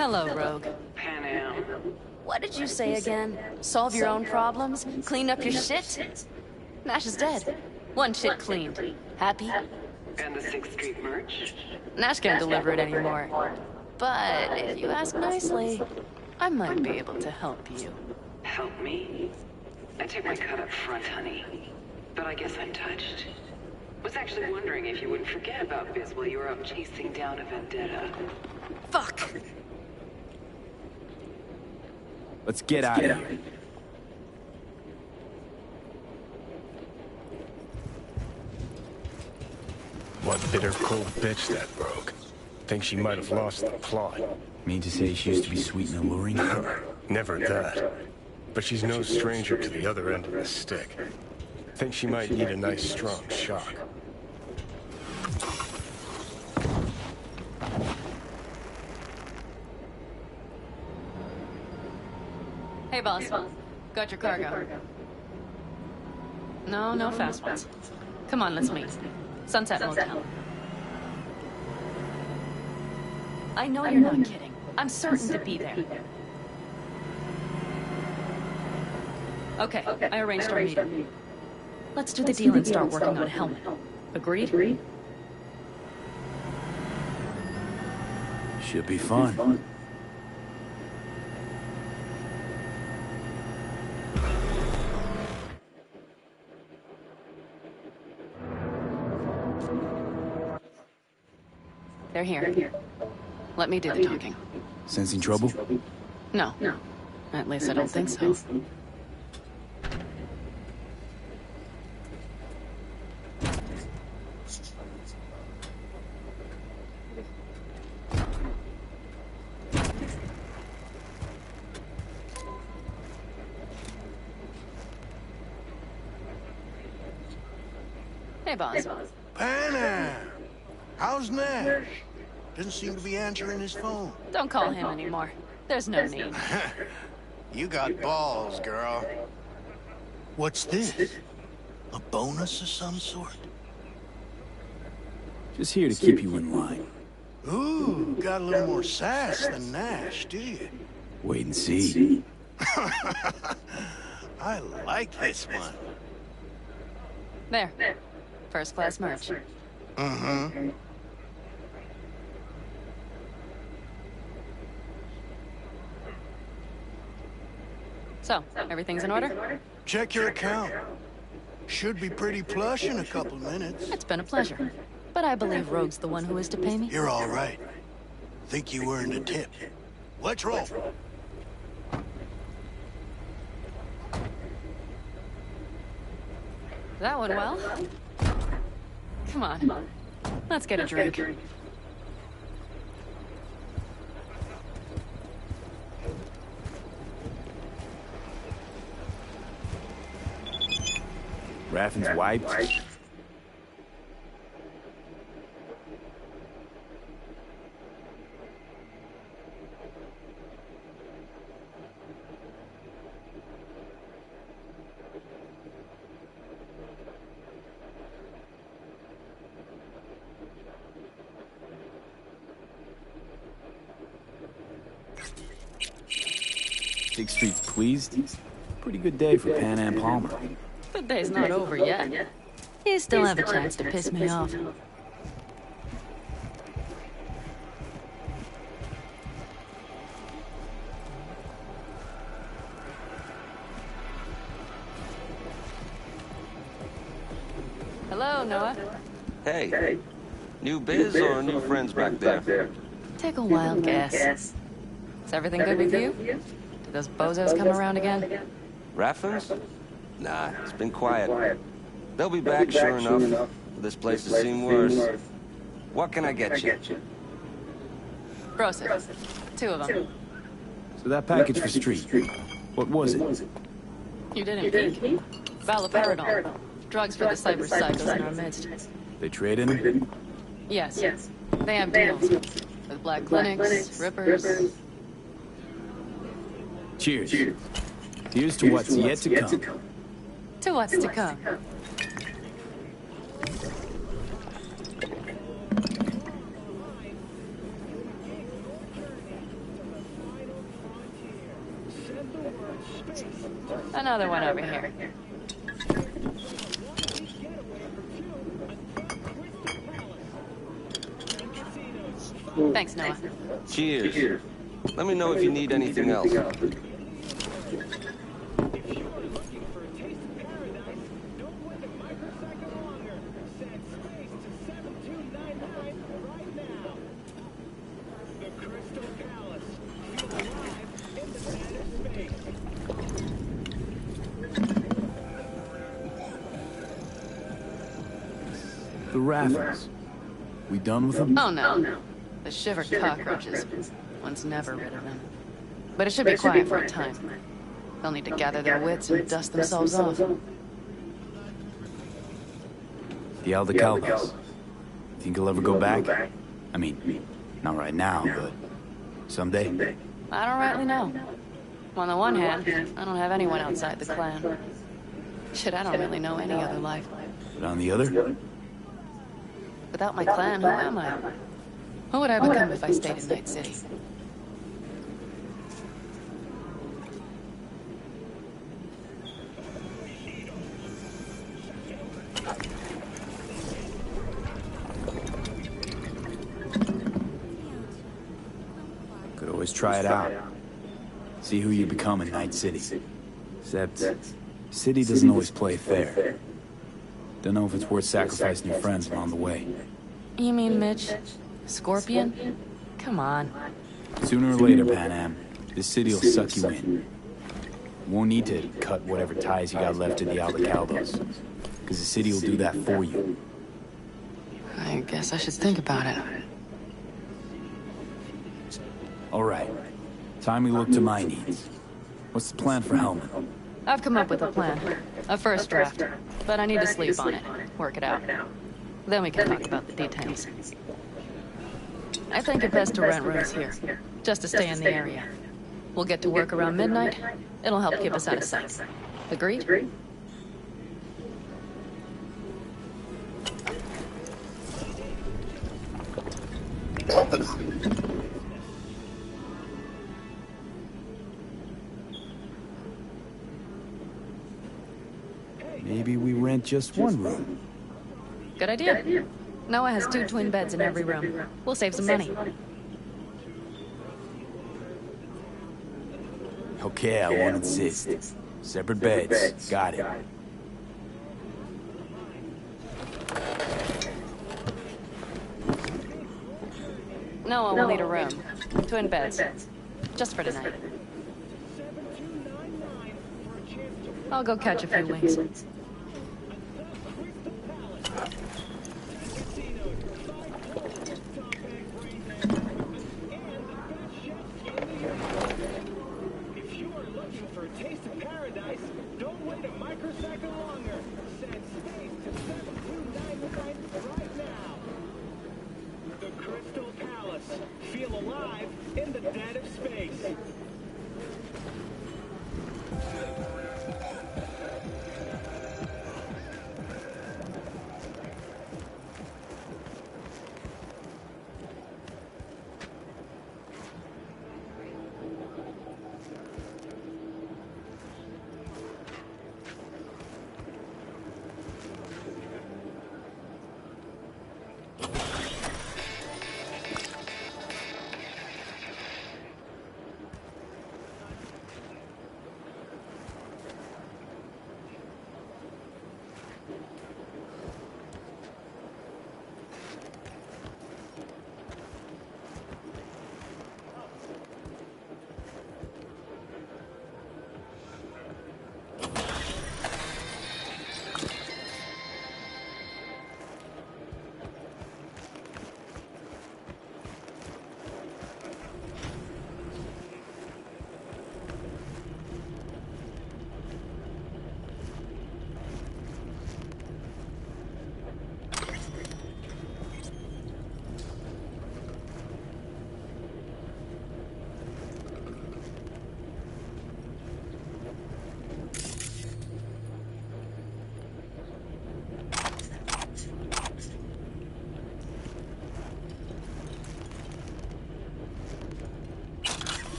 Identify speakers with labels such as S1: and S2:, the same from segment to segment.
S1: Hello, Rogue.
S2: Pan Am.
S1: What did you say again? Solve your own problems? Clean up your shit? Nash is dead. One shit cleaned. Happy?
S2: And the 6th Street merch?
S1: Nash can't deliver it anymore. But if you ask nicely, I might be able to help you.
S2: Help me? I took my cut up front, honey. But I guess I'm touched. Was actually wondering if you wouldn't forget about Biz while you were out chasing down a vendetta.
S1: Fuck!
S3: Let's get out of here.
S4: What bitter cold bitch that broke. Think she might have lost the plot.
S3: Mean to say she used to be sweet and alluring?
S4: Never that. But she's no stranger to the other end of the stick. Think she might need a nice strong shock.
S1: Hey, boss. Got your cargo. No fast ones. Come on, let's meet. Sunset Motel. I know you're not kidding. I'm certain to be there. Okay, I arranged our meeting. Let's do the deal and start working on Helmet. Agreed?
S3: Should be fun.
S1: They're here. Let me do the talking.
S3: Sensing trouble?
S1: No. At least I don't think so. Hey, boss.
S5: Pan Am! How's Nash? Doesn't seem to be answering his phone.
S1: Don't call him anymore. There's no need.
S5: You got balls, girl. What's this? A bonus of some sort?
S3: Just here to keep you in line.
S5: Ooh, got a little more sass than Nash, do you?
S3: Wait and see.
S5: I like this one.
S1: There. First class merch.
S5: Mm-hmm.
S1: So, everything's in order?
S5: Check your account. Should be pretty plush in a couple minutes.
S1: It's been a pleasure. But I believe Rogue's the one who is to pay me.
S5: You're all right. Think you earned a tip. Let's roll.
S1: That went well. Come on. Let's get a drink.
S3: Raffin's wiped. Sixth Street's pleased. Pretty good day for Pan Am Palmer.
S1: The day's not over yet. You still have a chance to piss me off. Hello, Noah.
S6: Hey. New biz or new friends back there?
S1: Take a wild guess. Is everything good with you? Did those bozos come around again?
S6: Raffins? Nah, it's been quiet. They'll be back, sure enough. This place has seen worse. What can I get you?
S1: Broseph. 2 of them.
S3: So that package for Street, what was it?
S1: You didn't peek. Valoperidol. Drugs for the cyber psychos in our midst.
S3: They trade in them?
S1: Yes. They have deals. With black clinics, rippers.
S3: Cheers. Here's to what's yet to come.
S1: To what's to come. Another one over here. Thanks, Noah.
S6: Cheers. Let me know if you need anything else.
S3: The raffles. We done with them?
S1: Oh, no. The shiver cockroaches. One's never rid of them. But it should be quiet for a time. They'll need to gather their wits and dust themselves off.
S3: The Aldecaldos. Think he'll ever go back? I mean, not right now, but someday?
S1: I don't rightly know. On the one hand, I don't have anyone outside the clan. Shit, I don't really know any other life.
S3: But on the other?
S1: Without my clan, who am I? What would I become if I stayed in Night City?
S3: Could always try it out. See who you become in Night City. Except, City doesn't always play fair. Don't know if it's worth sacrificing your friends along the way.
S1: You mean Mitch? Scorpion? Come on.
S3: Sooner or later, Panam, this city will suck you in. You won't need to cut whatever ties you got left to the Aldecaldos, because the city will do that for you.
S1: I guess I should think about it.
S3: All right. Time we look to my needs. What's the plan for Hellman?
S1: I've come up with a plan. A first draft. But I need to sleep on it. Work it out. Then we can talk about the details. I think it best to rent rooms here. Just to stay in the area. We'll get to work around midnight. It'll help keep us out of sight. Agreed?
S3: Maybe we rent just one room.
S1: Good idea. Noah has 2 twin beds in every room. We'll save some money.
S3: Okay, I won't insist. Separate beds. Got it.
S1: Noah will need a room. Twin beds. Just for tonight. I'll go catch a few wings.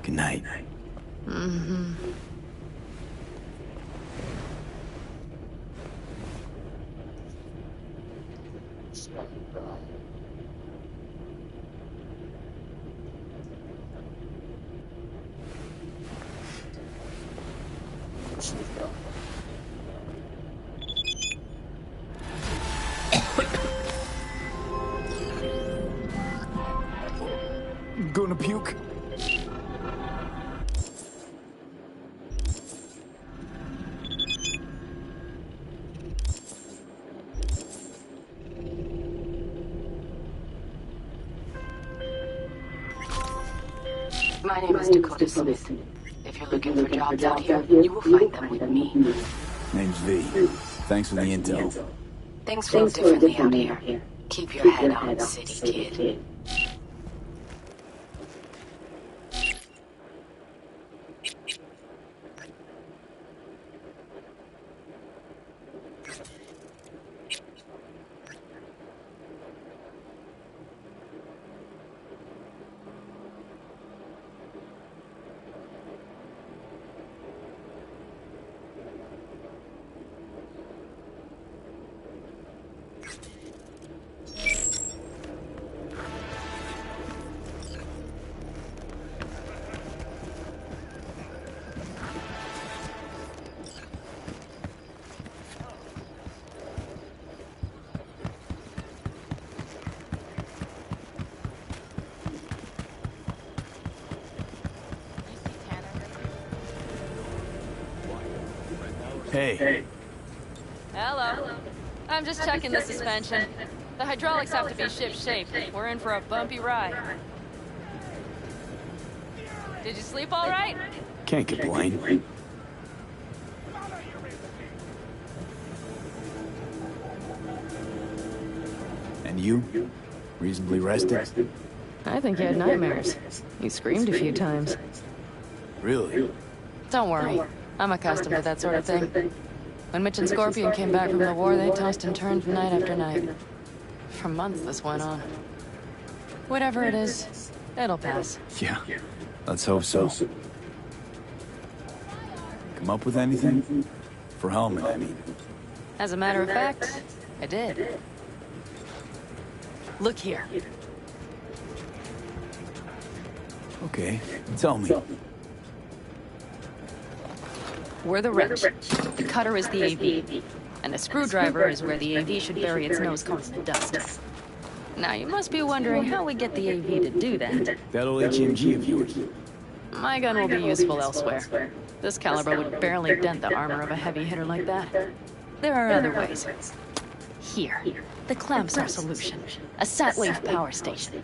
S3: Good night.
S1: Mm-hmm.
S3: Gonna puke?
S2: My name is Dakota Smith. If you're looking for jobs out here, you will find them with me.
S3: Name's V. Thanks for the intel.
S2: Things flow differently out here. Keep your head on, city kid.
S3: Hey.
S1: Hello. I'm just checking the suspension. The hydraulics have to be ship-shape. We're in for a bumpy ride. Did you sleep all right?
S3: Can't complain. And you? Reasonably rested?
S1: I think you had nightmares. You screamed a few times.
S3: Really?
S1: Don't worry. I'm accustomed to that sort of thing. When Mitch and Scorpion came back from the war, they tossed and turned night after night. For months this went on. Whatever it is, it'll pass.
S3: Yeah. Let's hope so. Come up with anything? For Hellman, I mean.
S1: As a matter of fact, I did. Look here.
S3: Okay, tell me.
S1: We're the wrench. The cutter is the AV. And the screwdriver is where the AV should bury its nose cones in the dust. Now, you must be wondering how we get the AV to do that.
S3: That old HMG of yours.
S1: My gun will be useful elsewhere. This caliber would barely dent the armor of a heavy hitter like that. There are other ways. Here. The clamp's our solution. A sat-wave power station.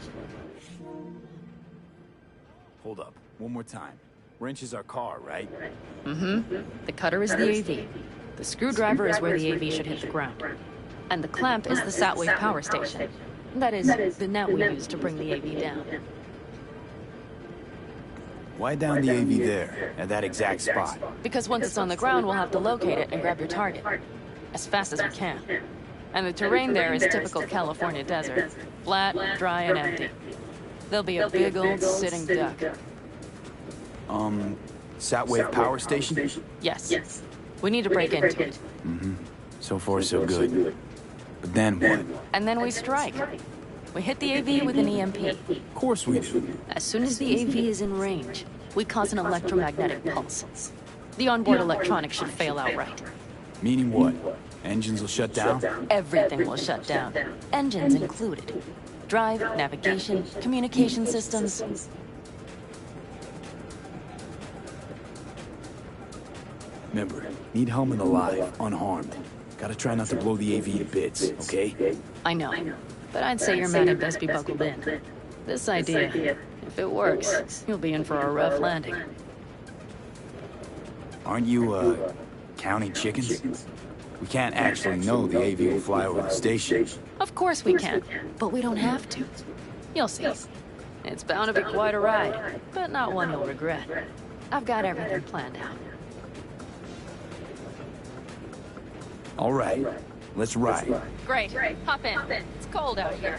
S3: Hold up, one more time. Wrench is our car, right?
S1: Mm-hmm. The cutter is the AV. The screwdriver is where the AV should hit the ground. And the clamp is the sat-wave power station. That is, the net we use to bring the AV down.
S3: Why down the AV there, at that exact spot?
S1: Because once it's on the ground, we'll have to locate it and grab your target. As fast as we can. And the terrain there is typical California desert. Flat, dry, and empty. There'll be a big old sitting duck.
S3: Sat-wave power station?
S1: Yes. We need to break into it.
S3: Mm-hmm. So far, so good. But then what?
S1: And then we strike. We hit the AV with an EMP.
S3: Of course we do.
S1: As soon as the AV is in range, we cause an electromagnetic pulse. The onboard electronics should fail outright.
S3: Meaning what? Engines will shut down?
S1: Everything will shut down. Engines included. Drive, navigation, communication systems.
S3: Remember, need Hellman alive, unharmed. Gotta try not to blow the AV to bits, okay?
S1: I know. But I'd say your man had best be buckled in. This idea, if it works, you'll be in for a rough landing.
S3: Aren't you, counting chickens? We can't actually know the AV will fly over the station.
S1: Of course we can, but we don't have to. You'll see. It's bound to be quite a ride, but not one you'll regret. I've got everything planned out.
S3: All right, let's ride.
S1: Great. Hop in. It's cold out here.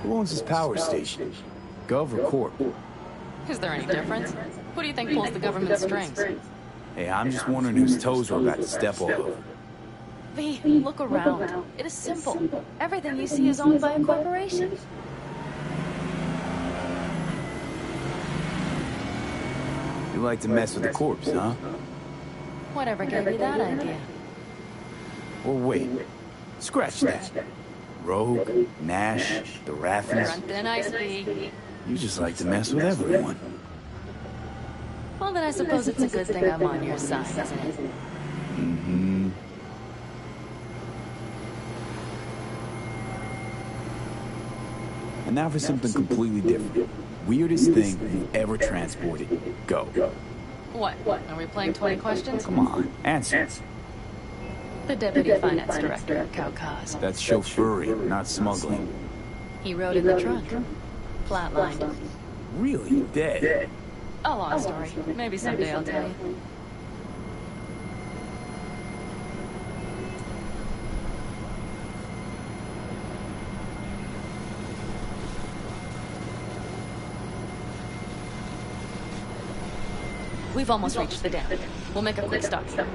S3: Who owns this power station? Gov or Corp?
S1: Is there any difference? Who do you think pulls the government strings?
S3: Hey, I'm just wondering whose toes we're about to step all over.
S1: V, look around. It is simple. Everything you see is owned by a corporation.
S3: You like to mess with the corpse, huh?
S1: Whatever gave you that idea?
S3: Or wait, scratch that. Rogue, Nash, the Raffins.
S1: Front thin ice, V.
S3: You just like to mess with everyone.
S1: Well, then I suppose it's a good thing I'm on your side, isn't it?
S3: Mm-hmm. And now for something completely different. Weirdest thing you ever transported. Go.
S1: What? Are we playing 20 questions?
S3: Come on, answer.
S1: The deputy finance director of Caucase.
S3: That's chauffeuring, not smuggling.
S1: He rode in the trunk. Flatlined.
S3: Really? Dead?
S1: A long story. Maybe someday I'll tell you. We've almost reached the dam. We'll make a quick stop here.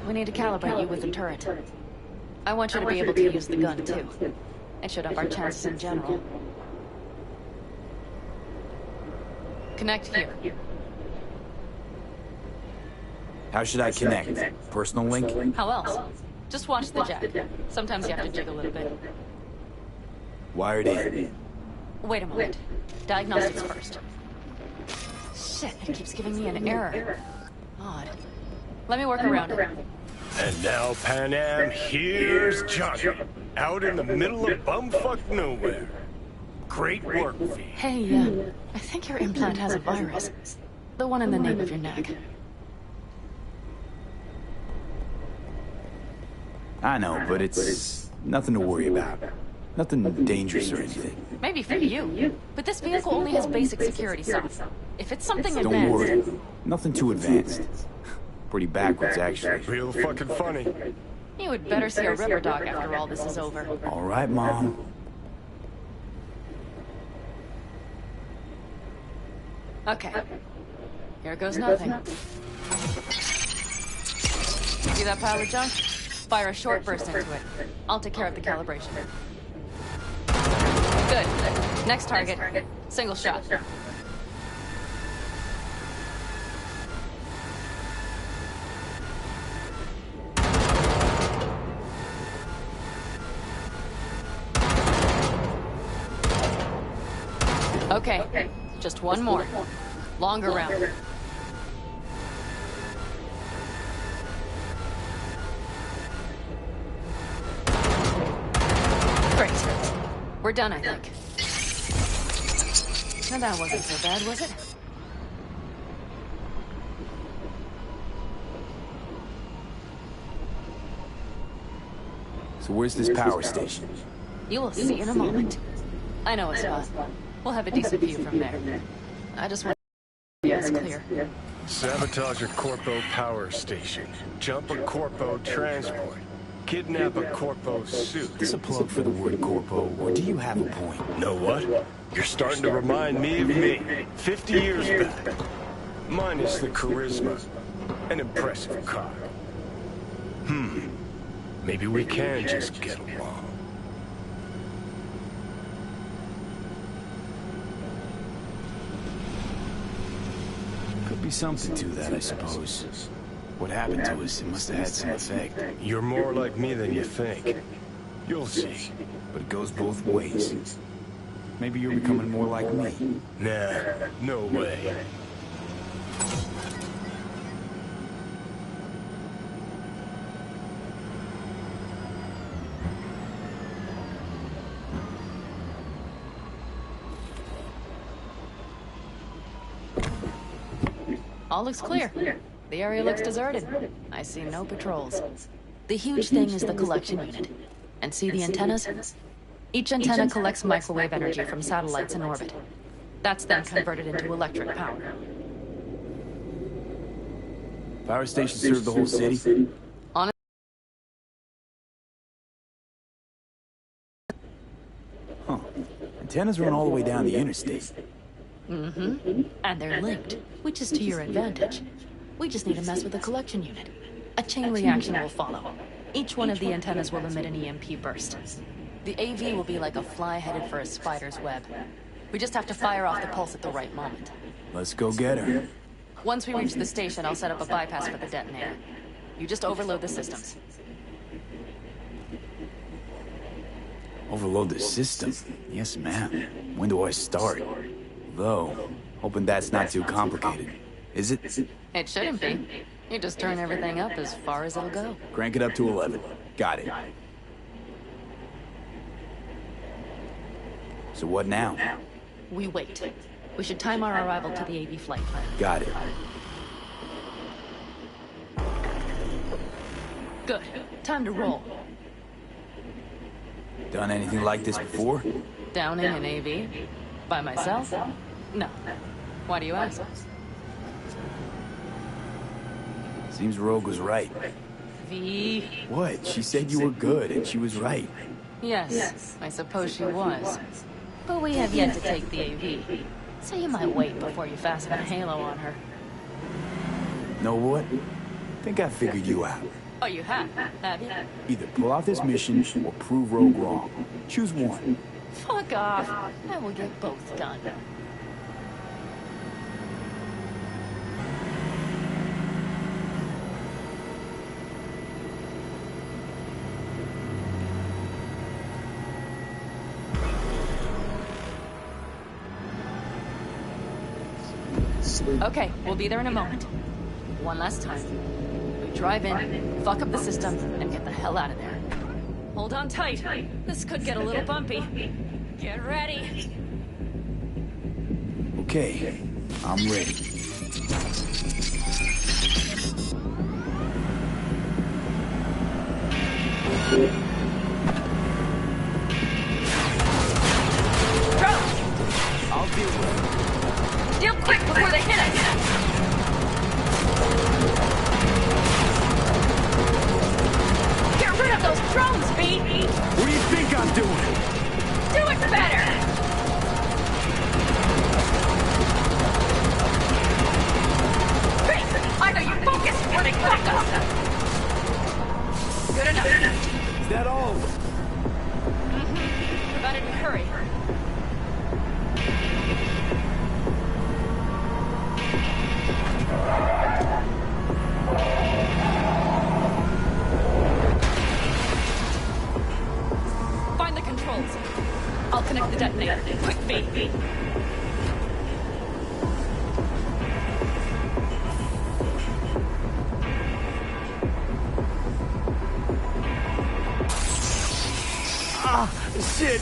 S1: We need to calibrate you with the turret. I want you to be able to use the gun, too. It should up our chances in general. Connect here.
S3: How should I connect? Personal link?
S1: How else? Just watch the jack. Sometimes you have to jig a little bit.
S3: Wired in.
S1: Wait a moment. Diagnostics first. Shit, it keeps giving me an error. Odd. Let me work around it.
S4: And now, Pan Am, here's Johnny. Out in the middle of bumfuck nowhere. Great work, V.
S1: Hey, I think your implant has a virus. The one in the nape of your neck.
S3: I know, but it's nothing to worry about. Nothing dangerous or anything.
S1: Maybe for you, but this vehicle only has basic security stuff. If it's something
S3: Don't
S1: advanced...
S3: worry. Nothing too advanced. Pretty backwards, actually.
S4: Real fucking funny.
S1: You would better see a river dog after all this is over.
S3: All right, Mom.
S1: Okay. Here goes nothing. See that pile of junk? Fire a short burst into it. I'll take care of the calibration. Good. Next target. Single shot. Okay. Just one more. Longer round. Great. We're done, I think. Now that wasn't so bad, was it?
S3: So where's this power station?
S1: You will see in a moment. I know a spot. We'll have a decent view from there. I just want to be as clear.
S4: Sabotage a Corpo power station. Jump a Corpo transport. Kidnap a Corpo suit.
S3: Is this a plug for the word corpo, or do you have a point?
S4: Know what? You're starting to remind me of me. 50 years back. Minus the charisma. An impressive car. Maybe we can just get along.
S3: Could be something to that, I suppose. What happened to us, it must have had some effect.
S4: You're more like me than you think. You'll see.
S3: But it goes both ways. Maybe you're becoming more like me.
S4: Nah, no way.
S1: All looks clear. The area looks deserted. I see no patrols. The huge thing is the collection unit. And see the antennas? Each antenna collects microwave energy from satellites in orbit. That's then converted into electric power.
S3: Power station serve the whole city? Antennas run all the way down the interstate.
S1: Mm-hmm. And they're linked, which is to your advantage. We just need to mess with the collection unit. A chain reaction will follow. Each one of the antennas will emit an EMP burst. The AV will be like a fly headed for a spider's web. We just have to fire off the pulse at the right moment.
S3: Let's go get her.
S1: Once we reach the station, I'll set up a bypass for the detonator. You just overload the systems.
S3: Overload the system? Yes, ma'am. When do I start? Though, hoping that's not too complicated. Is it?
S1: It shouldn't be. You just turn everything up as far as it'll go.
S3: Crank it up to 11. Got it. So what now?
S1: We wait. We should time our arrival to the AV flight plan.
S3: Got it.
S1: Good. Time to roll.
S3: Done anything like this before?
S1: Downing an AV? By myself? No. Why do you ask?
S3: Seems Rogue was right.
S1: V.
S3: What? She said you were good, and she was right.
S1: Yes, I suppose she was. But we have yet to take the AV. So you might wait before you fasten a halo on her.
S3: Know what? Think I figured you out.
S1: Oh, you have you?
S3: Either pull out this mission or prove Rogue wrong. Choose one.
S1: Fuck off. I will get both done. Okay, we'll be there in a moment. One last time. We drive in, fuck up the system, and get the hell out of there. Hold on tight. This could get a little bumpy. Get ready.
S3: Okay, I'm ready. I'll deal with it.
S1: Deal quick before they hit us! Get rid of those drones, V!
S3: What do you think I'm doing?
S1: Do it better! V, either you focus or they fuck us! Good enough.
S3: Is that all?
S1: Provided we hurry. Find the controls. I'll connect the detonator. Quick, V.
S3: Shit!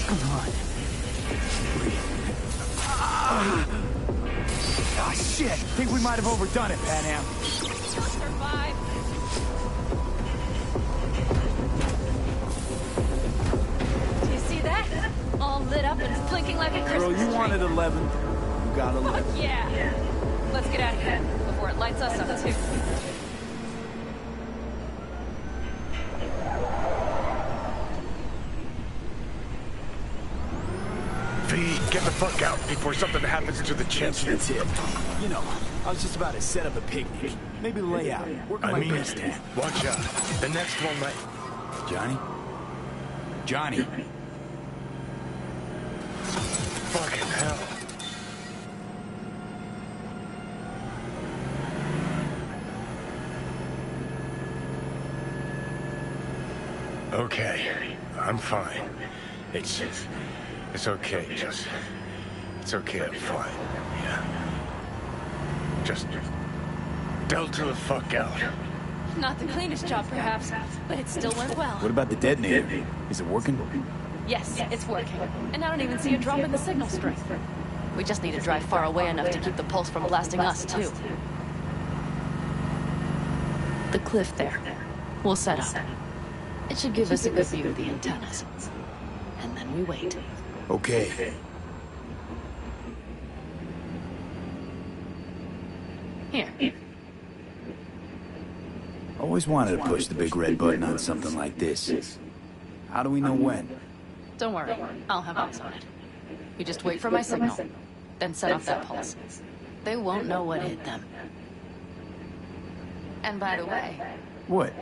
S3: Come on. Ah, shit! Think we might have overdone it, Pan Am.
S1: Survive. Do you see that? All lit up and blinking like a Christmas
S3: Girl, you
S1: tree.
S3: wanted 11. You got 11.
S1: Fuck yeah. Let's get out of here before it lights us up too.
S4: V, get the fuck out before something happens to the chip.
S3: That's it. You know, I was just about to set up a picnic. Maybe lay out. Work on my best hand.
S4: Watch out. The next one might...
S3: Johnny? Johnny.
S4: Fucking hell. Okay, I'm fine. It's okay, just... It's okay, I'm fine. Yeah. Just... Delta the fuck out.
S1: Not the cleanest job, perhaps, but it still went well.
S3: What about the detonator? Is it working?
S1: Yes, it's working. And I don't even see a drop in the signal strength. We just need to drive far away enough to keep the pulse from blasting us, too. The cliff there. We'll set up. It should give us a good view of the antennas. And then we wait.
S3: Okay.
S1: Here.
S3: Always wanted to push the big red button on something like this. How do we know when?
S1: Don't worry, I'll have eyes on it. You just wait for my signal, then set off that pulse. They won't know what hit them. And by the way...
S3: What?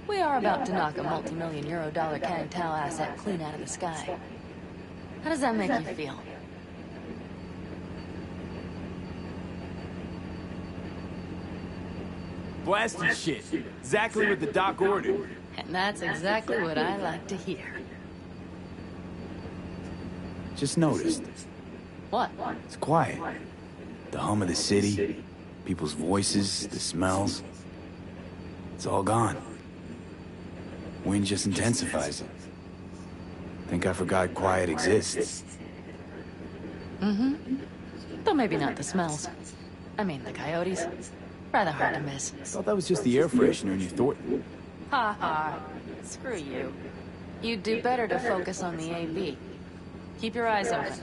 S1: We are about to knock a multi-million euro dollar Kang Tao asset clean out of the sky. How does that make you feel?
S3: Blasted shit. Exactly what the doc ordered.
S1: And that's exactly what I like to hear.
S3: Just noticed.
S1: What?
S3: It's quiet. The hum of the city, people's voices, the smells. It's all gone. Wind just intensifies it. Think I forgot quiet exists.
S1: Mm-hmm. Though maybe not the smells. I mean, the coyotes. Rather hard to miss.
S3: Thought that was just the air freshener in your Thornton.
S1: Ha ha. Screw you. You'd do better to focus on the AV. Keep your eyes open.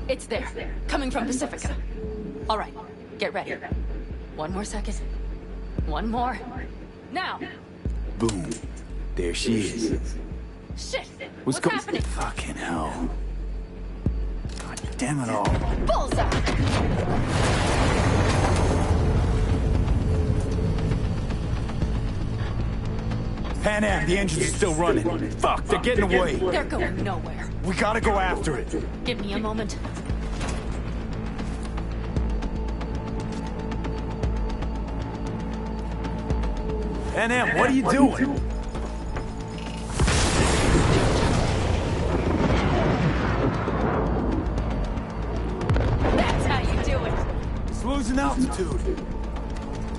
S1: It's there. Coming from Pacifica. All right. Get ready. One more second. One more. Now!
S3: Boom. There she is.
S1: Shit!
S3: What's
S1: happening?
S3: Fucking hell. God damn it all.
S1: Bullseye!
S3: Pan Am, the engine's still running. Fuck, they're getting away.
S1: They're going nowhere.
S3: We gotta go after it.
S1: Give me a moment.
S3: Pan Am, what are you doing?
S1: That's how you do it.
S3: It's losing altitude.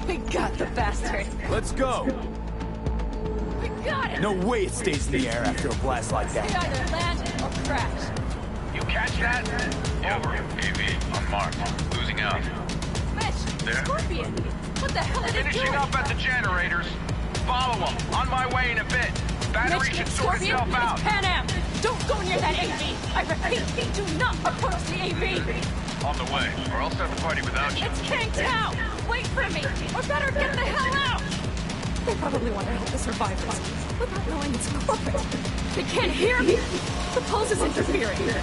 S1: We got the bastard.
S3: Let's go.
S1: We got it.
S3: No way it stays in the air after a blast like
S1: We
S3: that.
S1: either land or crash.
S7: You catch that? Over. AV, unmarked. Losing out.
S1: Mitch,
S7: There.
S1: Scorpion. What the hell are they
S7: Finishing
S1: doing?
S7: up at the generators. Follow them. On my way in a bit. Battery
S1: Mitch,
S7: should sort
S1: Scorpion,
S7: itself out.
S1: it's Pan Am. Don't go near that AV. I repeat, do not approach the AV.
S7: On the way. Or I'll start the party without you.
S1: It's Kang Tao. Wait for me. Or better get the hell out. They probably want to help the survivors without knowing it's corporate. They can't hear me. The pulse is interfering. Shit.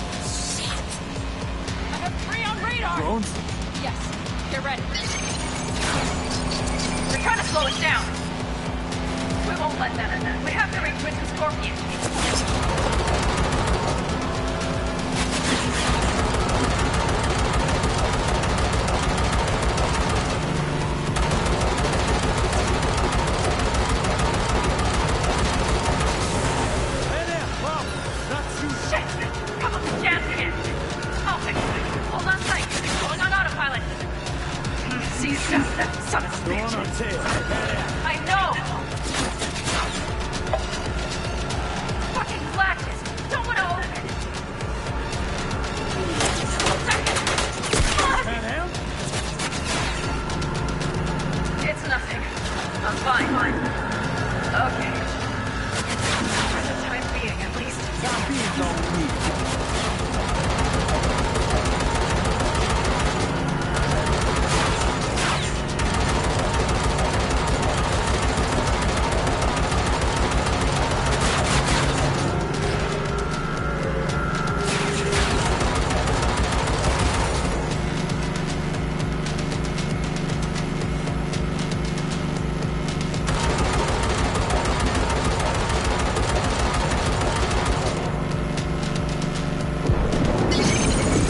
S1: I have 3 on radar.
S3: Drones?
S1: Yes. Get ready. They're trying to slow us down. We won't let them. We have to reach with the Scorpion. Shit! Come on, gas again. I'll fix it. Hold on tight. Going on autopilot. See stuff. Son of a bitch.
S3: On our tail.
S1: I know! Fucking latches! Don't want to open!
S3: Pan Am?
S1: It's nothing. I'm fine. Okay. For the time being, at least.
S3: Stop being so weak.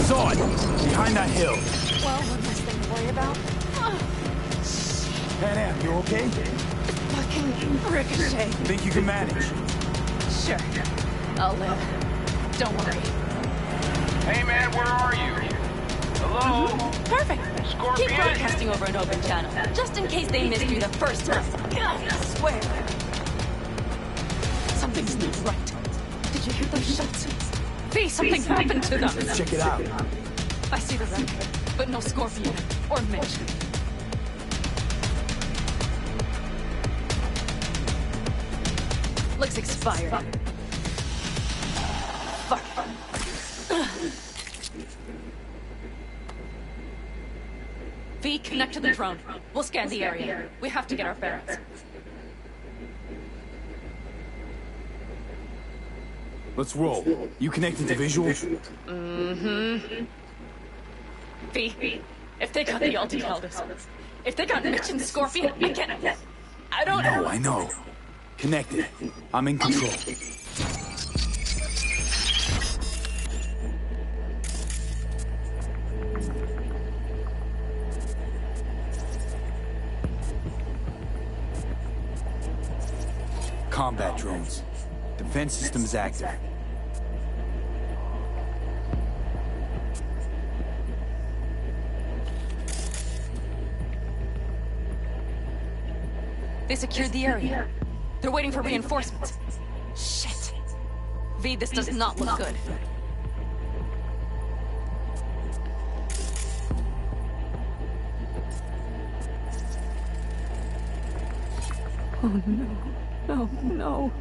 S3: Saw it! Behind that hill.
S1: Well, one less thing to worry about.
S3: Pan Am, you okay?
S1: Fucking ricochet.
S3: Think you can manage?
S1: Sure. I'll live. Don't worry.
S7: Hey man, where are you? Hello?
S1: Perfect.
S7: Scorpion?
S1: Keep broadcasting over an open channel, just in case they missed you the first time. God, I swear. Something's not right. you hear those shots? V, something happened to them!
S3: Let's check it out.
S1: I see the wreck, but no Scorpion or Mitch. Looks expired. Fuck. V, connect to the drone. We'll scan the area. We have to get our bearings.
S3: Let's roll. You connected to visual?
S1: Mm-hmm. V, if they got the Alti Caldos, if they got Mitch and Scorpion, I don't know.
S3: I know. Connected. I'm in control. Combat drones. Defense systems active.
S1: They secured the area. They're waiting for reinforcements. Shit. V, this does not look good. Oh no. Oh no.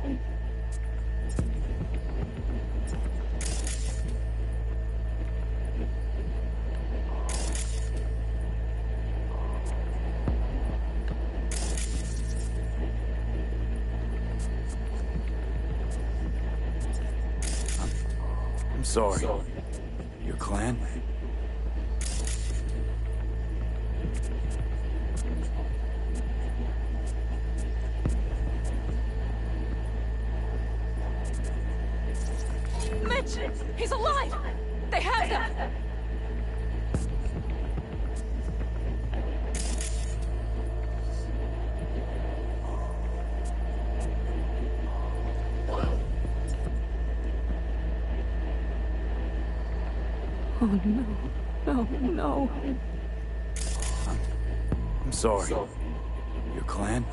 S3: I'm sorry. Your clan?
S1: Mitch! He's alive! They have them! Oh no. No, no.
S3: I'm sorry. Your clan?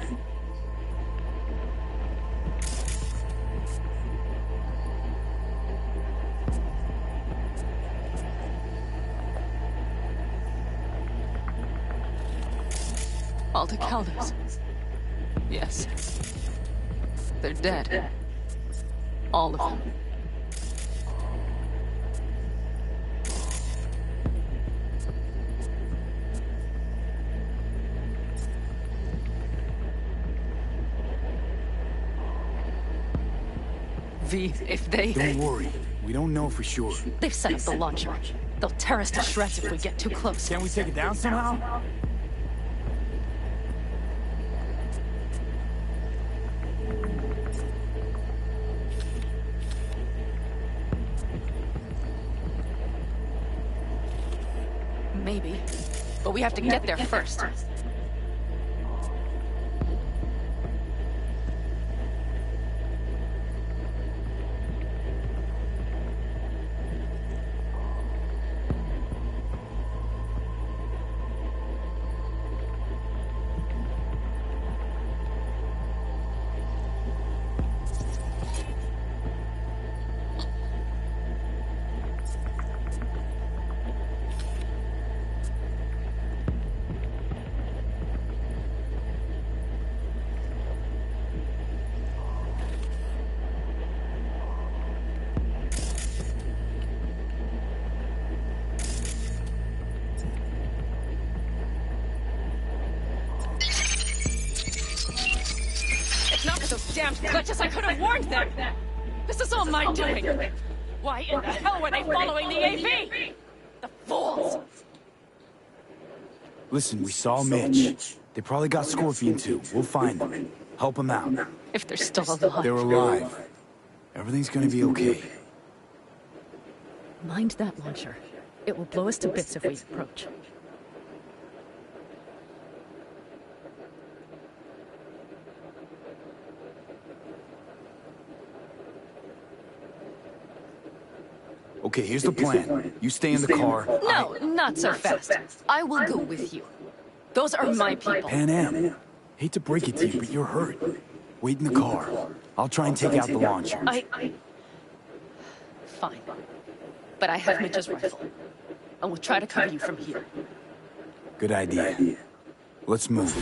S1: Alta Caldos. Yes. They're dead. All of them. V, if they...
S3: Don't worry. We don't know for sure.
S1: They've set up the launcher. They'll tear us to shreds if we get too close.
S3: Can't we take it down somehow?
S1: Maybe. But we have to get there first. Damn glitches, I could have warned them! This is all my doing! Why in the hell were they following the AV? The fools!
S3: Listen, we saw Mitch. They probably got Scorpion too. We'll find them. Help them out.
S1: If they're still alive.
S3: They're alive. Everything's gonna be okay.
S1: Mind that launcher. It will blow us to bits if we approach.
S3: Okay, here's the plan. You stay in the car.
S1: No, not so fast. I will go with you. Those are my people.
S3: Pan Am. Hate to break it to you, but you're hurt. Wait in the car. I'll try and take out the launcher.
S1: fine. But I have Mitch's rifle. And we'll try to cover you from here.
S3: Good idea. Let's move.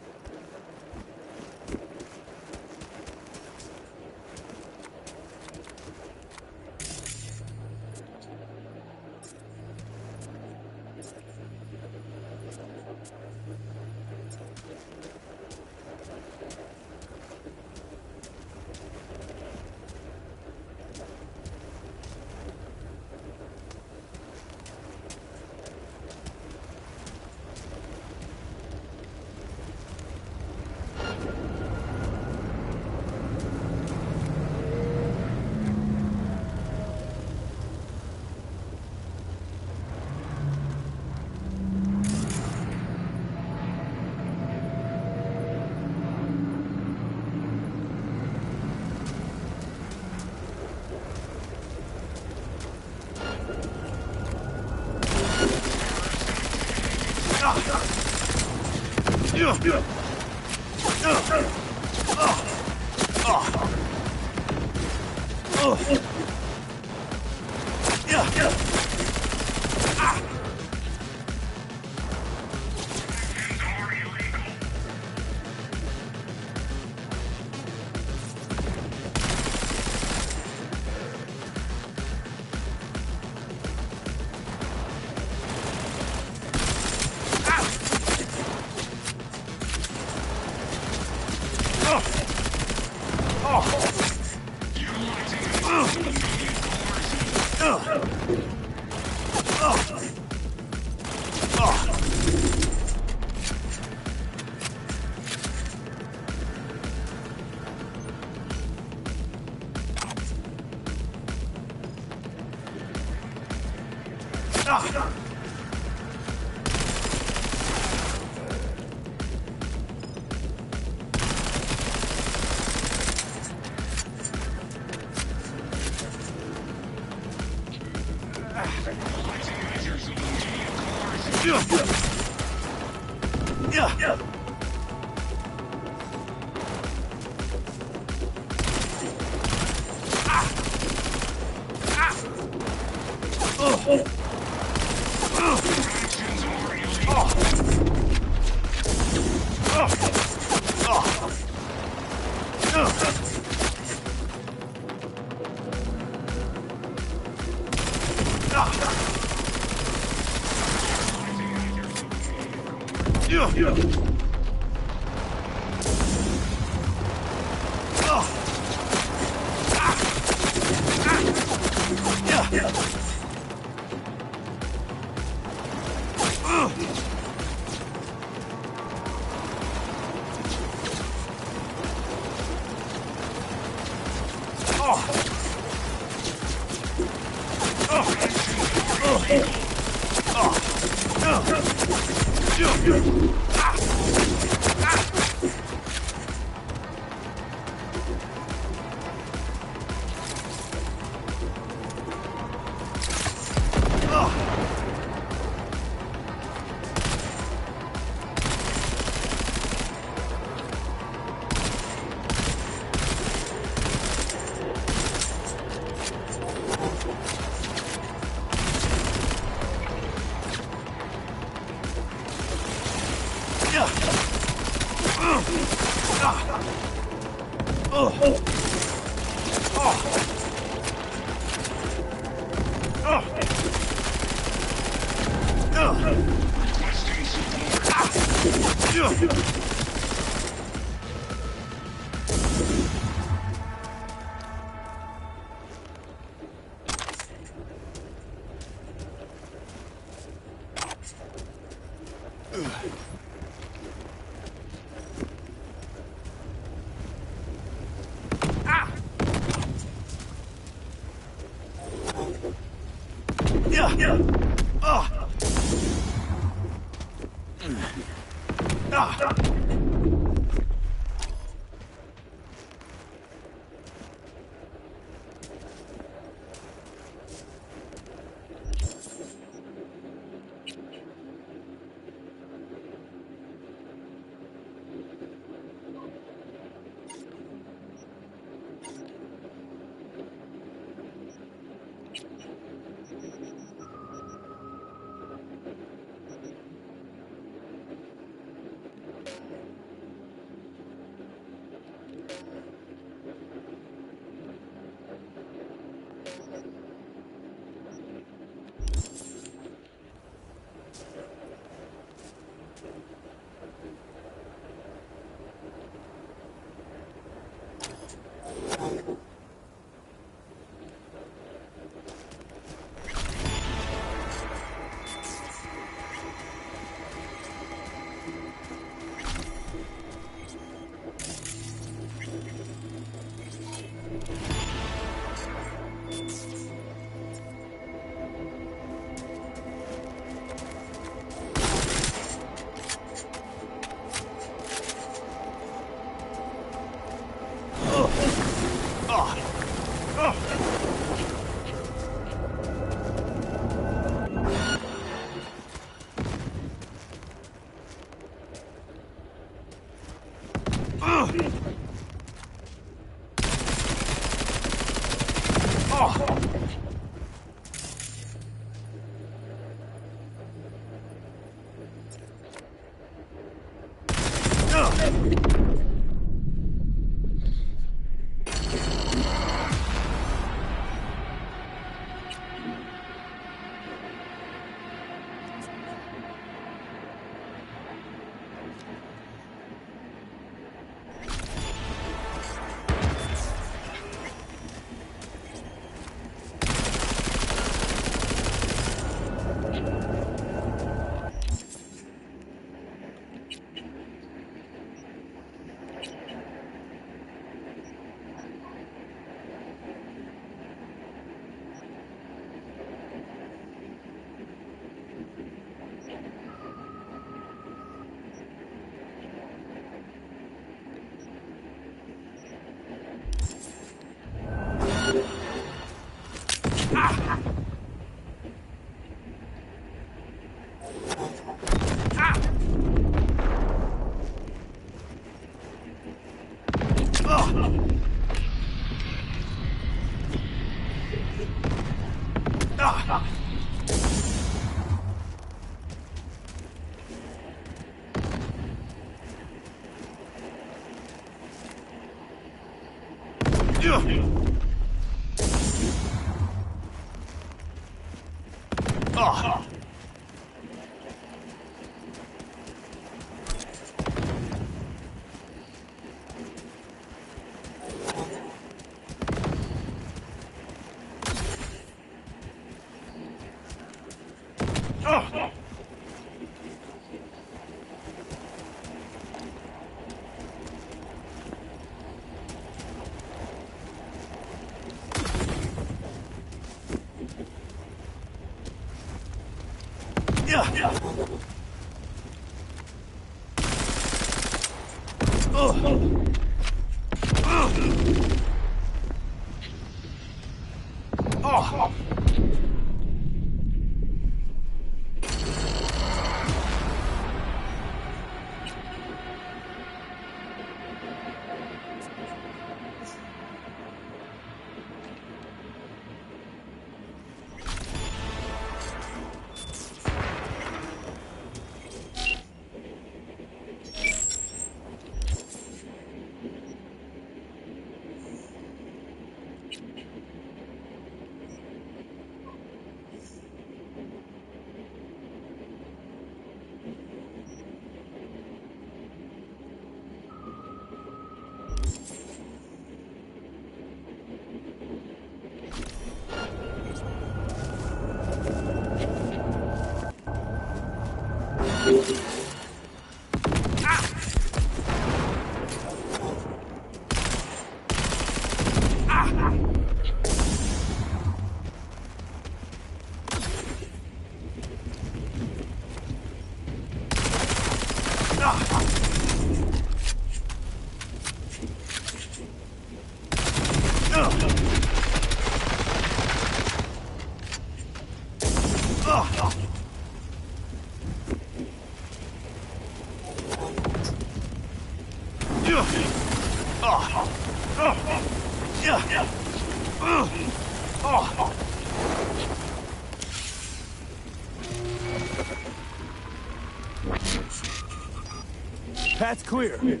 S3: Path's clear.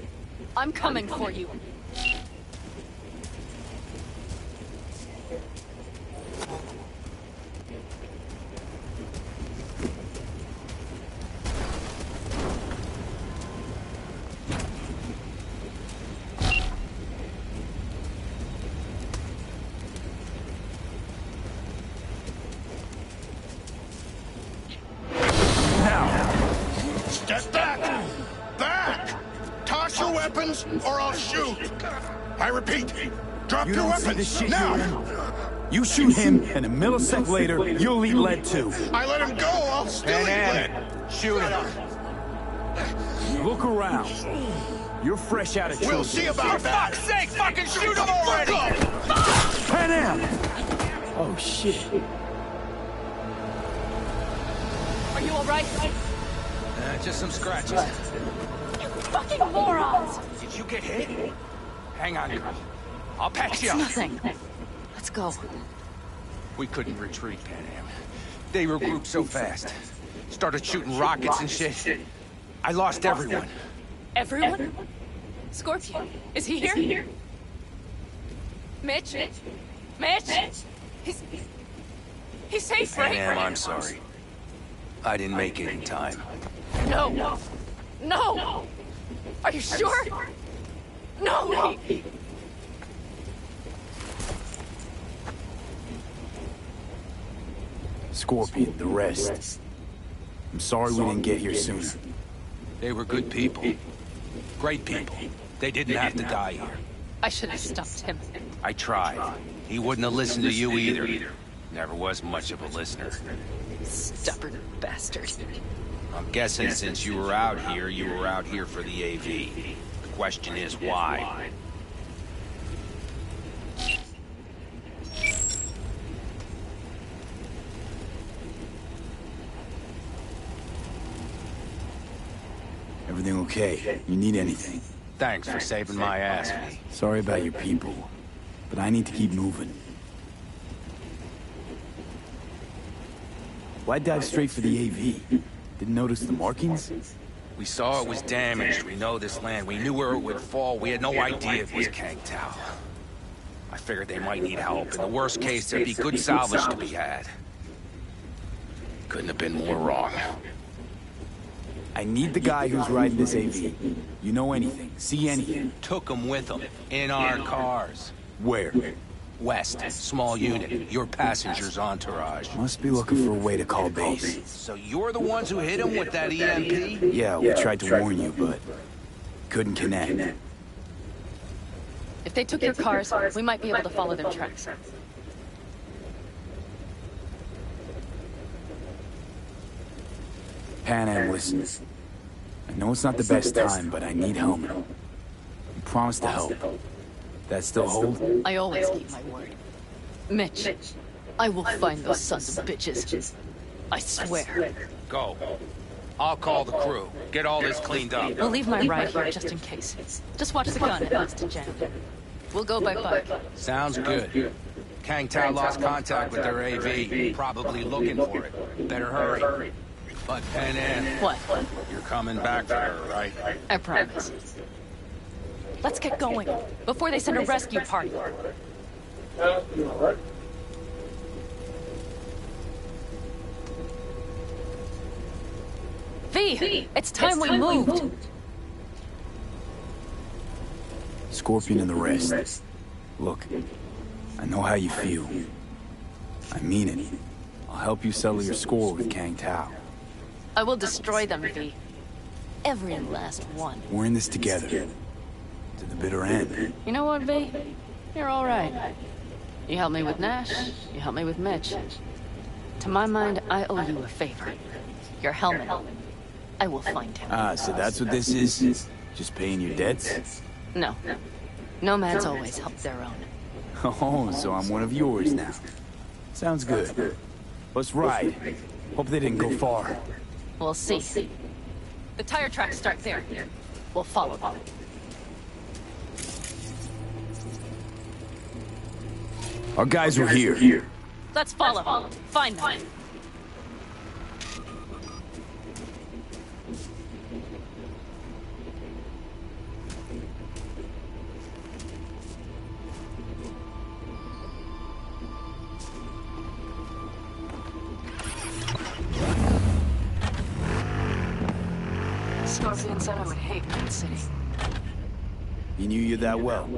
S1: I'm coming for you.
S5: Step back! Back! Toss your weapons, or I'll shoot! I repeat, drop
S3: You
S5: your
S3: don't see
S5: weapons,
S3: this shit
S5: now!
S3: you're in? You shoot him, and a millisecond later, you'll eat lead too.
S5: I let him go, I'll still eat lead!
S3: Shoot him. Look around. You're fresh out of
S5: We'll
S3: trouble.
S5: see about that!
S7: Fuck's sake, fucking shoot him already!
S3: Pan Am! Oh, shit.
S1: Are you alright?
S6: Just some scratches.
S1: You fucking morons!
S6: Did you get hit? Hang on, girl. I'll patch
S1: It's
S6: you up.
S1: nothing. Let's go.
S6: We couldn't retreat, Pan Am. They regrouped so fast. Started shooting rockets and shit. I lost everyone.
S1: Everyone? Scorpion, is he here? Mitch? Mitch? He's safe,
S6: Pan
S1: right?
S6: Am, I'm sorry. I didn't make it in time.
S1: No! No! Are you sure? No!
S3: Scorpion, the rest. I'm sorry we didn't get here sooner.
S6: They were good people. Great people. They didn't have to die here.
S1: I should have stopped him.
S6: I tried. He wouldn't have listened to you either. Never was much of a listener.
S1: Stubborn bastard.
S6: I'm guessing since you were out here for the AV. The question is why?
S3: everything okay? You need anything?
S4: Thanks for saving my ass, V.
S3: Sorry about your people, but I need to keep moving. Why dive straight for the AV? Didn't notice the markings?
S8: We saw it was damaged. We know this land. We knew where it would fall. We had no idea it was Kang Tao. I figured they might need help. In the worst case, there'd be good salvage to be had. Couldn't have been more wrong.
S3: I need the guy who's riding this AV. You know anything? See anything?
S8: Took them with them. In our cars.
S3: Where?
S8: West. Small unit. Your passenger's entourage.
S3: Must be looking for a way to call base.
S8: So you're the ones who hit him with that EMP?
S3: Yeah, we tried to warn you, but couldn't connect.
S1: If they took your cars, we might be able to follow their tracks.
S3: Pan Am, listen. I know it's not the best time, but I need help. You promised to help. That still hold?
S1: I always keep my word. Mitch, I will find those sons of bitches. I swear.
S8: Go. I'll call the crew. Get all this cleaned up.
S1: We'll leave my ride here just in case. Just watch the gun at least to jam. We'll go by bike.
S8: Sounds good. Kang Tao lost contact with their AV. Probably looking for it. Better hurry. But Pan Am,
S1: What?
S8: you're coming back for her, right?
S1: I promise. Let's get going, before they send a rescue party. V, it's time we moved.
S3: Scorpion and the rest. Look, I know how you feel. I mean it. I'll help you settle your score with Kang Tao.
S1: I will destroy them, V. Every last one.
S3: We're in this together. To the bitter end.
S1: You know what, V? You're all right. You helped me with Nash, you helped me with Mitch. To my mind, I owe you a favor. Your helmet. I will find him.
S3: Ah, so that's what this is? Just paying your debts?
S1: No. Nomads always help their own.
S3: Oh, so I'm one of yours now. Sounds good. Let's ride. Hope they didn't go far.
S1: We'll see. The tire tracks start there. We'll follow them.
S3: Our guys were here.
S1: Let's follow. Find them. Scorpion said I would hate Night City.
S3: He knew you that well.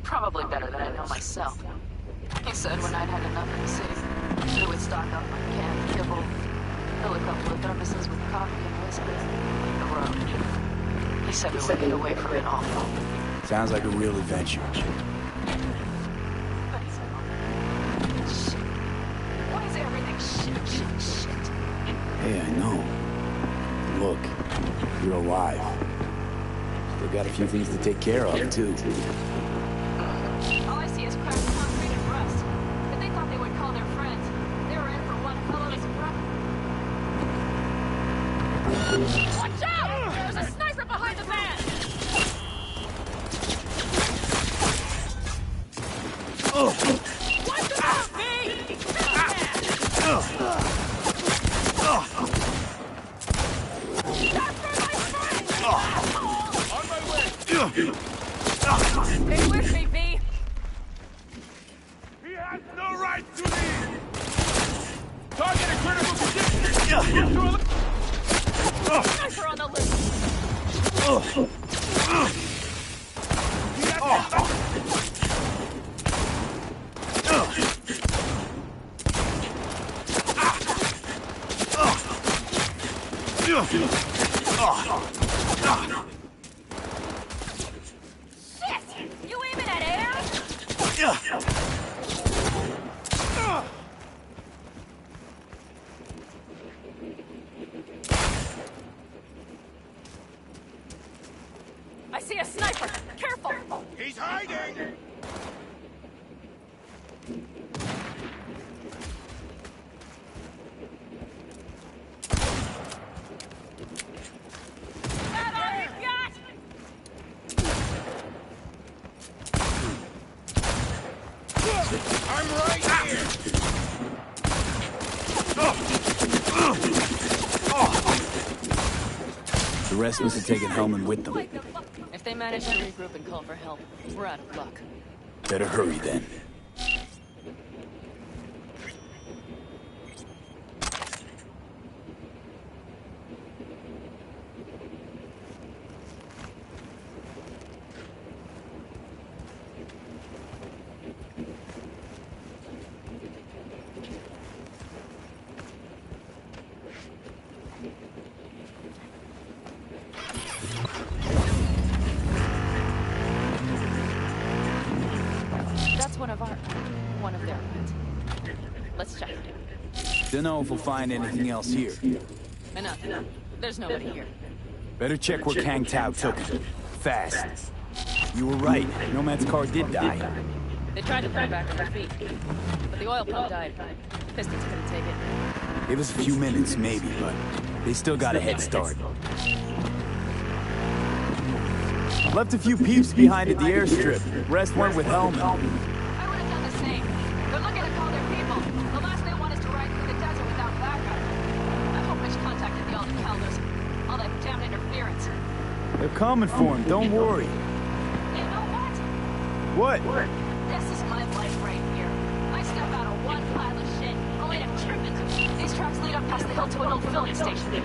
S1: Probably better than I know myself. He said when I'd had enough of the city, he would stock up on canned kibble, fill a couple of thermoses with coffee and whiskey, leave the road. He said we would get away from it all.
S3: Sounds like a real adventure.
S1: But he's wrong. Shit. Why is everything shit?
S3: Hey, I know. Look, you're alive. Still got a few things to take care of, too.
S1: All I see is cracked concrete and rust. But they thought they would call their friends. They were in for one hell of a surprise. Watch out! There's a sniper behind the van! Watch out, V! That's for my friend!
S4: On my way!
S1: Stay with me, V!
S4: He has no right to leave! Target in critical position!
S1: Sniper on the loose! Shit! You aiming at air? I see a sniper! Careful!
S4: He's hiding!
S1: Bad
S3: The rest must have taken Hellman with them.
S1: If they manage to regroup and call for help, we're out of luck.
S3: Better hurry then.
S1: That's one of their ones. Let's check.
S3: Dunno if we'll find anything else here.
S1: Enough. There's nobody here.
S3: Better check where Kang Tao took him. Fast. You were right. Nomad's car did die.
S1: They tried to put it back on their feet, but the oil pump died. Pistons couldn't take it.
S3: Give us a few minutes, maybe, but they still got a head start. Left a few peeps behind at the airstrip. Rest went with Hellman.
S1: I would have done the same. They're looking to call their people. The last they want is to ride through the desert without backup. I hope Rich contacted the Alden Calders. All that damn interference.
S3: They're coming for him, don't worry.
S1: You know what?
S3: What?
S1: This is my life right here. I step out of one pile of shit, only to trip into it. These tracks lead up past the hill to an old filling station.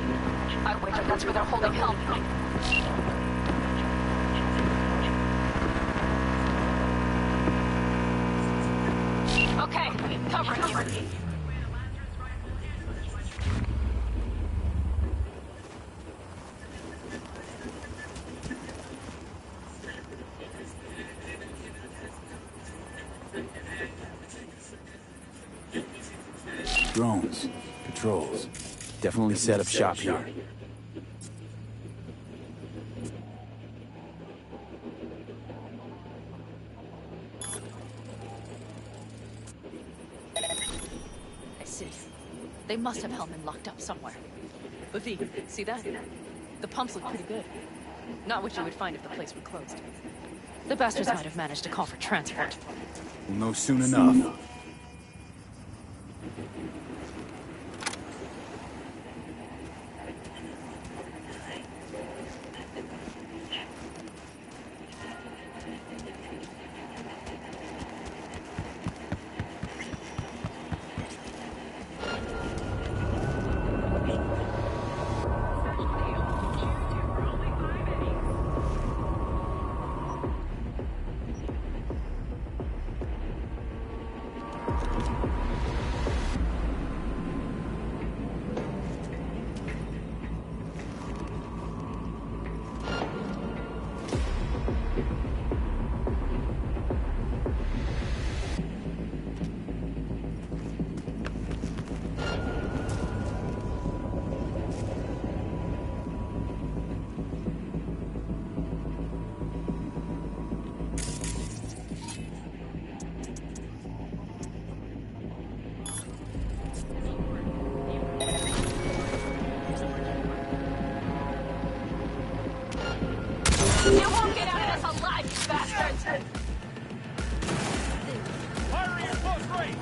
S1: I wager that's where they're holding Hellman. Okay, covering you.
S3: Drones. Patrols. Definitely set up shop here.
S1: I see. They must have Hellman locked up somewhere. But V, see that? The pumps look pretty good. Not what you would find if the place were closed. The bastards might have managed to call for transport.
S3: We'll know soon enough.
S1: You won't get out of this alive, you bastards!
S4: Firing at close range!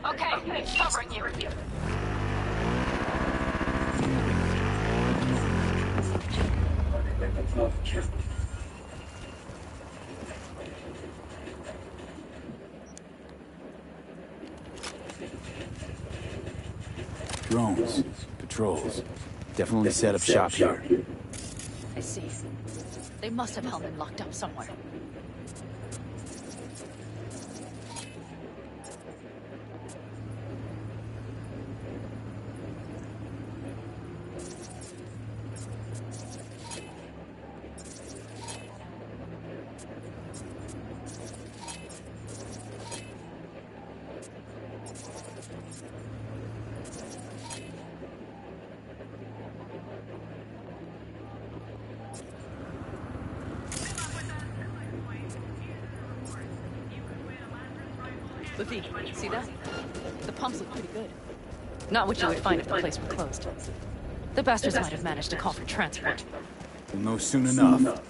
S1: Okay, covering you.
S3: Drones, patrols. Definitely set up shop here.
S1: I see. They must have Hellman locked up somewhere. Luffy, see that? The pumps look pretty good. Not what you would find if the place were closed. The bastards might have managed to call for transport.
S3: We'll know soon enough.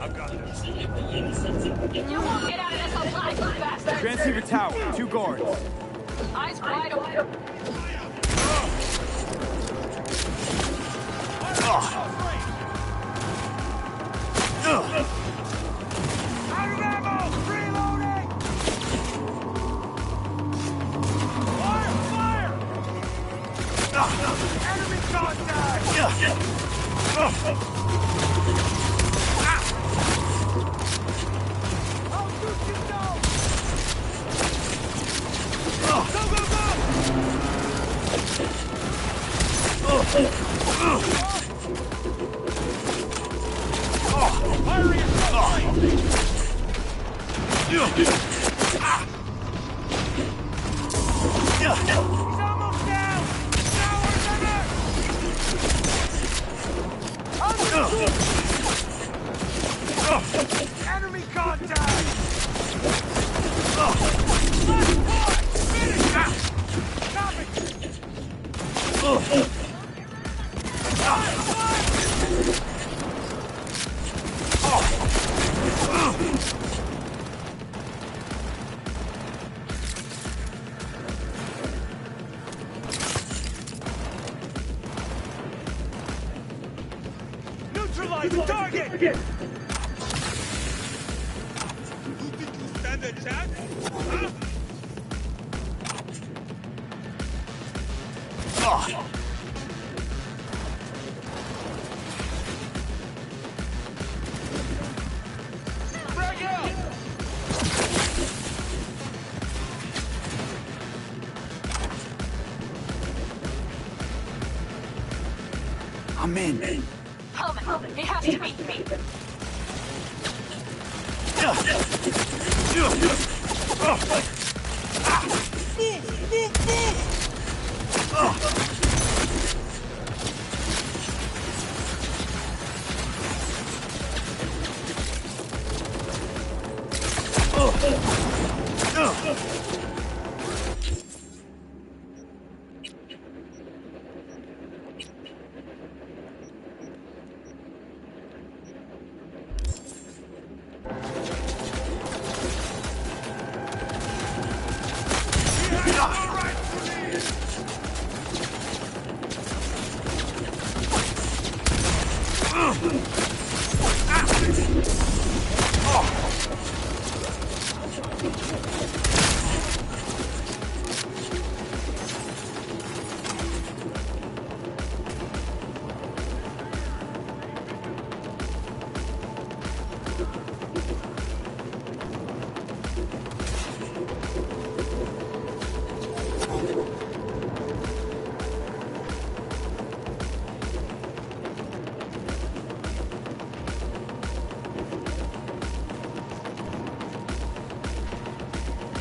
S7: I've got this.
S9: You won't get out of this alive, you bastard!
S3: Transceiver tower, 2 guards.
S9: Eyes wide open.
S7: Out of ammo! Reloading! Fire! Enemy contact! I'll shoot you down! Go, go, go! Firing He's almost down! Enemy contact! Finish! Copy! Neutralize the target! You think you stand a chance? Huh? Frag out!
S3: I'm in.
S9: Hellman, he has to meet me.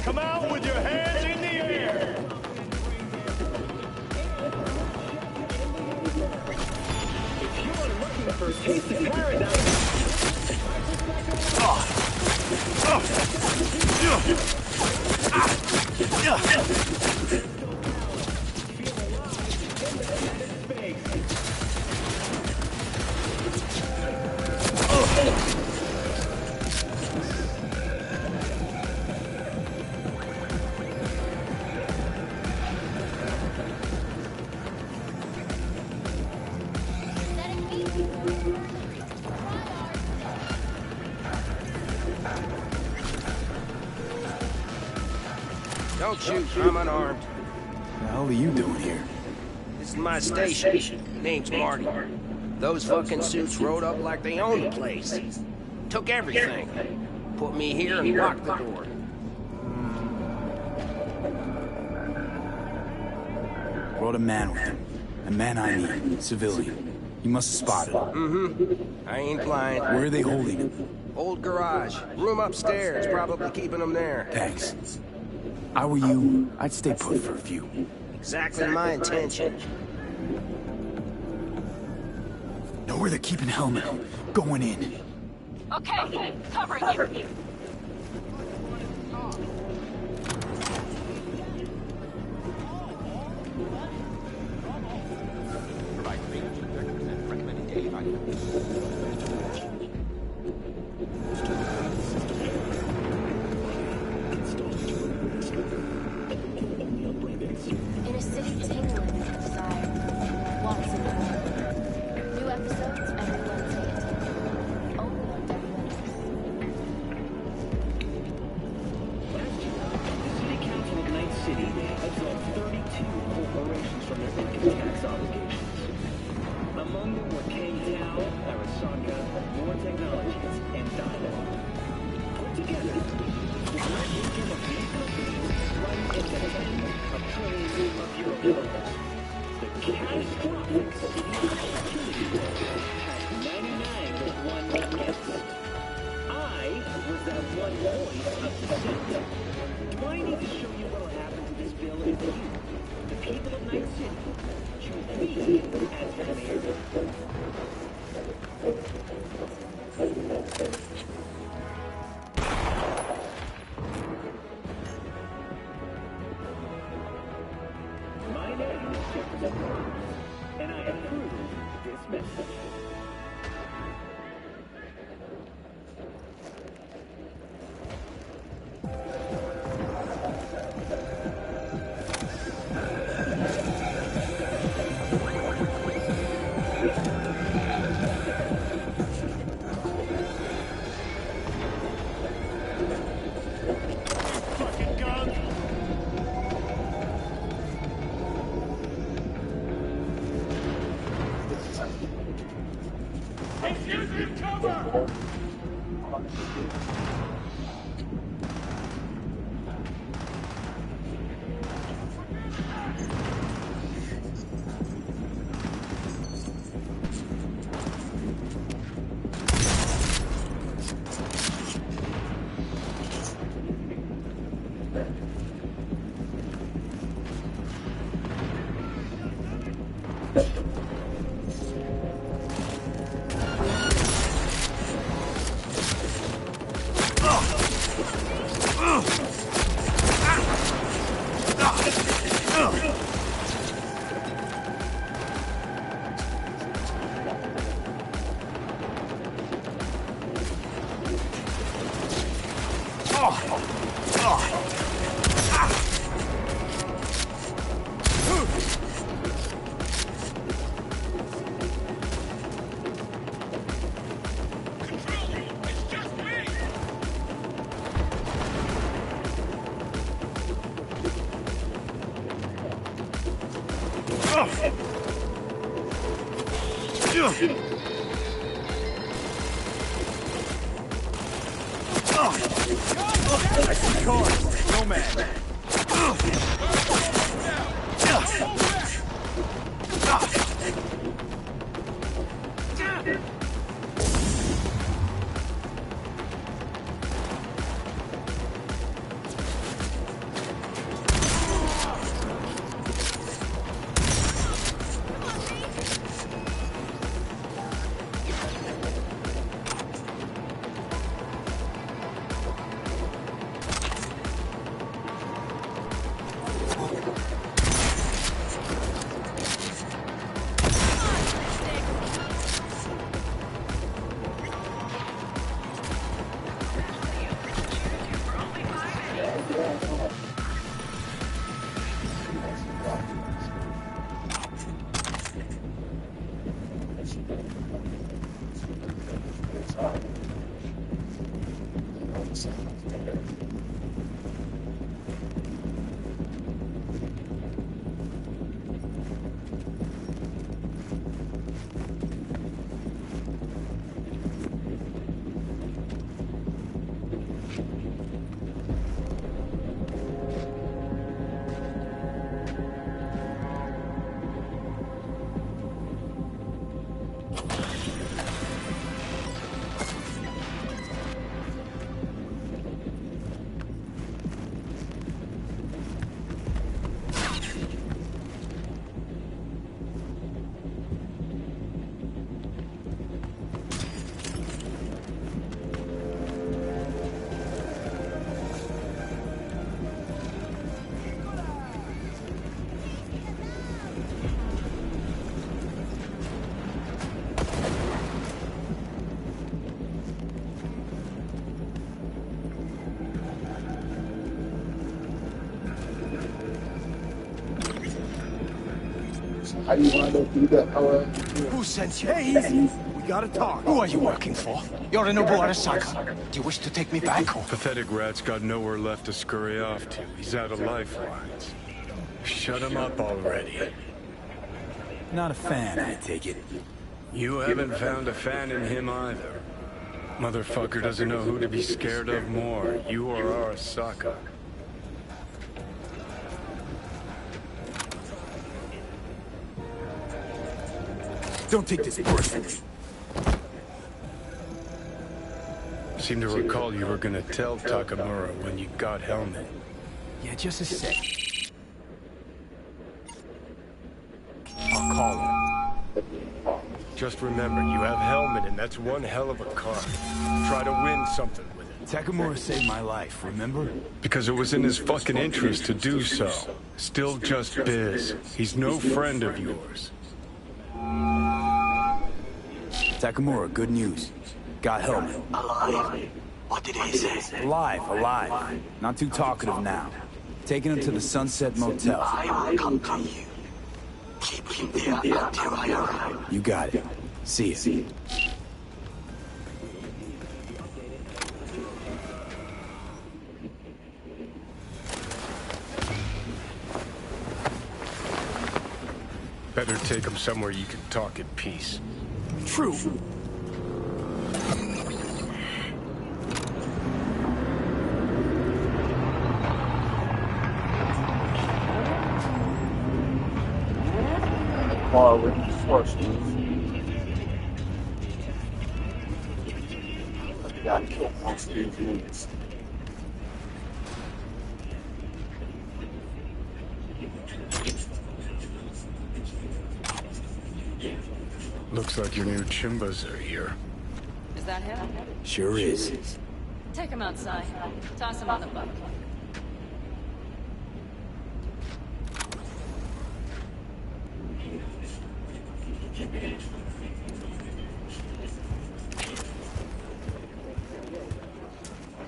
S4: Come out with your hands in the air!
S10: If you are looking for a taste of paradise,
S6: Don't shoot, I'm unarmed.
S3: What the hell are you doing here?
S6: This is my station. Name's Marty. Those fucking suits rode up like they owned the place. Took everything. Put me here and locked the door.
S3: Brought a man with him. A man I need. Civilian. You must have spotted him.
S6: Mm-hmm. I ain't blind.
S3: Where are they holding him?
S6: Old garage. Room upstairs. Probably keeping him there.
S3: Thanks. If I were you, I'd stay put for a few.
S6: Exactly my intention.
S3: Know where they're keeping Helmet. Going in.
S9: Okay, covering you.
S11: In a city tingling with desire, walks in the world. New episodes every Wednesday at 10. Only on WNS.
S10: last year, the City Council of Night City absolved 32 corporations from their income tax obligations. Among them were Kangtao, Arasaka, More Technologies, and Dialogue. Put together, the net income of these companies runs into $10 trillion of euros. The cash profits of these opportunities had 99 but one against it. I was that one voice of dissent. Do I need to show you what'll happen to this bill if you, the people of Night City, choose me as the mayor? My name is Jefferson Rhodes, and I approve this message.
S4: Fucking gun! Excuse me, cover!
S3: I see cars. Nomad.
S12: How do you want to do that?
S13: Who sent you? Hey, easy. We gotta talk. Who are you working for? Yorinobu Arasaka. Do you wish to take me back?
S4: Pathetic rat's got nowhere left to scurry off to. He's out of lifelines. Shut him up already.
S3: Not a fan, I take it.
S4: You haven't found a fan in him either. Motherfucker doesn't know who to be scared of more, you or Arasaka.
S3: Don't take this personally.
S4: Seem to recall you were gonna tell Takamura when you got Helmet.
S3: Yeah, just a sec.
S4: I'll call him. Just remember, you have Helmet, and that's one hell of a car. Try to win something with it.
S3: Takamura saved my life, remember?
S4: Because it was in his fucking interest to do so. Still just biz. He's no friend of yours.
S3: Takamura, good news. Got Helmet.
S13: Alive. What did he say?
S3: Alive. Not too talkative now. Taking him to the Sunset Motel.
S13: I will come to you. Keep him there until I arrive.
S3: You got it. See ya.
S4: Better take him somewhere you can talk in peace.
S3: True.
S12: Already forced. I gotta kill most of these units.
S4: Looks like your new Chimbas are here.
S1: Is that him?
S3: Sure is.
S1: Take him outside. Toss him on the boat.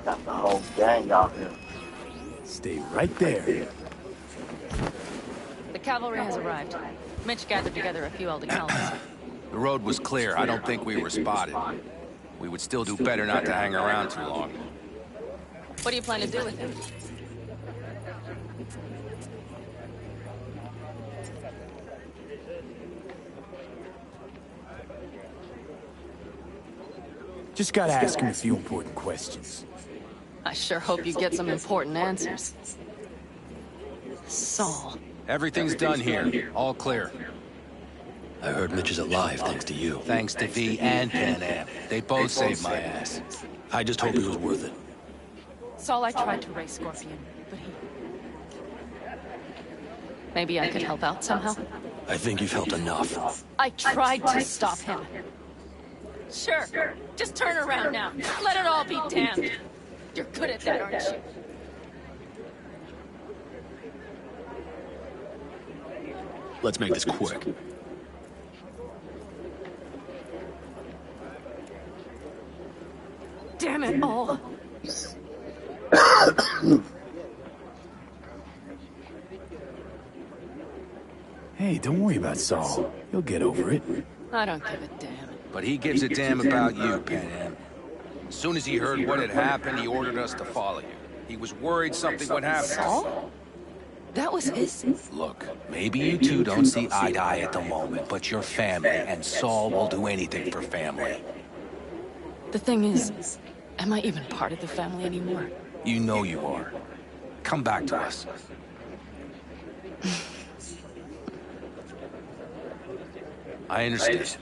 S12: Got the whole gang out here.
S3: Stay right there.
S1: The cavalry has arrived. Mitch gathered together a few Aldi helmets.
S8: The road was clear. I don't think we were spotted. We would still do better not to hang around too long.
S1: What do you plan to do with him?
S3: Just gotta ask him a few important questions.
S1: I sure hope you get some important answers. Saul.
S8: Everything's done here. All clear.
S14: I heard Mitch is alive thanks to you.
S8: Thanks to V and Pan Am. They both saved my ass.
S14: I just hope he was worth it.
S1: Saul, I tried to raise Scorpion, but he... Maybe I could help out somehow?
S14: I think you've helped enough.
S1: I tried to stop him. Sure. Just turn around now. Let it all be damned. You're good at that, aren't you?
S14: Let's make this quick.
S1: Damn it all.
S3: Hey, don't worry about Saul. He'll get over it.
S1: I don't give a damn.
S8: But he gives a damn about you, Pan Am. As soon as he heard what had happened, he ordered us to follow you. He was worried something would happen.
S1: Saul? That was his...
S8: Look, maybe you two don't see eye to eye at the moment, but you're family, and Saul will do anything for family.
S1: The thing is, am I even part of the family anymore?
S8: You know you are. Come back to us. I understand.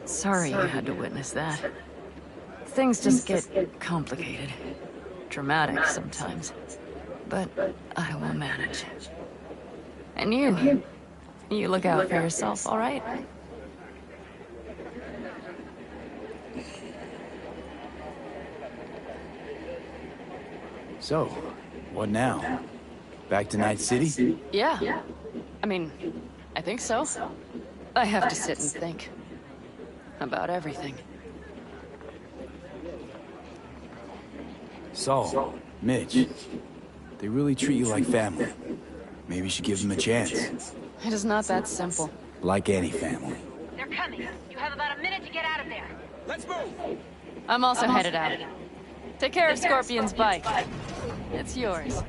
S1: Sorry you had to witness that. Things just get complicated. Dramatic sometimes. But I will manage. And you look out for yourself, all right?
S3: So, what now? Back to Night City?
S1: Yeah. I mean, I think so. I have to sit and think. About everything.
S3: Saul, Mitch, they really treat you like family. Maybe you should give them a chance.
S1: It is not that simple.
S3: Like any family.
S9: They're coming. You have about a minute to get out of there.
S8: Let's move!
S1: I'm also headed out. Take care of Scorpion's bike. It's yours.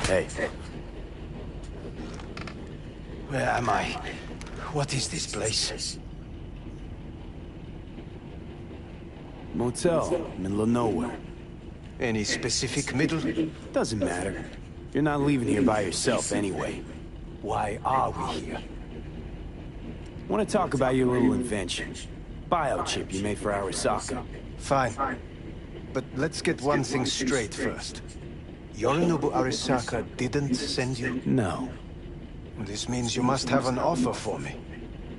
S13: Hey. Where am I? What is this place?
S3: Motel, middle of nowhere.
S13: Any specific middle?
S3: Doesn't matter. You're not leaving here by yourself anyway.
S13: Why are we here?
S3: Want to talk about your little invention. Biochip you made for Arasaka.
S13: Fine. But let's get one thing straight first. Yorinobu Arasaka didn't send you?
S3: No.
S13: This means you must have an offer for me.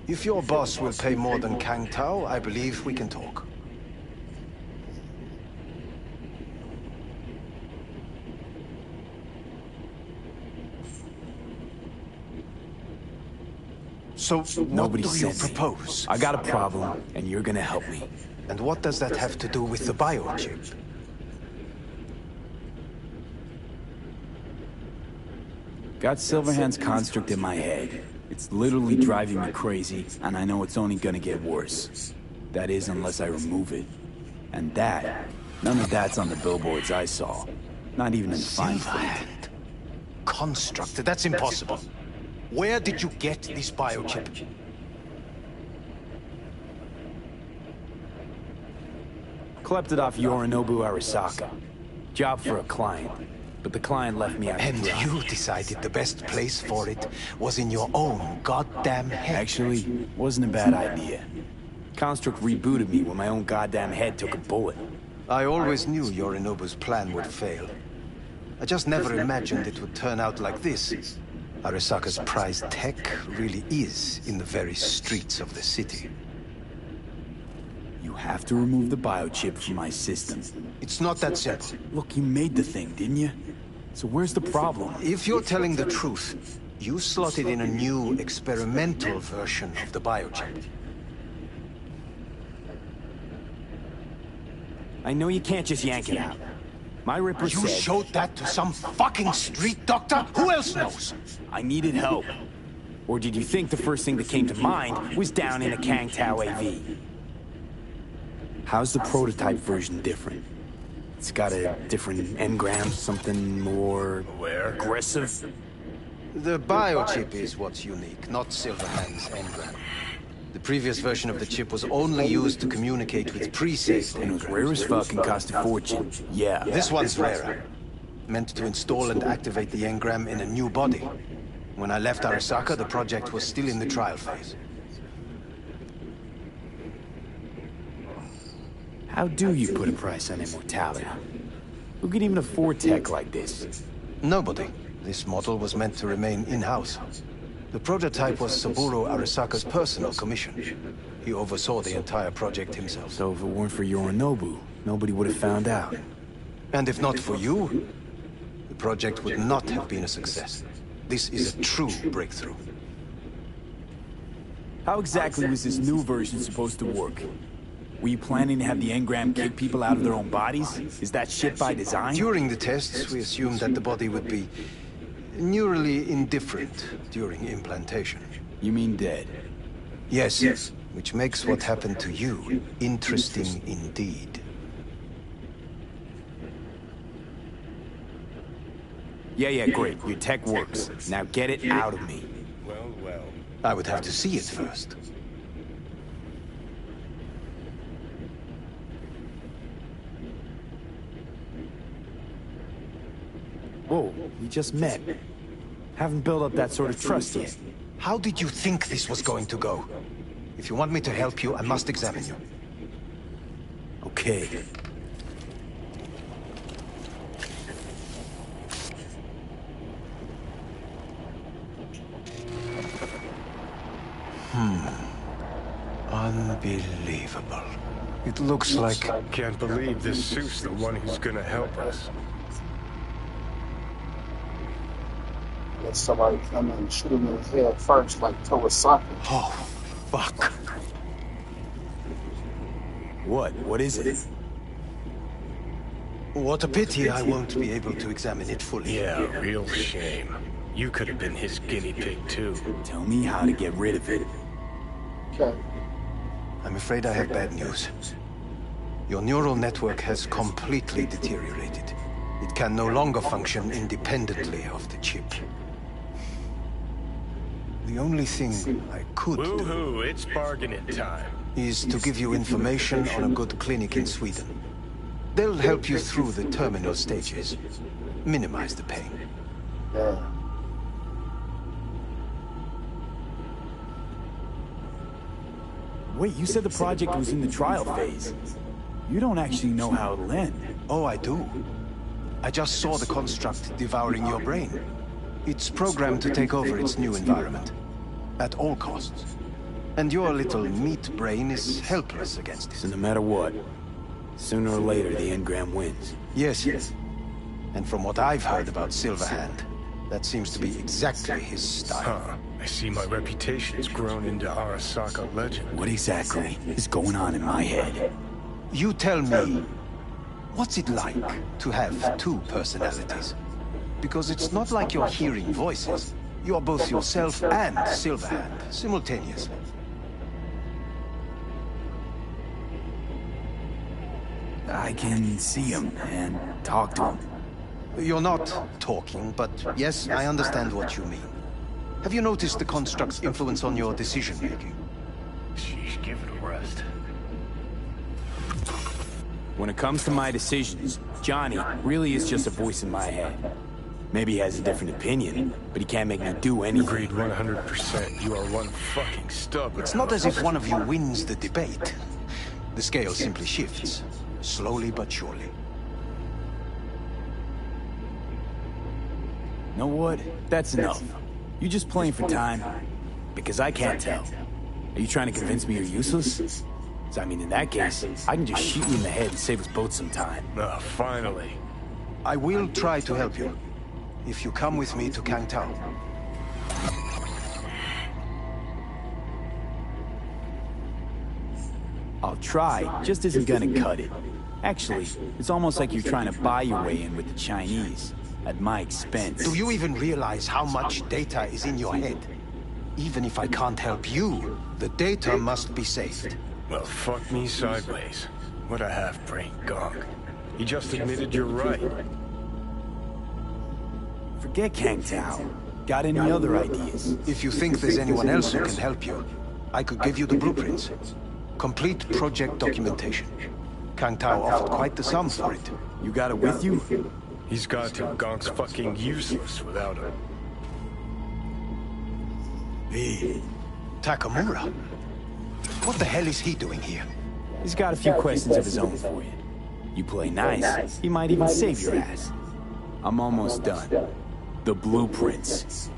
S13: If your boss will pay more than Kang Tao, I believe we can talk. So, what do you propose?
S3: I got a problem, and you're gonna help me.
S13: And what does that have to do with the biochip?
S3: Got Silverhand's construct in my head. It's literally driving me crazy, and I know it's only gonna get worse. That is, unless I remove it. And that, none of that's on the billboards I saw. Not even in the fine print.
S13: Silverhand. Construct? That's impossible. Where did you get this biochip?
S3: Klept it off Yorinobu Arasaka. Job for a client. But the client left me out
S13: And
S3: to dry.
S13: you decided the best place for it was in your own goddamn head.
S3: Actually, wasn't a bad idea. Construct rebooted me when my own goddamn head took a bullet.
S13: I always knew Yorinobu's plan would fail. I just never imagined it would turn out like this. Arasaka's prized tech really is in the very streets of the city.
S3: You have to remove the biochip from my system.
S13: It's not that simple.
S3: Look, you made the thing, didn't you? So where's the problem?
S13: If you're telling the truth, you slotted in a new experimental version of the biochip.
S3: I know you can't just yank it out. My Ripper
S13: You
S3: said...
S13: showed that to some fucking street doctor? Who else knows?
S3: I needed help. Or did you think the first thing that came to mind was down in a Kang Tao AV? How's the prototype version different? It's got a different engram, something more... aggressive?
S13: The biochip is what's unique, not Silverhand's engram. The previous version of the chip was only used to communicate with pre-saved
S3: And it was rare as fuck and cost a fortune. Yeah.
S13: This one's rarer. Meant to install and activate the engram in a new body. When I left Arasaka, the project was still in the trial phase.
S3: How do you put a price on immortality? Who could even afford tech like this?
S13: Nobody. This model was meant to remain in-house. The prototype was Saburo Arasaka's personal commission. He oversaw the entire project himself.
S3: So if it weren't for Yorinobu, nobody would have found out.
S13: And if not for you, the project would not have been a success. This is a true breakthrough.
S3: How exactly was this new version supposed to work? Were you planning to have the engram kick people out of their own bodies? Is that shit by design?
S13: During the tests, we assumed that the body would be neurally indifferent during implantation.
S3: You mean dead?
S13: Yes, which makes what happened to you interesting indeed.
S3: Yeah, great. Your tech works. Now get it out of me.
S4: Well.
S13: I would have to see it first.
S3: Whoa, we just met. Haven't built up that sort of trust yet.
S13: How did you think this was going to go? If you want me to help you, I must examine you.
S3: Okay.
S13: Unbelievable. It looks like...
S4: Can't believe this suit's the one who's gonna help us.
S12: Let somebody come and shoot him in the head first, like Kawasaki.
S13: Oh, fuck.
S3: What is it?
S13: What a pity I won't be able to examine it fully.
S4: Yeah, real shame. You could have been his guinea pig, too.
S3: Tell me how to get rid of it.
S12: Okay.
S13: I'm afraid I have bad news. Your neural network has completely deteriorated. It can no longer function independently of the chip. The only thing I could
S4: Woohoo, it's bargaining time.
S13: is to give you information on a good clinic in Sweden. They'll help you through the terminal stages. Minimize the pain.
S12: Yeah.
S3: Wait, you said the project was in the trial phase. You don't actually know how it'll end.
S13: Oh, I do. I just saw the construct devouring your brain. It's programmed to take over its new environment. At all costs. And your little meat brain is helpless against it.
S3: So no matter what, sooner or later the engram wins.
S13: Yes. And from what I've heard about Silverhand, that seems to be exactly his style.
S4: Huh. I see my reputation's grown into Arasaka legend.
S3: What exactly is going on in my head?
S13: You tell me, what's it like to have two personalities? Because it's not like you're hearing voices. You're both yourself and Silverhand, simultaneously.
S3: I can see him and talk to him.
S13: You're not talking, but yes, I understand what you mean. Have you noticed the construct's influence on your decision-making?
S4: Sheesh, give it a rest.
S3: When it comes to my decisions, Johnny really is just a voice in my head. Maybe he has a different opinion, but he can't make me do anything.
S4: Agreed 100%. You are one fucking stubborn.
S13: It's not as if one of you wins the debate. The scale simply shifts, slowly but surely.
S3: Know what? That's enough. You just playing for time? Because I can't tell. Are you trying to convince me you're useless? So, I mean, in that case, I can just shoot you in the head and save us both some time.
S4: Ah, finally.
S13: I will try to help you, if you come with me to Kang Tao.
S3: I'll try, just isn't gonna cut it. Actually, it's almost like you're trying to buy your way in with the Chinese, at my expense.
S13: Do you even realize how much data is in your head? Even if I can't help you, the data must be saved.
S4: Well, fuck me sideways. What a half-brain gunk. He just admitted you're right.
S3: Forget Kang Tao. Got any other ideas?
S13: If you think there's anyone else who can help you, I could give you the blueprints. Complete project documentation. Kang Tao offered quite the sum for it.
S3: You got it with you?
S4: He's got to. Gonk's fucking useless without him.
S13: Hey, Takamura? What the hell is he doing here?
S3: He's got a few questions of his own for you. You play nice, he might even save your ass. I'm almost done. The blueprints.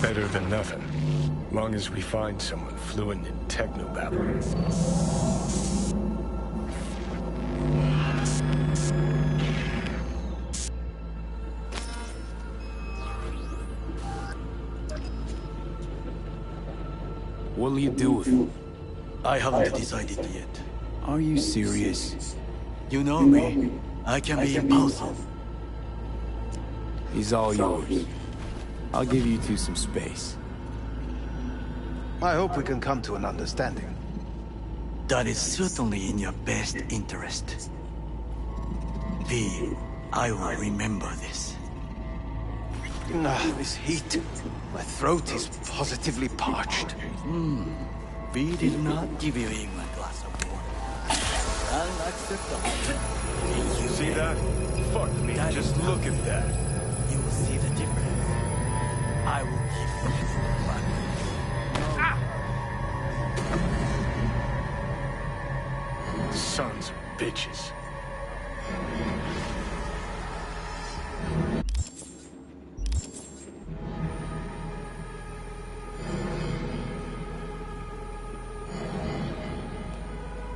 S4: Better than nothing. Long as we find someone fluent in technobabble.
S3: What'll you do with him?
S15: I haven't decided yet.
S3: Are you serious?
S15: You know me. I can be impulsive.
S3: He's all yours. I'll give you two some space.
S13: I hope we can come to an understanding.
S15: That is certainly in your best interest. V, I will remember this.
S13: This heat. My throat is positively parched.
S15: V did not give you even a glass of water. Unacceptable.
S4: You see that? Fuck me, just look at that.
S15: You will see the difference. I will give you the blood.
S4: Sons of bitches.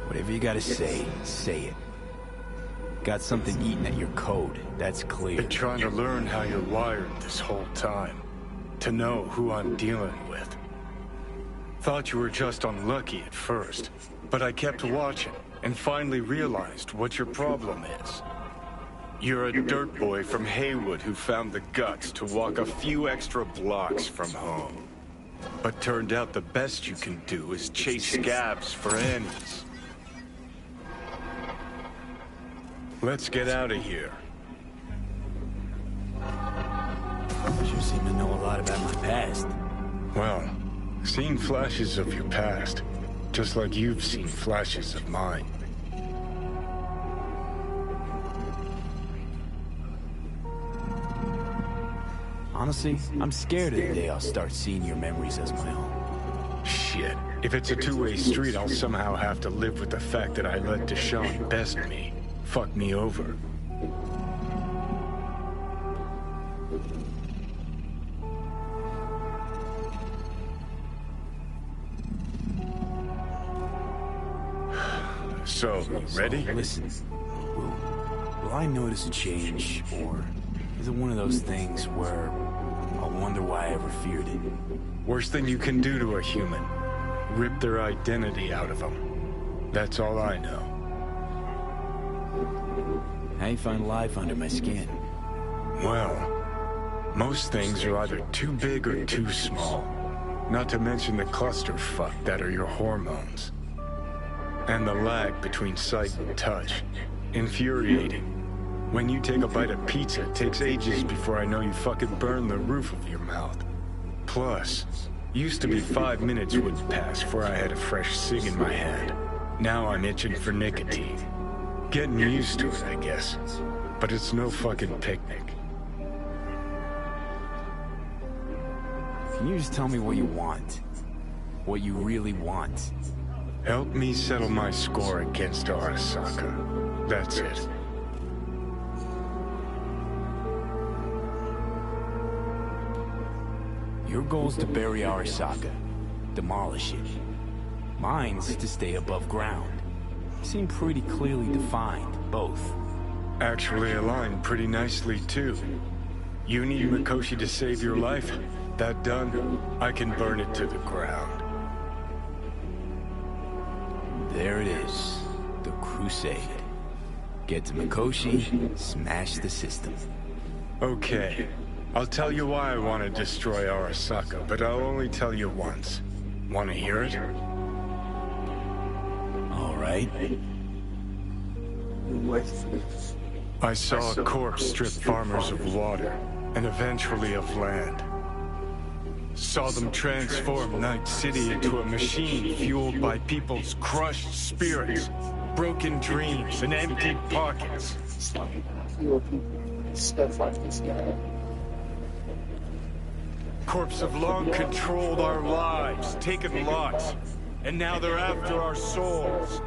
S3: Whatever you gotta say, say it. Got something eating at your code, that's clear.
S4: Been trying to learn how you're wired this whole time. To know who I'm dealing with. Thought you were just unlucky at first, but I kept watching and finally realized what your problem is. You're a dirt boy from Haywood who found the guts to walk a few extra blocks from home. But turned out the best you can do is chase scabs for Annie's. Let's get out of here.
S3: You seem to know a lot about my past.
S4: Well, seen flashes of your past, just like you've seen flashes of mine.
S3: Honestly, I'm scared of the day I'll start seeing your memories as my own.
S4: Shit. If it's a two-way street, I'll somehow have to live with the fact that I let Deshaun best me. Fuck me over. So, ready?
S3: Listen, will I notice a change, or is it one of those things where I'll wonder why I ever feared it?
S4: Worst thing you can do to a human. Rip their identity out of them. That's all I know.
S3: How you find life under my skin?
S4: Well, most things are either too big or too small. Not to mention the clusterfuck that are your hormones. And the lag between sight and touch. Infuriating. When you take a bite of pizza, it takes ages before I know you fucking burn the roof of your mouth. Plus, used to be 5 minutes would pass before I had a fresh cig in my hand. Now I'm itching for nicotine. Getting used to it, I guess. But it's no fucking picnic.
S3: Can you just tell me what you want? What you really want?
S4: Help me settle my score against Arasaka. That's it.
S3: Your goal is to bury Arasaka. Demolish it. Mine's to stay above ground. Seem pretty clearly defined, both.
S4: Actually aligned pretty nicely, too. You need Mikoshi to save your life? That done, I can burn it to the ground.
S3: There it is. The Crusade. Get to Mikoshi, smash the system.
S4: Okay. I'll tell you why I want to destroy Arasaka, but I'll only tell you once. Want to hear it?
S3: All right.
S4: I saw a corpse strip farmers of water, and eventually of land. Saw them transform Night City into a machine fueled by people's crushed spirits, broken dreams, and empty pockets.
S12: Stuff like this guy.
S4: Corps have long controlled our lives, taken lots, and now they're after our souls.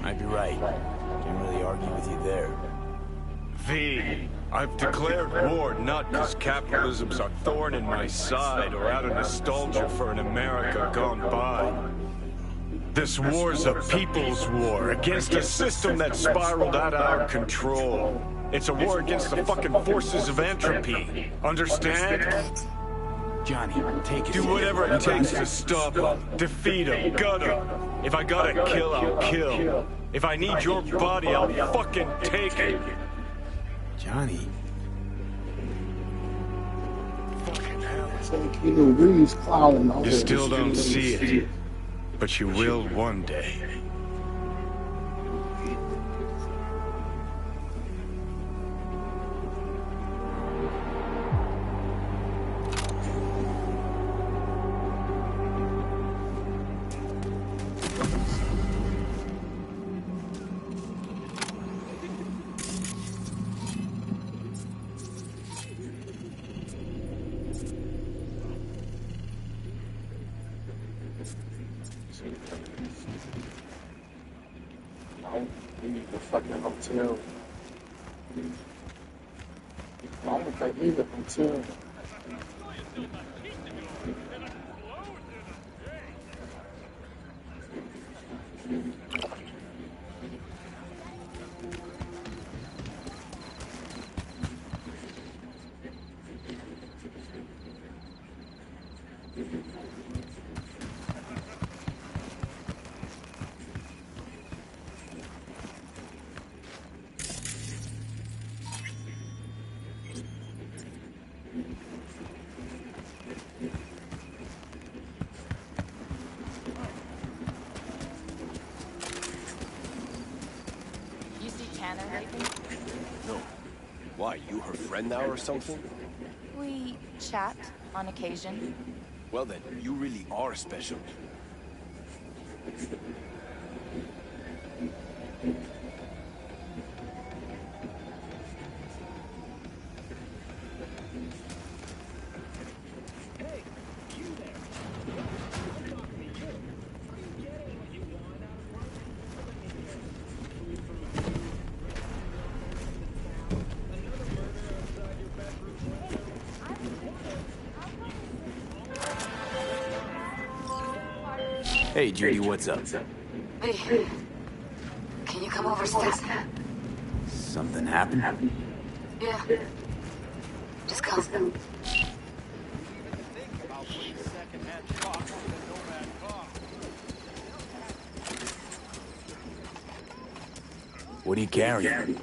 S3: Might be right. Can't really argue with you there.
S4: V, I've declared war not because capitalism's a thorn in my side or out of nostalgia for an America gone by. This war's a people's war against a system that spiraled out of our control. It's a war against the fucking forces of entropy. Understand?
S3: Johnny, take it.
S4: Do whatever it takes to stop them, defeat them, gut them. If I gotta kill, I'll kill. If I need your body, I'll fucking take it.
S3: Johnny.
S4: Fucking hell.
S12: It's like Keanu Reeves clowning all
S4: You
S12: over
S4: still
S12: the
S4: don't
S12: street.
S4: see it, but you will one day.
S12: Don't leave the fucking hotel. Why would they leave the hotel?
S16: You see Tanner lately?
S6: No. Why, you her friend now or something?
S16: We chat on occasion.
S6: Well then, you really are special.
S3: Hey, Judy, what's up?
S9: Hey, can you come over, Stat?
S3: Something happened?
S9: Yeah. Just come.
S3: What are you carrying?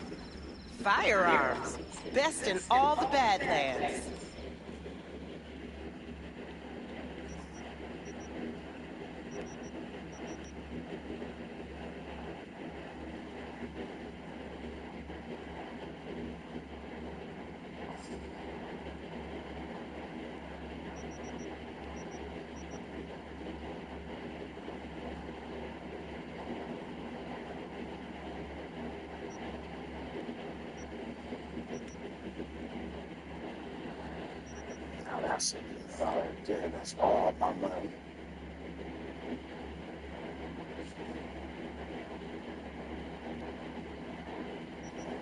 S17: Firearms. Best in all the Badlands.
S12: Now that's it. Yeah, that's all my money.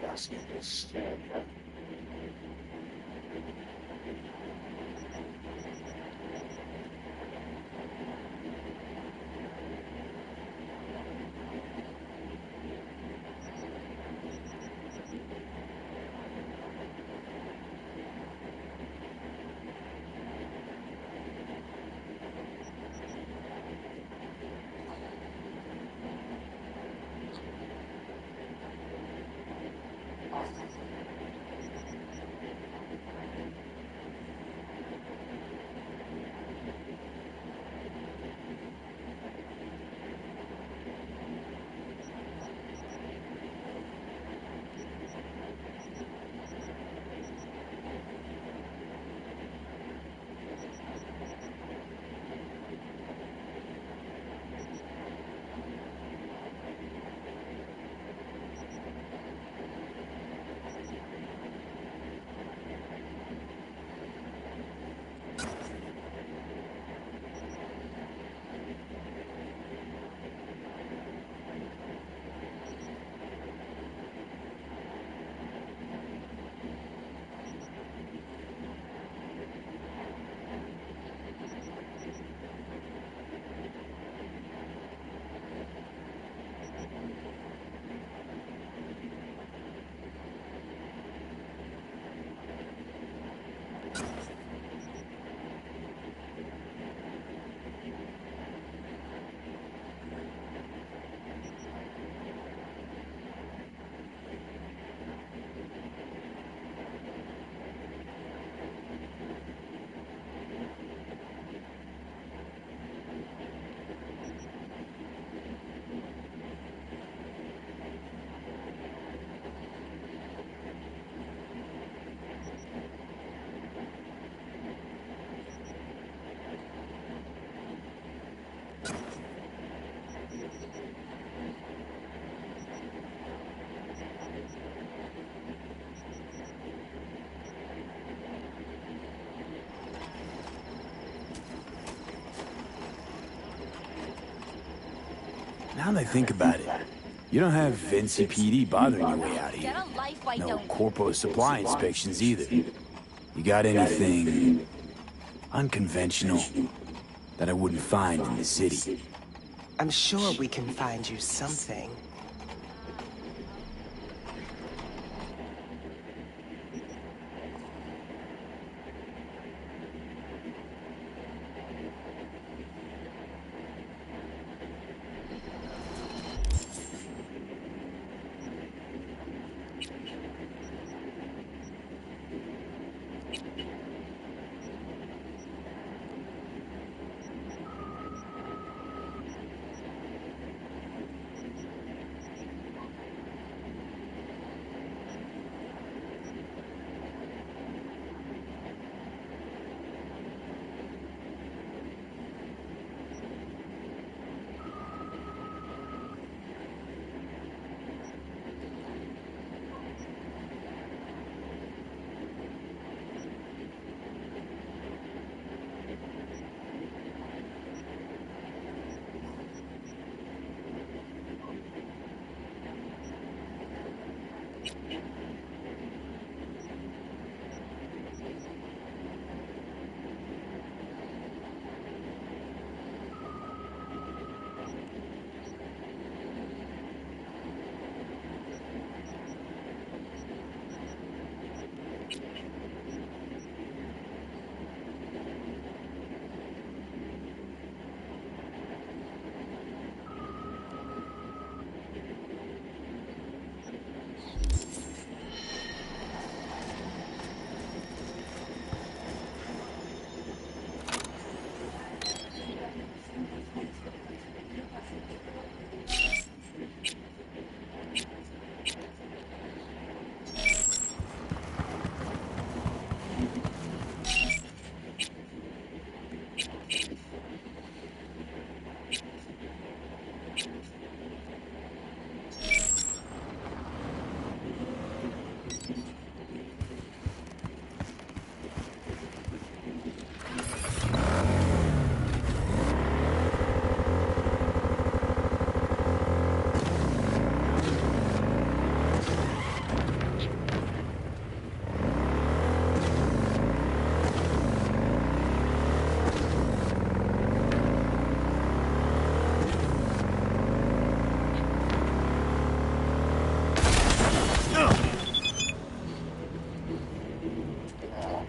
S12: That's this shit.
S3: Now that I think about it, you don't have NCPD bothering your way out of
S11: Get
S3: here.
S11: a life, I
S3: No
S11: don't.
S3: corpo supply inspections either. You got anything unconventional that I wouldn't find in the city?
S17: I'm sure we can find you something.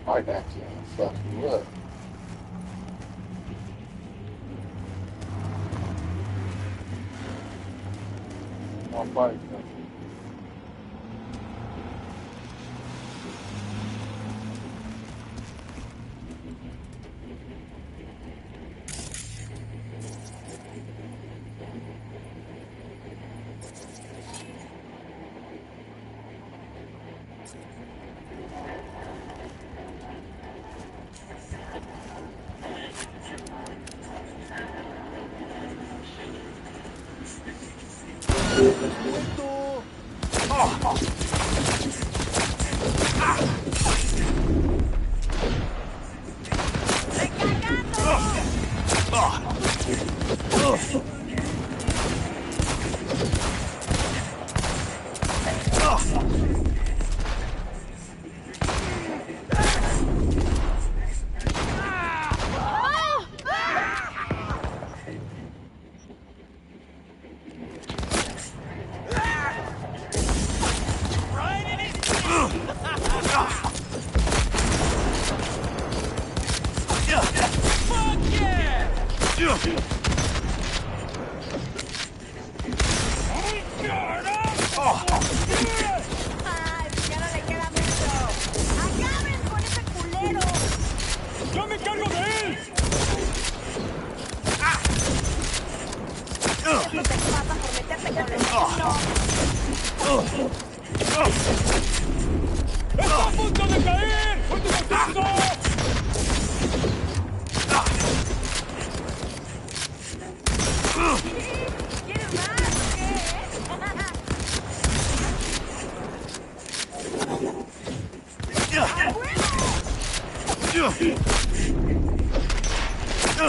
S12: I got you. Fuck you up. I'll fight you.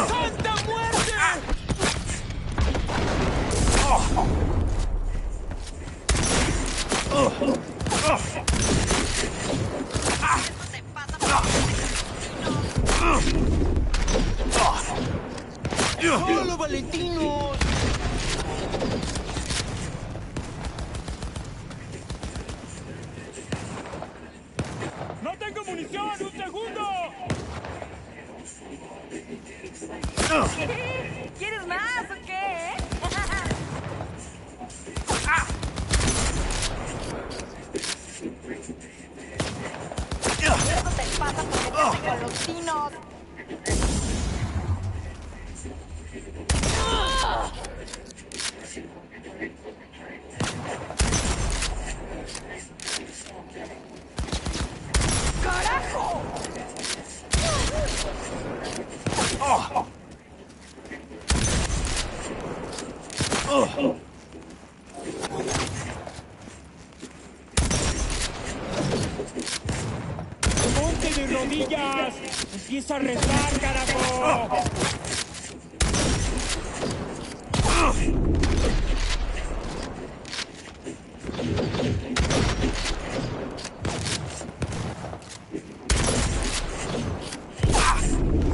S8: ¡Santa muerte!
S17: ¡Solo, Valentino!
S10: ¡No tengo munición! ¡Un segundo!
S9: ¿Quieres más o qué? Eso te pasa por meterte con los dinos. ¡Carajo!
S10: ¡Ponte de rodillas! ¡Empieza a rezar, carajo!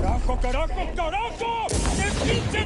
S10: ¡Carajo, carajo, carajo! ¡Qué pinche!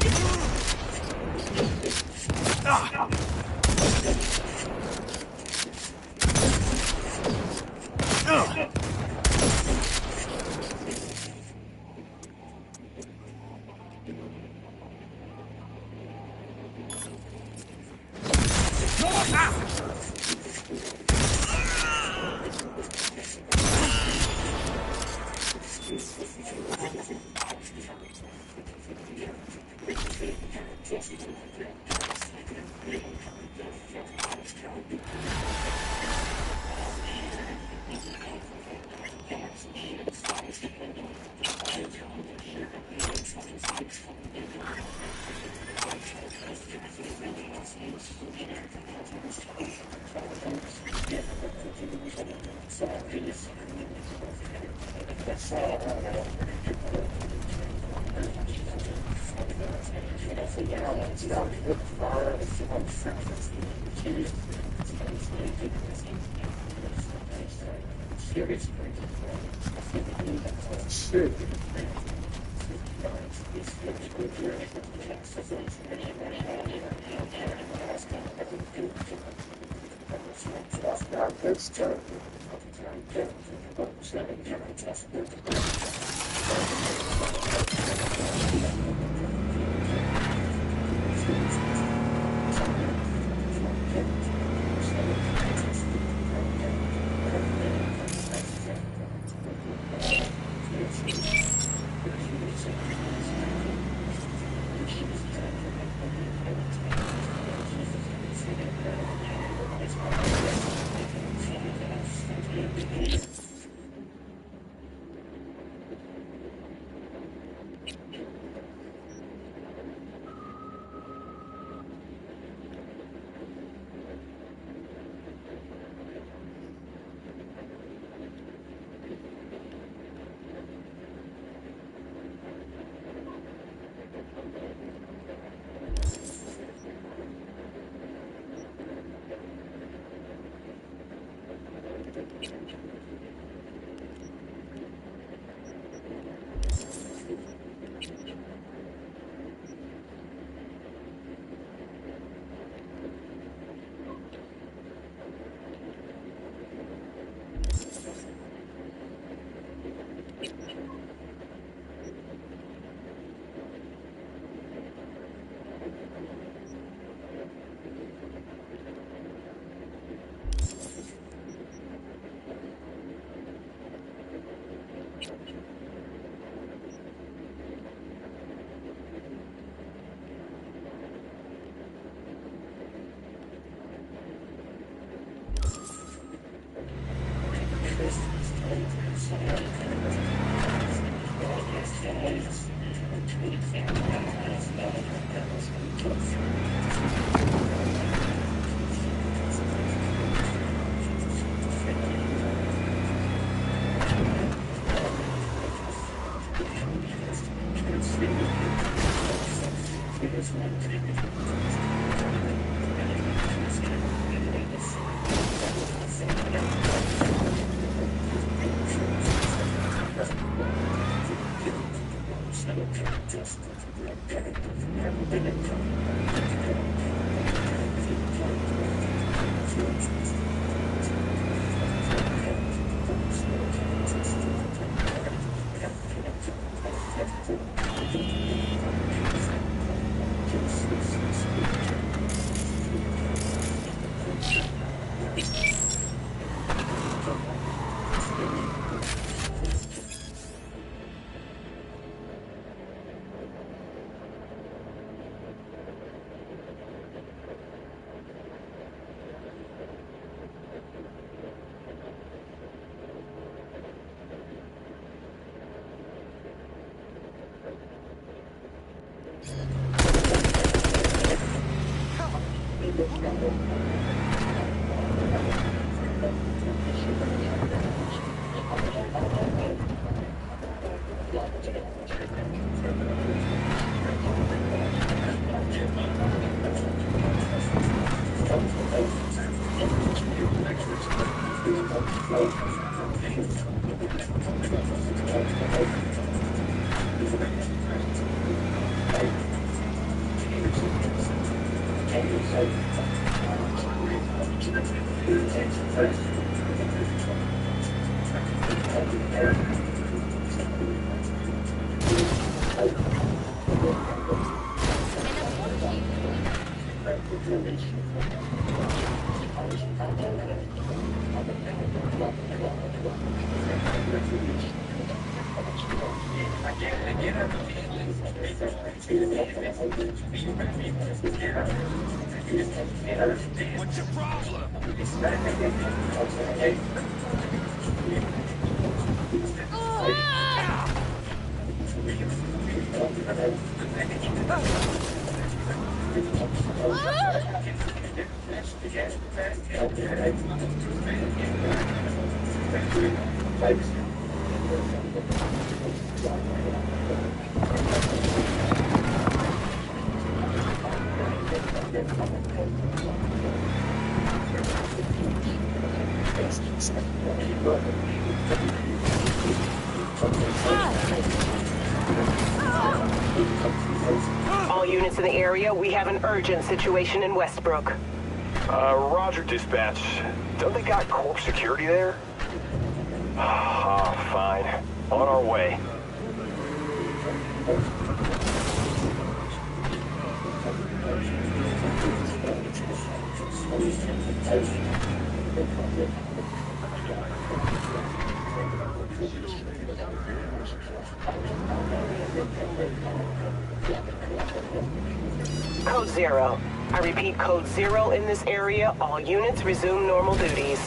S8: What's your problem?
S17: All units in the area, we have an urgent situation in Westbrook.
S18: Roger, dispatch. Don't they got corp security there? Ah, fine. On our way.
S17: Code 0. I repeat, Code 0 in this area. All units resume normal duties.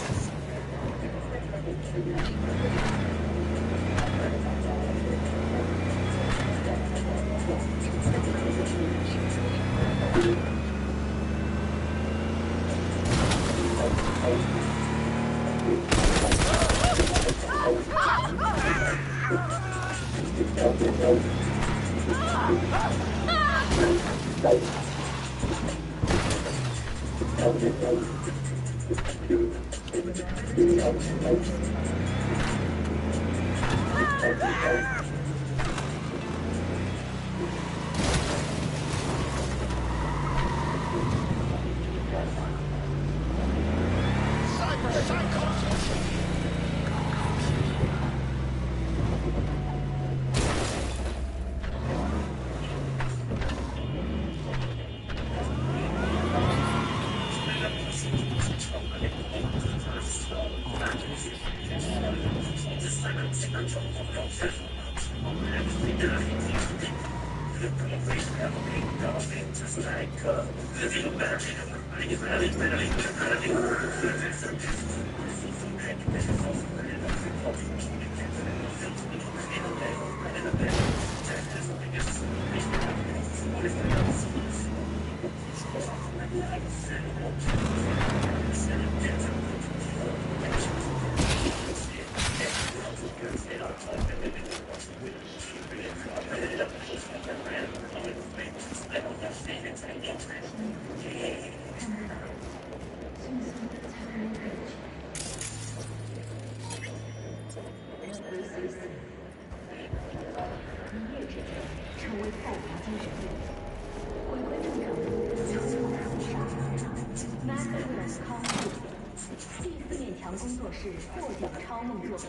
S19: 工作室破顶超梦作品，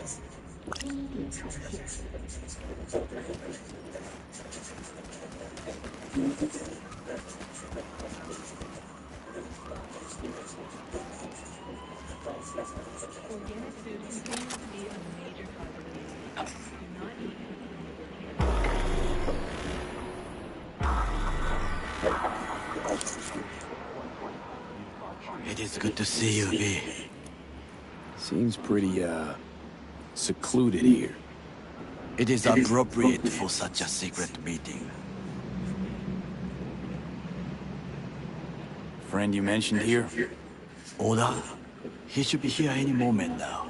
S19: 经典重现。
S10: Organic food continues to be a major cause of cancer. Do not eat
S15: It is good to see you, V.
S3: Seems pretty, secluded here.
S15: It is appropriate for such a secret meeting.
S3: Friend you mentioned here?
S15: Oda? He should be here any moment now.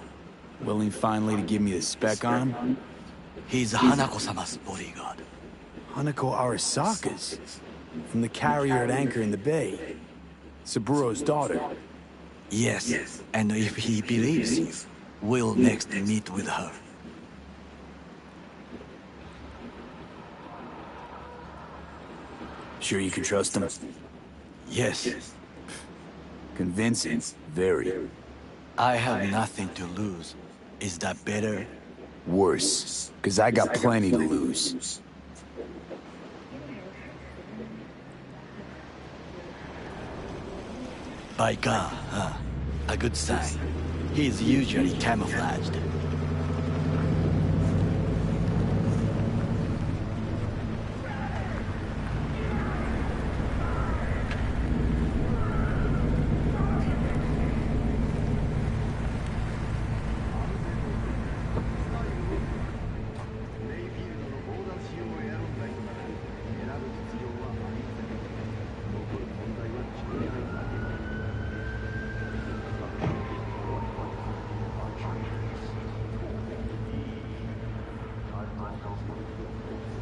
S3: Willing finally to give me the spec on him?
S15: He's Hanako-sama's bodyguard.
S3: Hanako Arasaka's? From the carrier at anchor in the bay. Saburo's daughter.
S15: Yes, and if he believes you, we'll next meet with her.
S3: Sure you can trust him?
S15: Yes.
S3: Convincing, very.
S15: I have nothing to lose. Is that better?
S3: Worse, because I got plenty to lose.
S15: By God, huh? A good sign. He is usually camouflaged.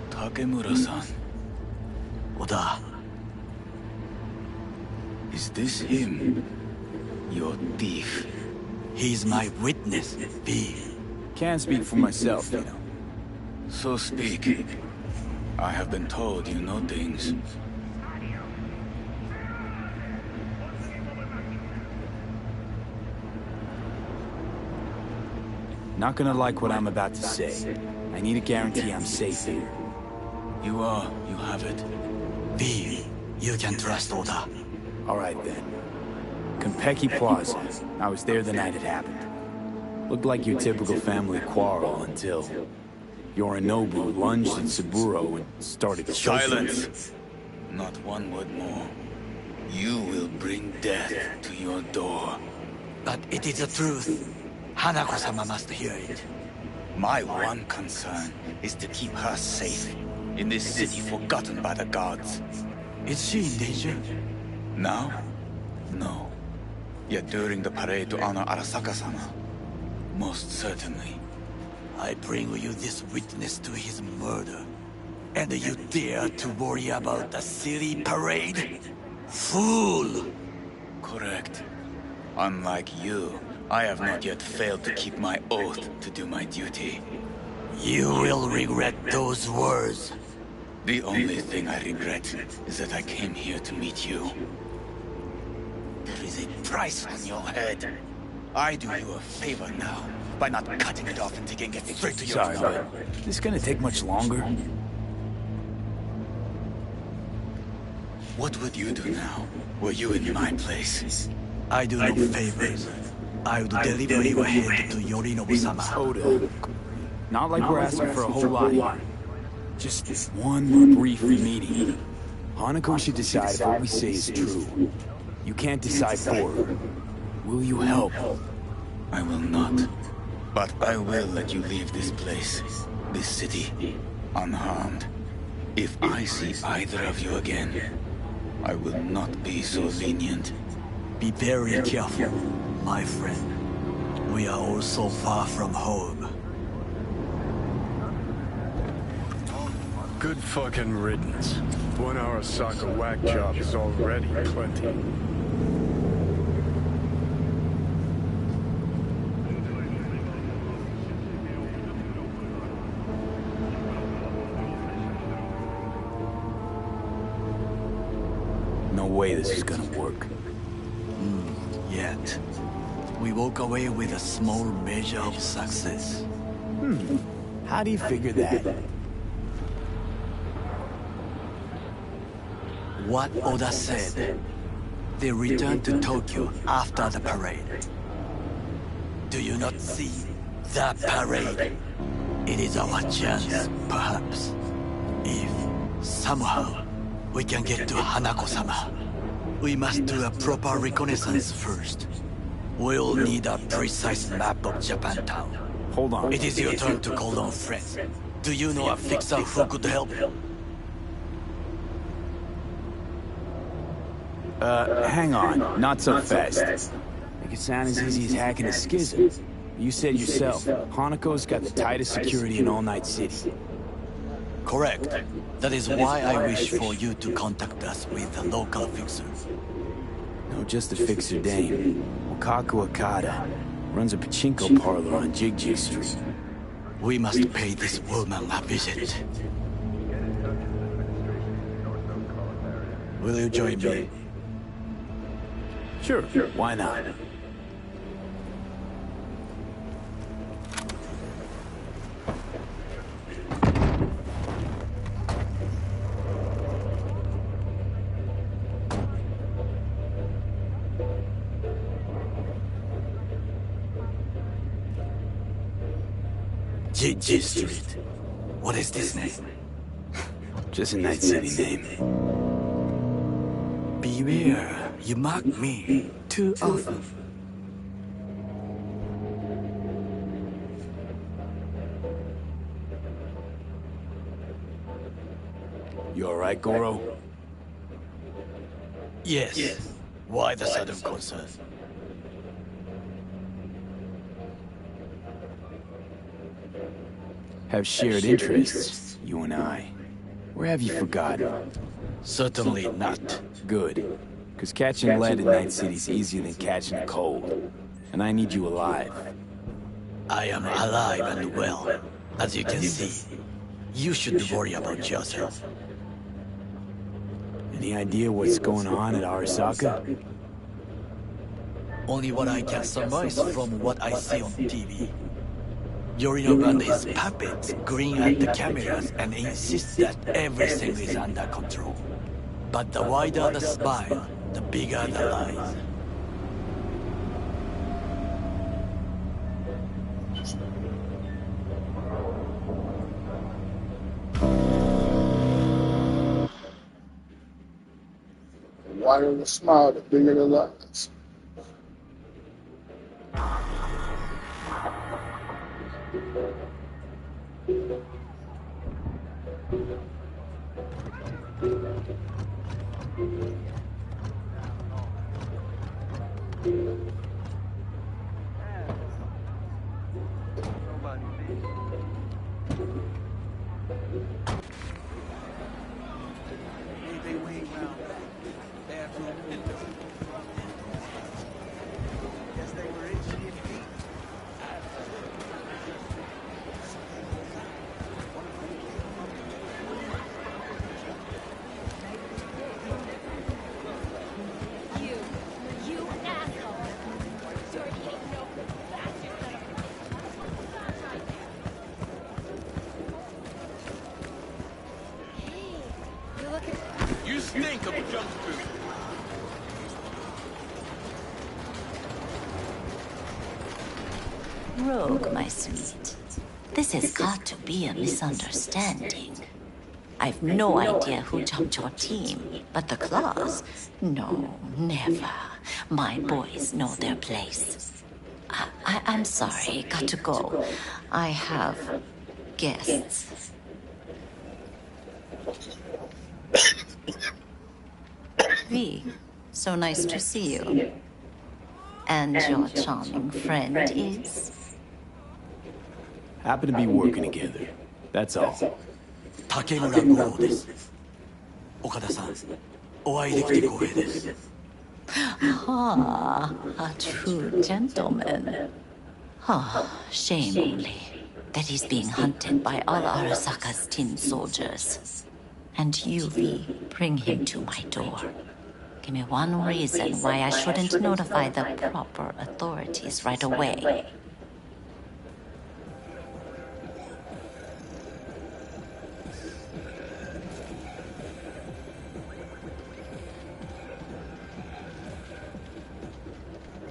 S3: Takemura-san.
S15: Oda.
S3: Is this him? Your thief.
S15: He's my witness, V.
S3: Can't speak for myself, you know.
S8: So speak. I have been told you know things.
S3: Not gonna like what I'm about to say. I need a guarantee I'm safe here.
S8: You are. You have it.
S15: V, you can trust Oda.
S3: All right, then. Konpeki Plaza. I was there the night it happened. Looked like your typical family quarrel until Yorinobu lunged at Saburo and started choking him.
S8: Silence! Not one word more. You will bring death to your door.
S15: But it is the truth. Hanako-sama must hear it.
S8: My one concern is to keep her safe in this city forgotten by the gods.
S15: Is she in danger?
S8: Now? No. Yet during the parade to honor Arasaka-sama, most certainly.
S15: I bring you this witness to his murder. And you dare to worry about a silly parade? Fool!
S8: Correct. Unlike you, I have not yet failed to keep my oath to do my duty.
S15: You will regret those words.
S8: The only thing I regret is that I came here to meet you. There is a price on your head. I do you a favor now by not cutting it off and taking it straight to your
S3: Sorry, but this gonna take much longer?
S8: What would you do now, were you in my place?
S15: I do no favors. I would deliver your head to Yorinobu-sama.
S3: Oda. Not like we're asking for a whole lot here. Just one brief meeting. Hanako should decide if what we say is true. You can't decide for her. Will you help?
S8: I will not. But I will let you leave this place, this city, unharmed. If I see either of you again, I will not be so lenient.
S15: Be very careful, my friend. We are all so far from home.
S4: Good fucking riddance. One Arasaka whack job is already plenty.
S3: No way this is gonna work.
S15: Yet. we walk away with a small measure of success.
S3: How do you figure that?
S15: What Oda said. They return to Tokyo after the parade. Do you not see the parade? It is our chance, perhaps. If, somehow, we can get to Hanako-sama, we must do a proper reconnaissance first. We'll need a precise map of Japantown.
S3: Hold on.
S15: It is your turn to call on friends. Do you know a fixer who could help?
S3: Hang on. Not so fast. Make it sound as easy as hacking a schism. You said yourself, Hanako's got the tightest security in all Night City.
S15: Correct. That is why I wish for you to contact us with the local fixer.
S3: No, just a fixer dame. Wakaku Okada. Runs a pachinko parlor on Jig Street.
S15: We must pay this woman a visit. Will you join me?
S3: Sure, why not?
S15: Jig Street. What is this name?
S3: Just a Night City name.
S15: Beware, you mock me too often.
S3: You alright, Goro?
S15: Yes. Why the sudden concern?
S3: Have shared interests, you and I. Where have you forgotten?
S15: Certainly not.
S3: Good. Because catching lead in Night City's easier than catching a cold. And I need you alive.
S15: I am alive and well. As you can see, you should worry about yourself.
S3: Any idea what's going on at Arasaka?
S15: Only what I can surmise from what I see on TV. Yorinobu and his puppets grin at the cameras and insist that everything is under control. But the wider the smile, the bigger the lies.
S12: The wider the smile, the bigger the lies.
S8: You stink of junk food.
S20: Rogue, my sweet. This has got to be a misunderstanding. I've no idea who jumped your team, but the Claws? No, never. My boys know their place. I'm sorry, got to go. I have guests. V, so nice to see you. And your charming friend is?
S3: Happen to be working together. That's all.
S15: Takemura Goro です。岡田さん、お会いできて光栄です。
S20: Ah, a true gentleman. Ah, shame only that he's being hunted by all Arasaka's tin soldiers. And you, V, bring him to my door. Give me one reason why I shouldn't notify the proper authorities right away.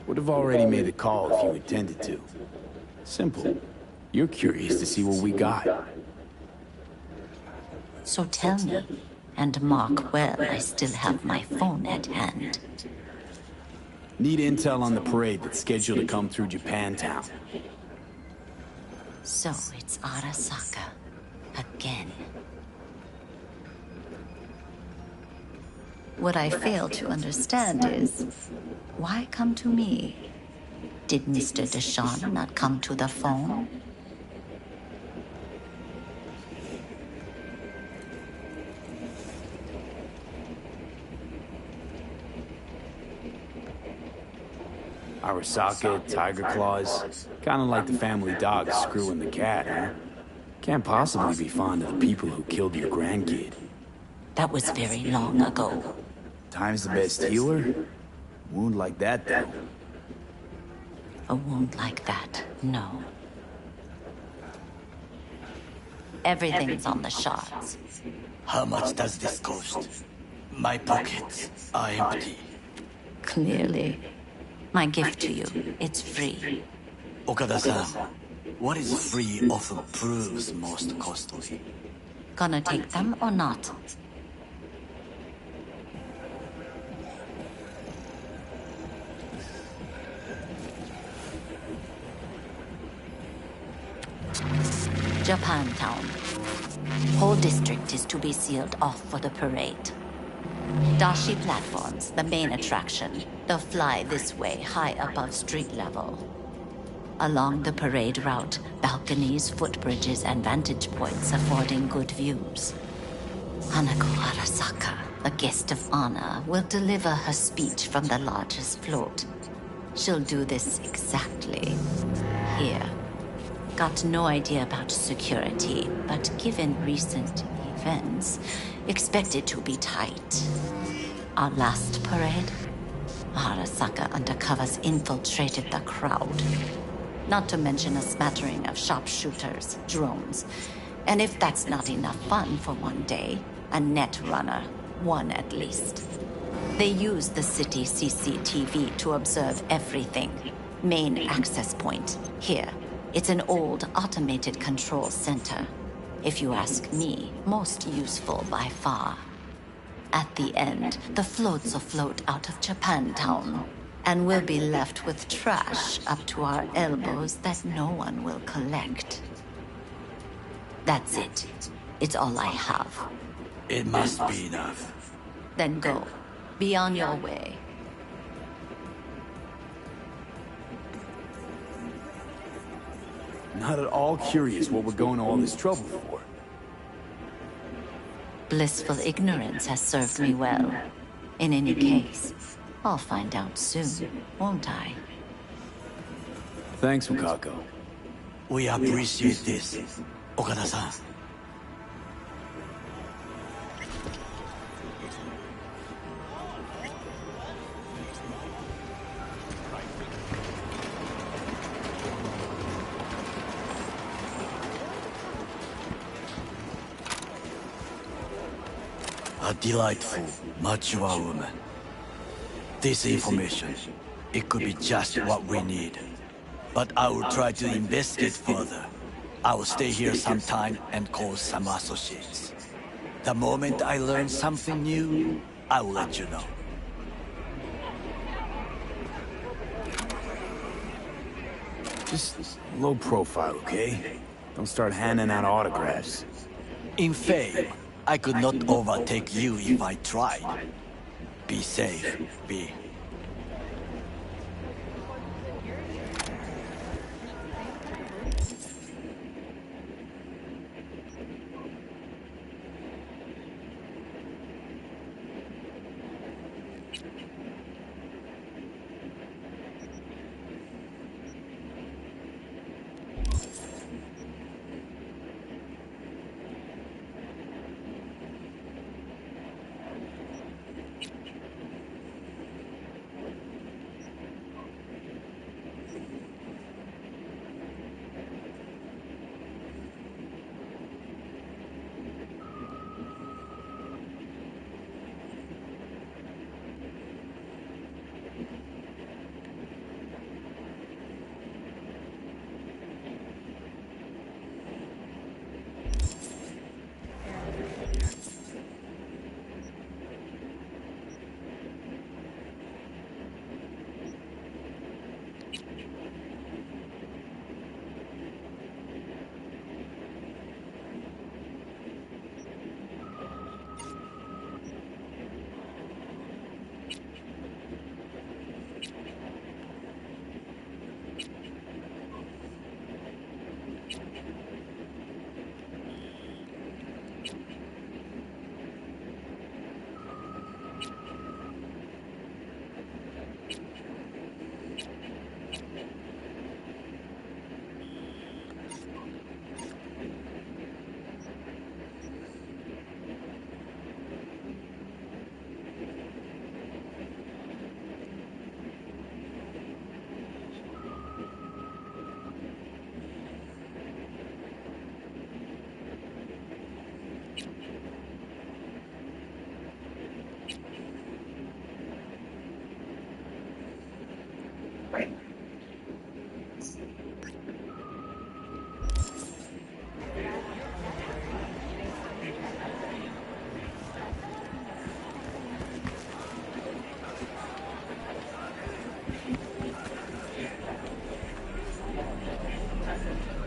S3: Would have already made the call if you intended to. Simple. You're curious to see what we got.
S20: So tell me, and mark well I still have my phone at hand.
S3: Need intel on the parade that's scheduled to come through Japantown.
S20: So it's Arasaka. Again. What I fail to understand is, why come to me? Did Mr. Deshawn not come to the phone?
S3: Arasaka, Tiger Claws. Kinda like the family dog screwing the cat, huh? Can't possibly be fond of the people who killed your grandkid.
S20: That was very long ago.
S3: Time's the best healer? Wound like that, though.
S20: A wound like that, no. Everything's on the shards.
S15: How much does this cost? My pockets are empty.
S20: Clearly. My gift to you, it's free.
S15: Okada-san, what is free often proves most costly.
S20: Gonna take them or not? Japantown. Whole district is to be sealed off for the parade. Dashi platforms, the main attraction. They'll fly this way, high above street level. Along the parade route, balconies, footbridges, and vantage points affording good views. Hanako Arasaka, a guest of honor, will deliver her speech from the largest float. She'll do this exactly here. Got no idea about security, but given recent events, expect it to be tight. Our last parade, Arasaka undercovers infiltrated the crowd. Not to mention a smattering of sharpshooters, drones, and if that's not enough fun for one day, a net runner, one at least. They use the city CCTV to observe everything. Main access point, here. It's an old automated control center. If you ask me, most useful by far. At the end, the floats will float out of Japantown, and we'll be left with trash up to our elbows that no one will collect. That's it. It's all I have.
S15: It must be enough.
S20: Then go. Be on your way.
S3: Not at all curious what we're going to all this trouble for.
S20: Blissful ignorance has served me well. In any case, I'll find out soon, won't I?
S3: Thanks, Wakako.
S15: We appreciate this, Okada-san. A delightful, mature woman. This information, it could be just what we need. But I will try to investigate further. I will stay here some time and call some associates. The moment I learn something new, I will let you know.
S3: Just low profile, okay? Don't start handing out autographs.
S15: In fame, I could not overtake you if I tried. Be safe, B.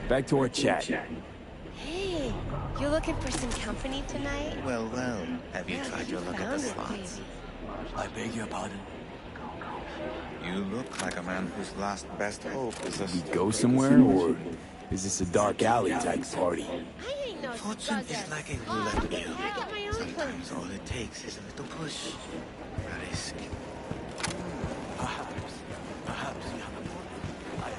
S3: Back to our chat.
S21: Hey, you looking for some company tonight?
S5: Well, have you tried your luck at the slots?
S15: I beg your pardon.
S5: You look like a man whose last best hope is a...
S3: We go somewhere, or is this a dark alley type party?
S21: I ain't no
S5: Fortune
S21: slugger.
S5: is like a roulette wheel.
S21: I got my own
S5: Sometimes all it takes is a little push. A risk.
S15: Perhaps you have a point. I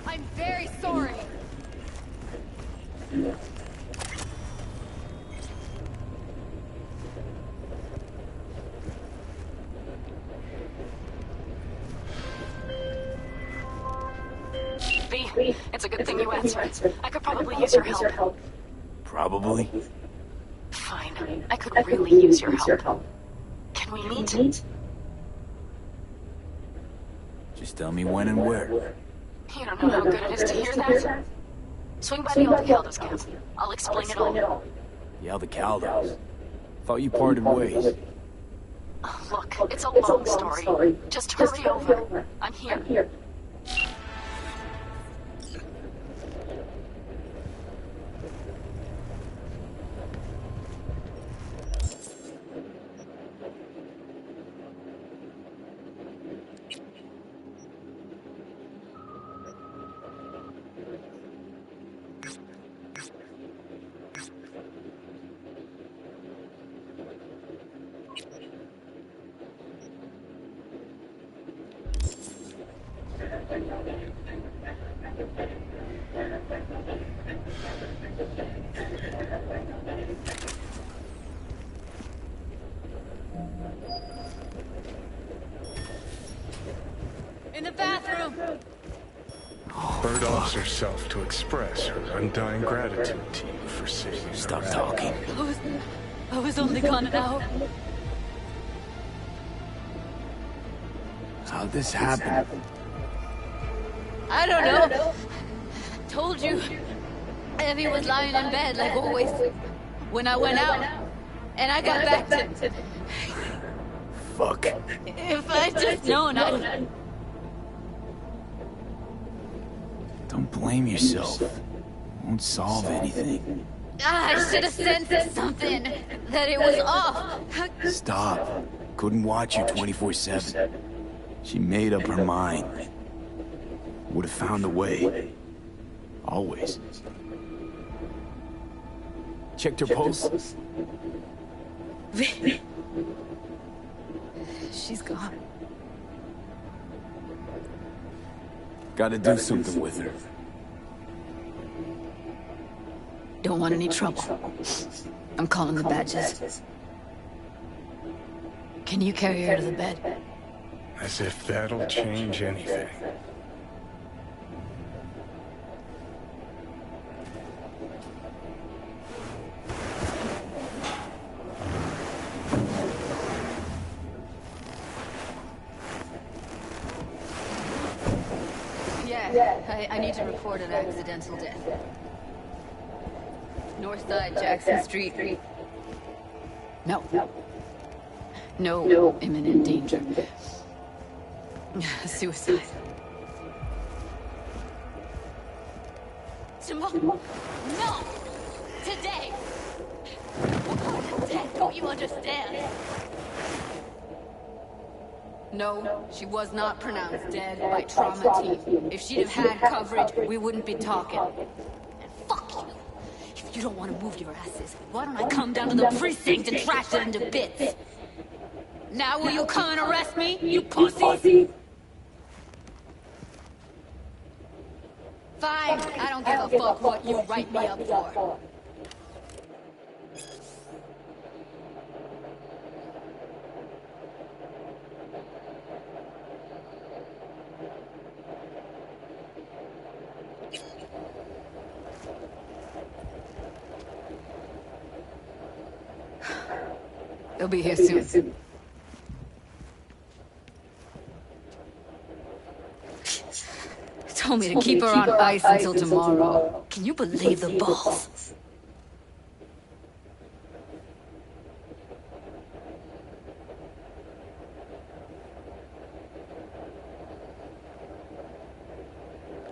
S1: I'm very sorry. V, it's a good thing you answered. I could probably use your help.
S3: Probably.
S1: Fine. I could really use your help. Can we meet?
S3: Just tell me when and where.
S1: You don't know how good it is to hear that. Swing by the old Caldo's camp. I'll explain it all.
S3: The Aldecaldos. Thought you parted ways.
S1: Look, it's a long story. Just hurry over. I'm here. In the bathroom.
S4: Bird offers herself to express her undying gratitude to you for saving her.
S3: Stop talking.
S1: I was only gone an hour.
S3: How'd this happen?
S1: I don't know. Told you. Evie was lying in bed like always. When I went out, and I got back to...
S3: Fuck.
S1: If I'd just known, I'd...
S3: Don't blame yourself. Won't solve anything.
S1: I should have sensed something. That it was off.
S3: Stop. Couldn't watch you 24/7. She made up her mind. Would have found a way. Always. Checked her pulse?
S1: She's gone.
S3: Gotta do something with her.
S1: Don't want any trouble. I'm calling the badges. Can you carry her to the bed?
S4: As if that'll change anything.
S1: Yeah, I need to report an accidental death. North side, Jackson Street. No. No imminent danger. Suicide.
S9: Tomorrow? No! Today! Don't you understand?
S1: No, she was not pronounced dead by trauma team. If she'd have had coverage, we wouldn't be talking.
S9: And fuck you! If you don't want to move your asses, why don't I come down to the precinct and trash it into bits?
S1: Now will you come and arrest me, you pussies? Fine, I don't give a fuck what you write me up for. They'll be here soon. Told me to keep her on ice until tomorrow. Can you believe the balls?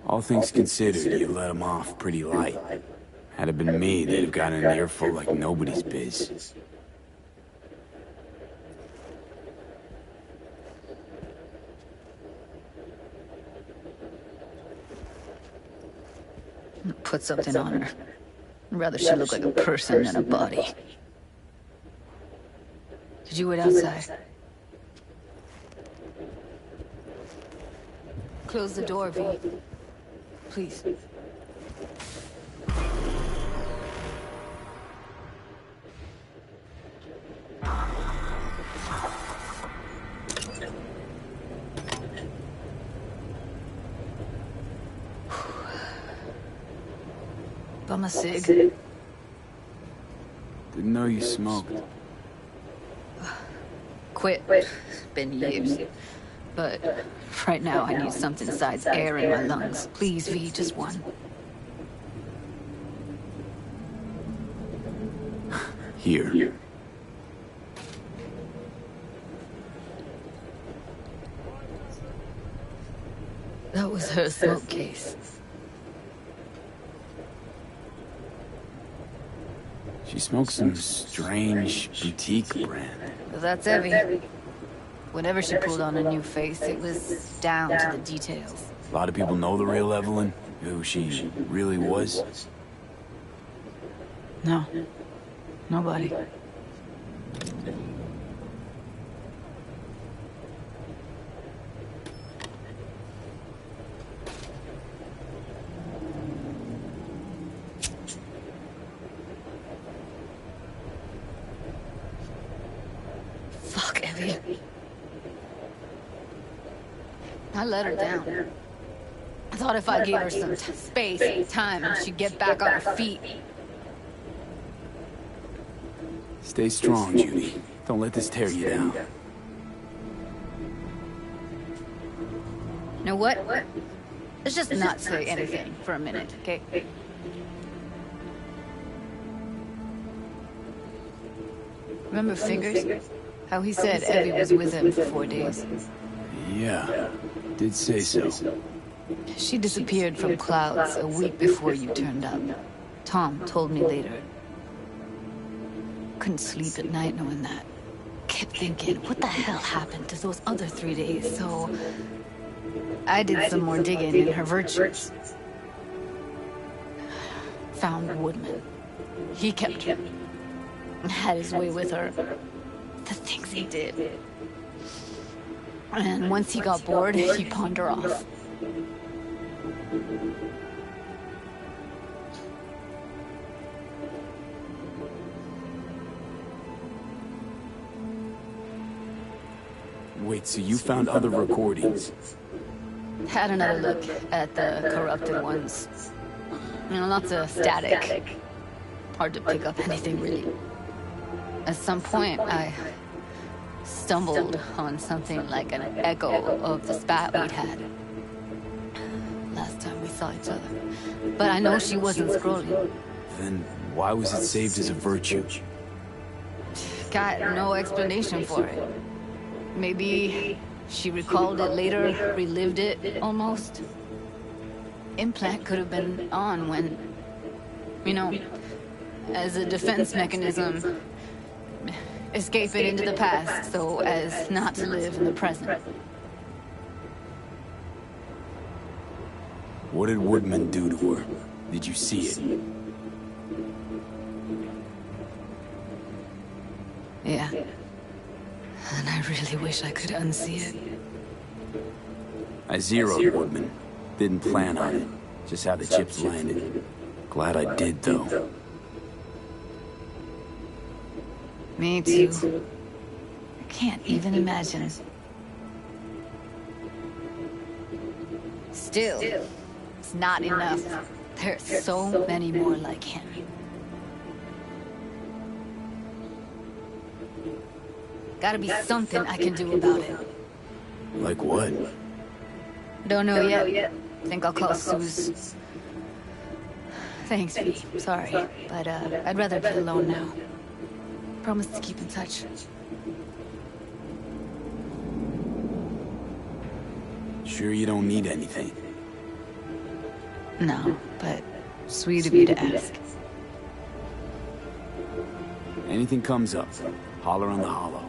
S3: All things considered, you let him off pretty light. Had it been me, they'd have gotten an earful like nobody's biz.
S1: Put something on her. I'd rather she look like a person than a body. Did you wait outside? Close the door, V. Please. Bum a cig.
S3: Didn't know you smoked.
S1: Quit. It's been years. But right now I need something besides air in my lungs. Please, V, just one.
S3: Here.
S1: That was her smoke case.
S3: She smokes some strange boutique brand.
S1: Well, that's Evie. Whenever she pulled on a new face, it was down to the details.
S3: A lot of people know the real Evelyn, who she really was.
S1: No. Nobody. Fuck, Evie. I let her down. I thought if I gave her some space and time, she'd get back on her feet.
S3: Stay strong, Judy. Don't let this tear you down.
S1: You know what? Let's just not say anything for a minute, okay? Remember Fingers? How he said Evie was with him for 4 days.
S3: Yeah, did say so.
S1: She disappeared from Clouds a week before you turned up. Tom told me later. Couldn't sleep at night knowing that. Kept thinking, what the hell happened to those other 3 days? So I did some more digging in her virtues. Found Woodman. He kept her. Had his way with her. The things he did. And once he got bored, he pawned her off.
S3: Wait, so you found other recordings?
S1: Had another look at the corrupted ones. You know, lots of static. Hard to pick up anything, really. At some point, I stumbled on something like an echo of the spat we'd had. Last time we saw each other. But I know she wasn't scrolling.
S3: Then why was it saved as a virtue?
S1: Got no explanation for it. Maybe she recalled it later, relived it, almost. implant could have been on when, you know, as a defense mechanism, escape it into the past so as not to live in the present.
S3: What did Woodman do to her? Did you see it?
S1: Yeah. And I really wish I could unsee it.
S3: I zeroed Woodman. Didn't plan on it. Just how the chips landed. Glad I did, though.
S1: Me too. I can't even imagine. Still, it's not enough. There's so many more like him. Gotta be something I can do about it.
S3: Like what?
S1: Don't know yet. Think I'll call Suze. Thanks, V. Sorry, but I'd rather be alone now. Promise to keep in touch.
S3: Sure you don't need anything?
S1: No, but sweet of you to ask.
S3: Anything comes up, holler on the hollow.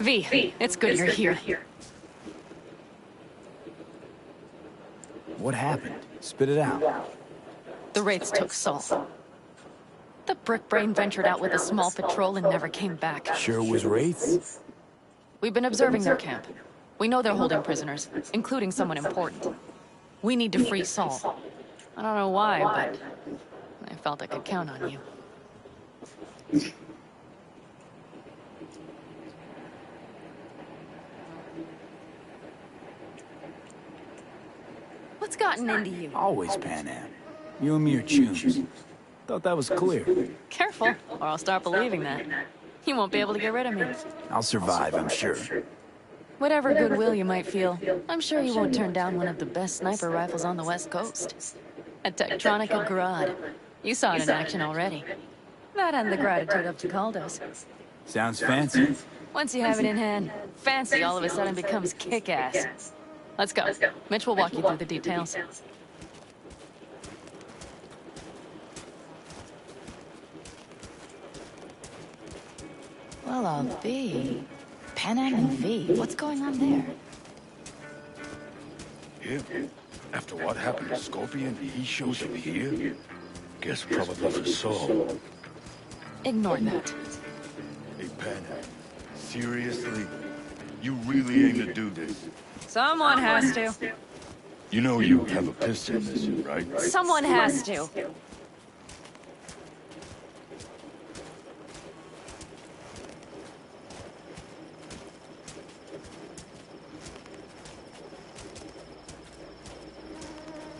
S1: V, it's good you're here.
S3: What happened? Spit it out.
S1: The Wraiths took Saul. The Brick Brain ventured out with a small patrol and never came back.
S3: Sure it was Wraiths?
S1: We've been observing their camp. We know they're holding prisoners, including someone important. We need to free Saul. I don't know why, but I felt I could count on you. What's gotten into you?
S3: Always Pan Am. You and me are chums. Thought that was clear.
S1: Careful, or I'll start believing that. You won't be able to get rid of me.
S3: I'll survive, I'm sure.
S1: Whatever goodwill you might feel, I'm sure you won't turn down one of the best sniper rifles on the West Coast. A Tektronica Grad. You saw it in action already. That and the gratitude of Chicaldo's.
S3: Sounds fancy.
S1: Once you have it in hand, fancy all of a sudden becomes kick-ass. Let's go. Mitch will walk you through the details.
S16: Well, I'll be. Pan Am and V, what's going on there?
S2: Him? After what happened to Scorpion, he shows up here? Guess probably for Saul.
S1: Ignore that.
S2: Hey, Pan Am, seriously? You really aim to do this?
S1: Someone has to.
S2: You know you have a piston mission, right?
S1: Someone has to.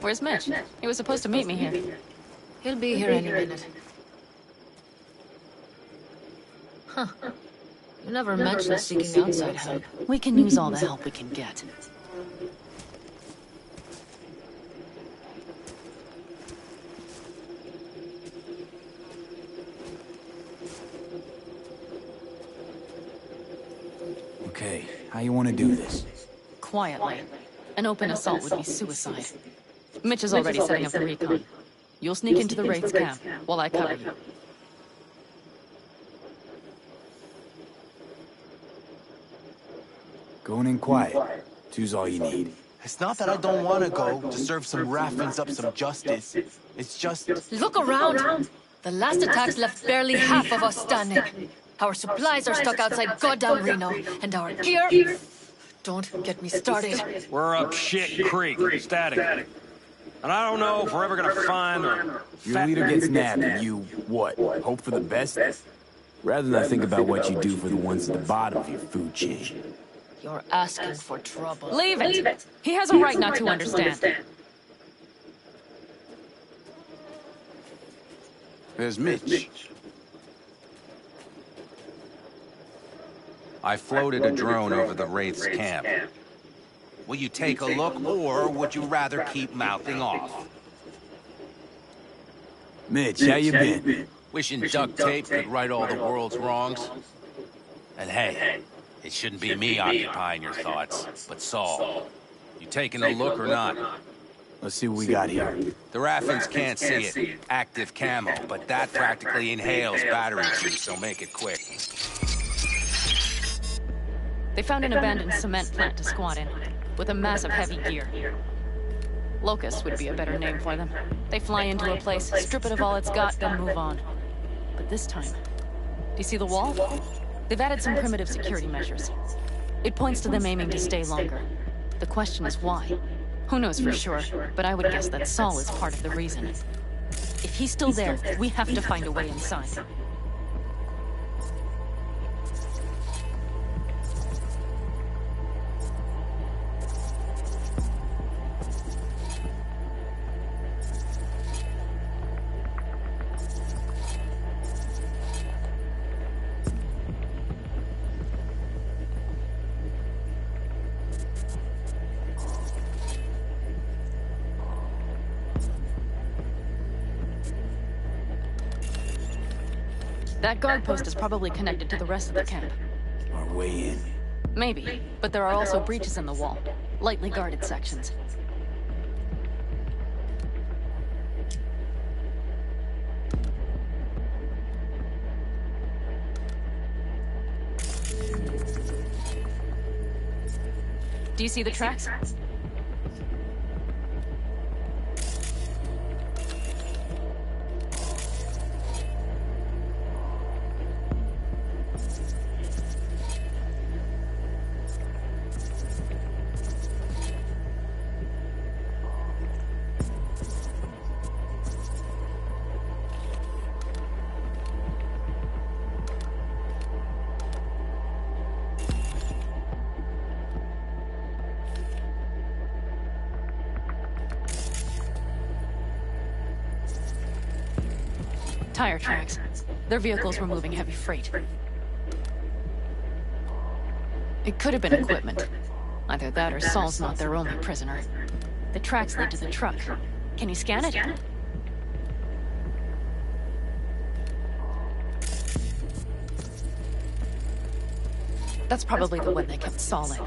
S1: Where's Mitch? He was supposed to meet me here.
S22: He'll be here any minute. Huh. You never mentioned seeking outside help.
S1: We can use all the help we can get.
S3: Okay, how you want to do this?
S1: Quietly. An open assault would be suicide. Mitch is already setting up the recon. You'll sneak into the Wraiths camp while I cover you.
S3: Going in quiet. Two's all you need.
S15: It's not that I don't want to go to serve some Raffins up some justice. It's just...
S22: Look around! The last attacks left barely half of us standing. Our supplies are stuck outside goddamn Reno, and our gear... Don't get me started.
S8: We're up shit creek, static. And I don't know if we're ever gonna find or...
S3: Your leader gets nabbed and you, what, hope for the best? Rather than think about what you do for the ones at the bottom of your food chain.
S22: You're asking for trouble.
S1: Leave it! He has a right not to understand.
S13: There's Mitch.
S8: I floated a drone over the Wraiths camp. Will you take a look, or would you rather keep mouthing off?
S3: Mitch, how you been?
S8: Wishing duct tape could right all the world's wrongs? And hey, it shouldn't be me occupying your thoughts, but Saul. You taking a look or not?
S3: Let's see what we got here.
S8: The Raffins can't see it. Active camo, but that practically inhales battery juice, so make it quick.
S1: They found an abandoned cement plant to squat in, with a massive heavy gear. Locust would be a better name for them. They fly into a place, strip it of all it's got, then move on. But this time, do you see the wall? They've added some primitive security measures. It points to them aiming to stay longer. The question is why? Who knows for sure, but I would guess that Saul is part of the reason. If he's still there, we have to find a way inside. That guard post is probably connected to the rest of the camp.
S3: Our way in.
S1: Maybe, but there are also breaches in the wall. Lightly guarded sections. Do you see the tracks? Tire tracks. Their vehicles were moving heavy freight. It could have been equipment. Either that or Saul's not their only prisoner. The tracks lead to the truck. Can you scan it? That's probably the one they kept Saul in.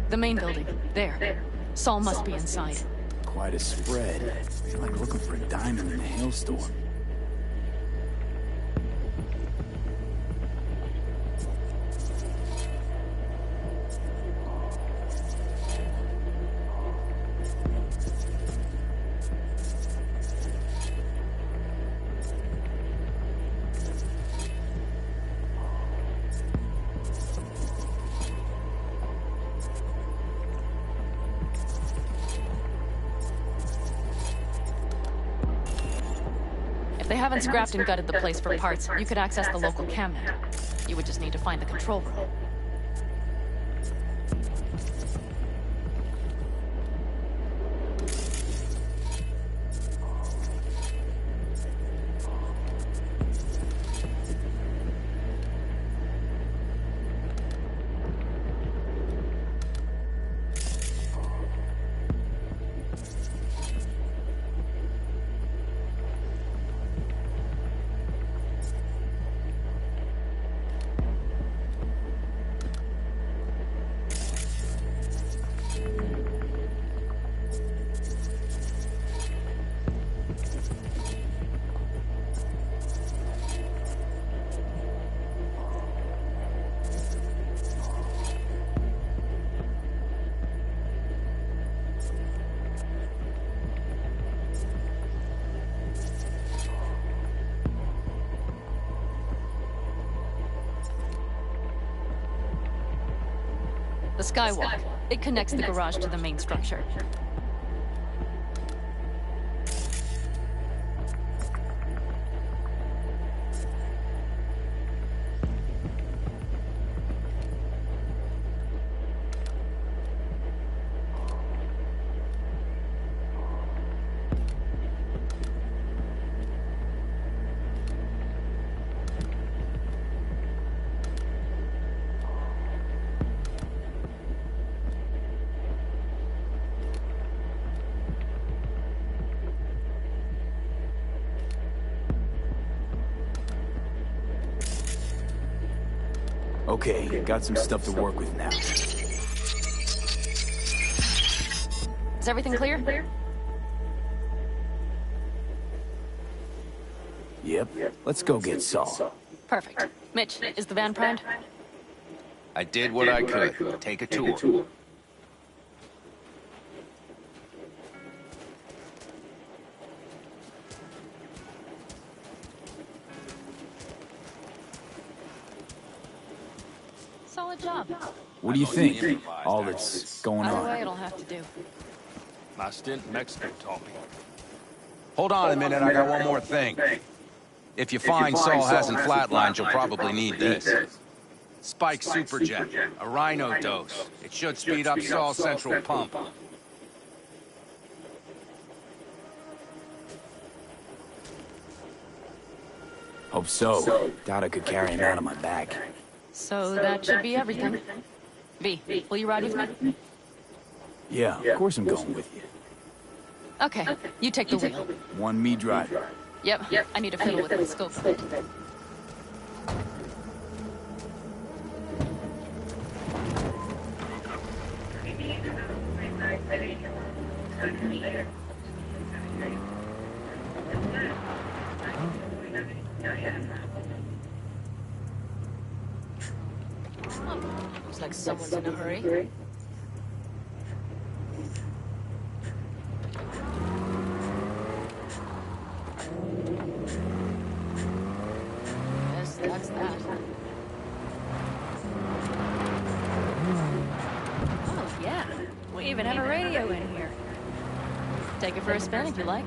S1: The main building. There. Saul must be inside.
S3: Quite a spread. You're like looking for a diamond in a hailstorm.
S1: If they haven't scrapped and gutted the place for parts, you could access the local cam net. You would just need to find the control room. The skywalk. It connects the garage to the main structure.
S3: Okay, got some stuff to work with now.
S1: Is everything clear?
S3: Yep. Let's go get Saul.
S1: Perfect. Mitch, is the van primed?
S8: I did what I could. Take a tour.
S1: Solid job.
S3: What do you think? All that's going
S1: Either way,
S3: on.
S1: it'll have to do.
S8: My stint in Mexico taught me. Hold on a minute, I got one more thing. If you find Saul hasn't flatlined, you'll probably need this. Spike Superjet, a rhino dose. It should speed up Saul's central pump.
S3: Hope so. Doubt I could carry him out on my back.
S1: So that should be everything. V, will you ride with me?
S3: Yeah, of course I'm going with you.
S1: Okay, you take the wheel.
S3: One me driver.
S1: Yep, I need to fiddle with the scope of it.
S22: Looks like someone's in a hurry. Yes, that's that.
S1: Oh, yeah. We even have a radio in here. Take it for a spin if you like.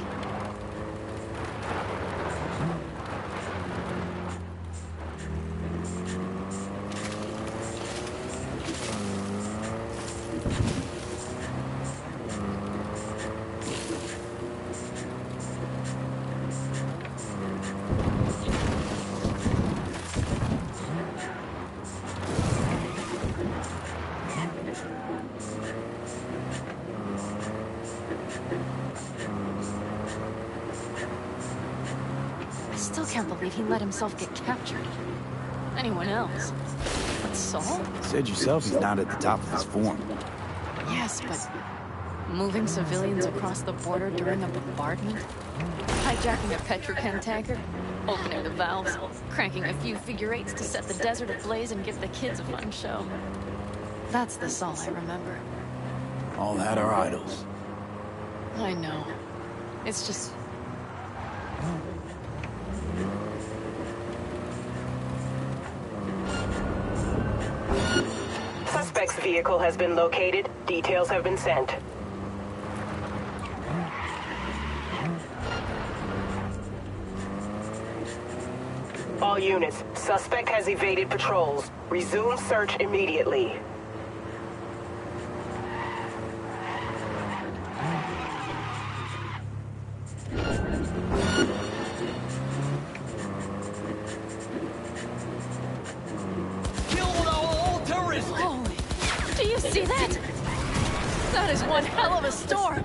S1: Still can't believe he let himself get captured. Anyone else? But Saul?
S3: Said yourself he's not at the top of his form.
S1: Yes, but moving civilians across the border during a bombardment? Hijacking a petrochem tanker? Opening the valves? Cranking a few figure eights to set the desert ablaze and give the kids a fun show? That's the Saul I remember.
S3: All had our idols.
S1: I know. It's just...
S17: Suspect's vehicle has been located. Details have been sent. All units, suspect has evaded patrols. Resume search immediately.
S1: Do you see that? That is one hell of a storm.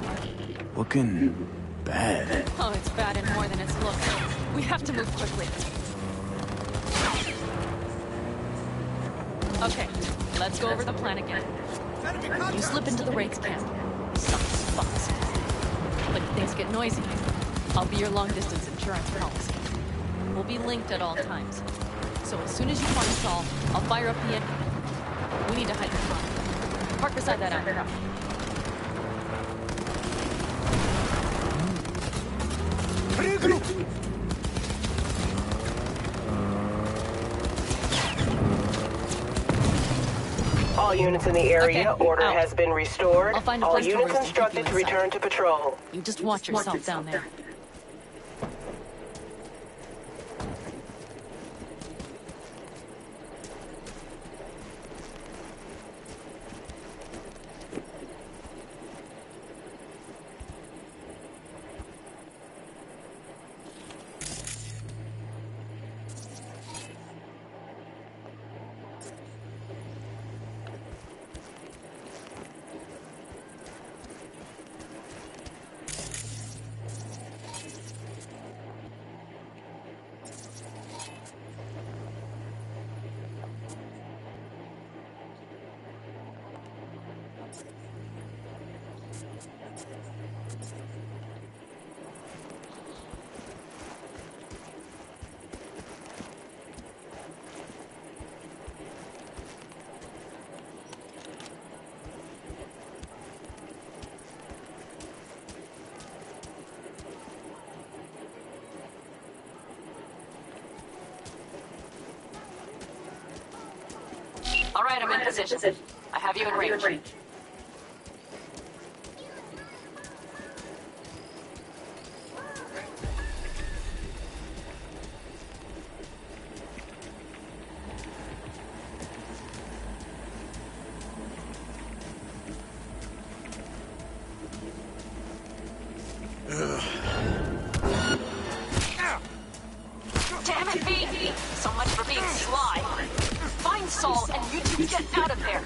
S3: Looking bad.
S1: Oh, it's bad and more than its looks. We have to move quickly. Okay, let's go over the plan again. You slip into the Wraith's camp. Something's fucked. But if things get noisy, I'll be your long-distance insurance policy. We'll be linked at all times. So as soon as you find Saul, I'll fire up the engine. We need to hide the car. Park beside that outcrop.
S17: All units in the area,
S1: Okay,
S17: order
S1: out.
S17: has been restored.
S1: I'll find a
S17: All
S1: place to
S17: units
S1: roost and
S17: instructed
S1: keep
S17: to
S1: you inside.
S17: return to patrol.
S1: You just watch yourself down there. All right, I'm in position. I have you in range. Damn it, V! So much for being sly. Find Saul and you two get out of there.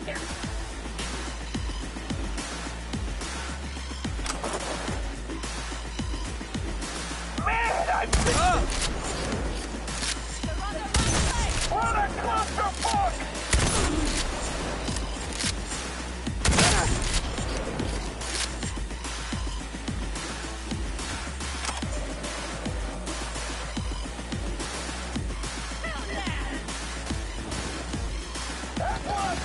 S18: Man, I'm... What a clusterfuck! That one!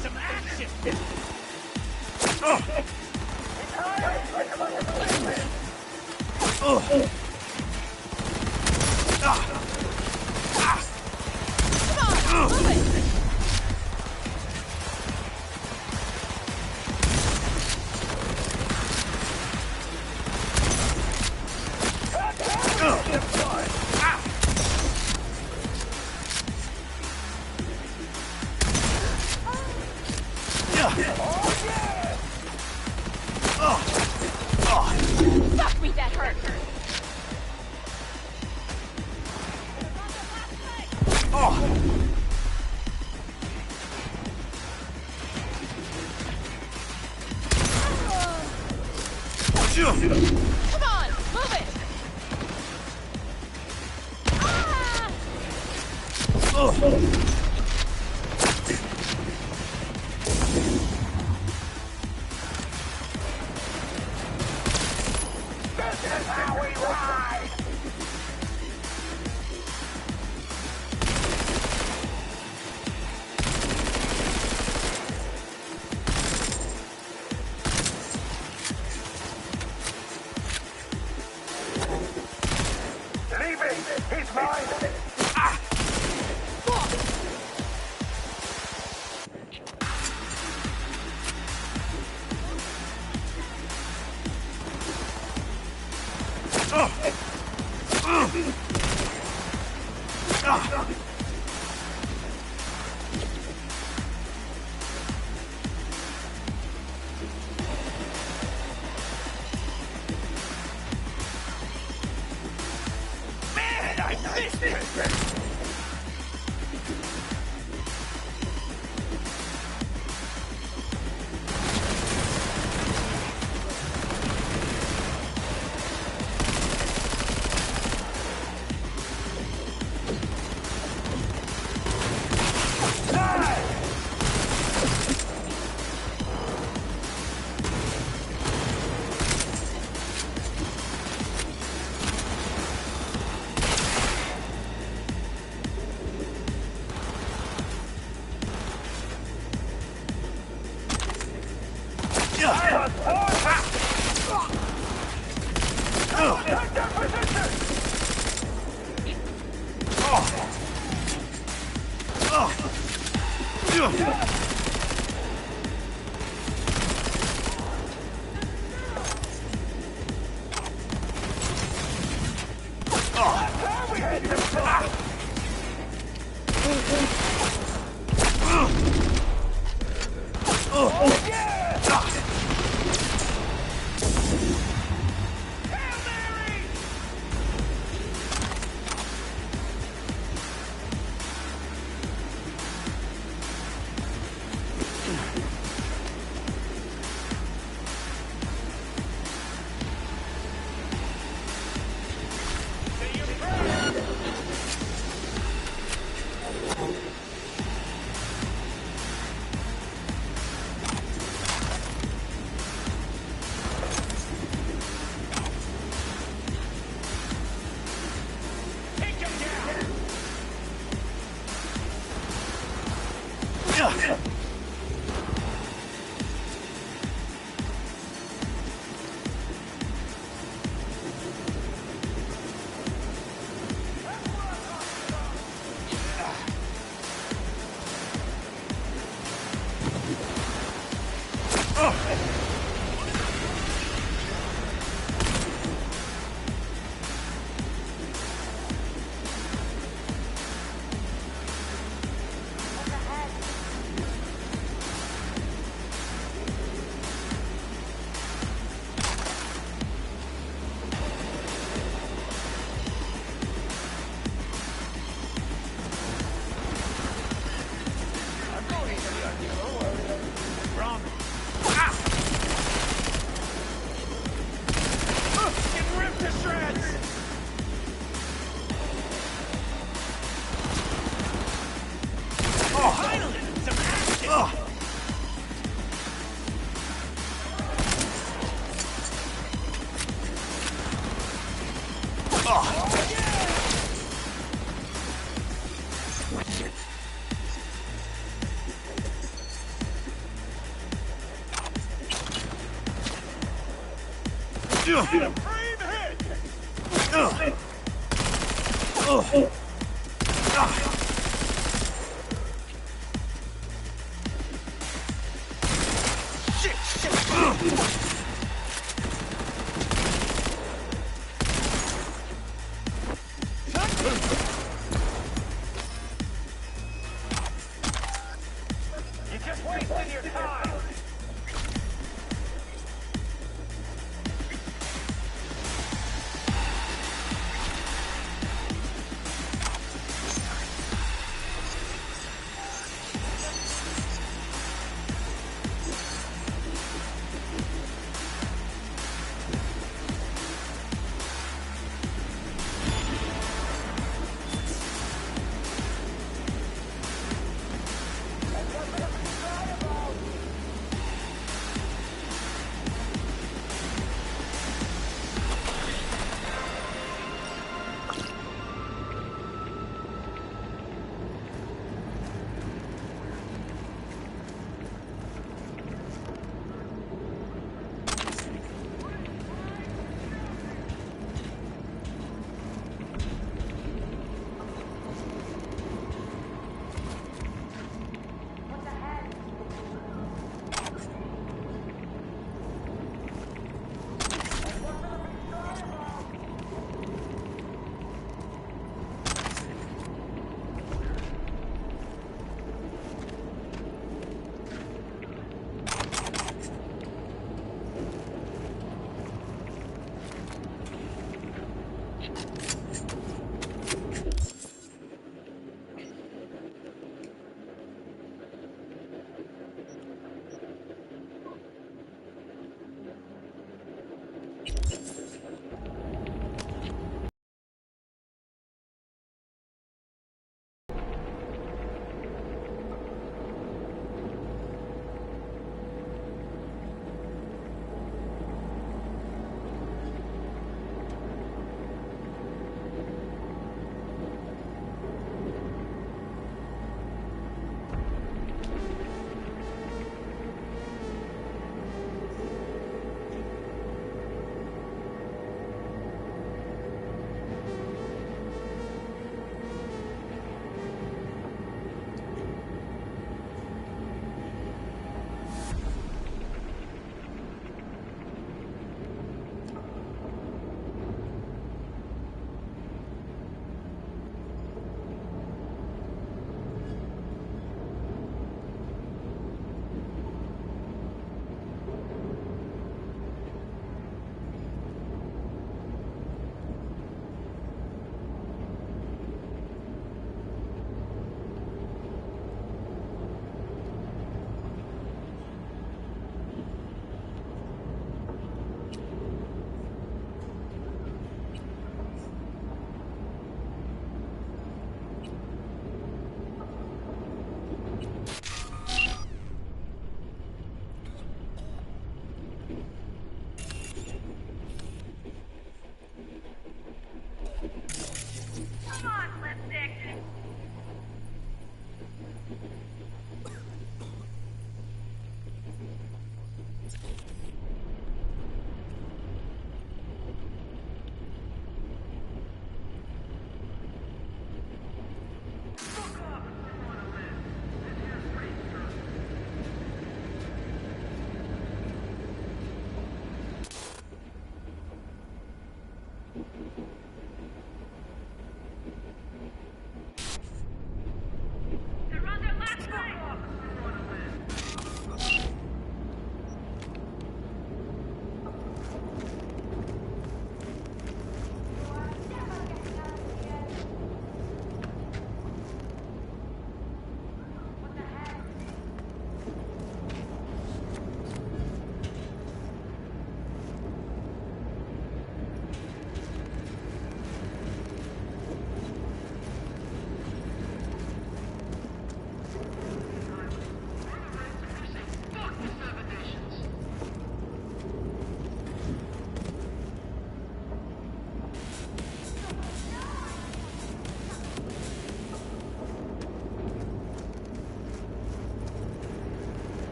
S10: Some action!
S21: Fuck me, that hurt! Come on, move it!
S10: This is how we ride! Leave him! He's mine! Man, I missed it!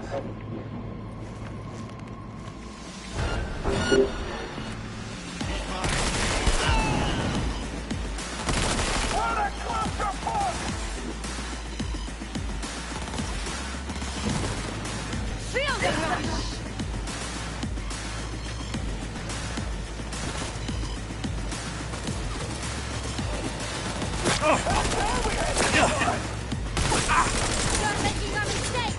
S22: Feel the rush!
S11: You're making a mistake!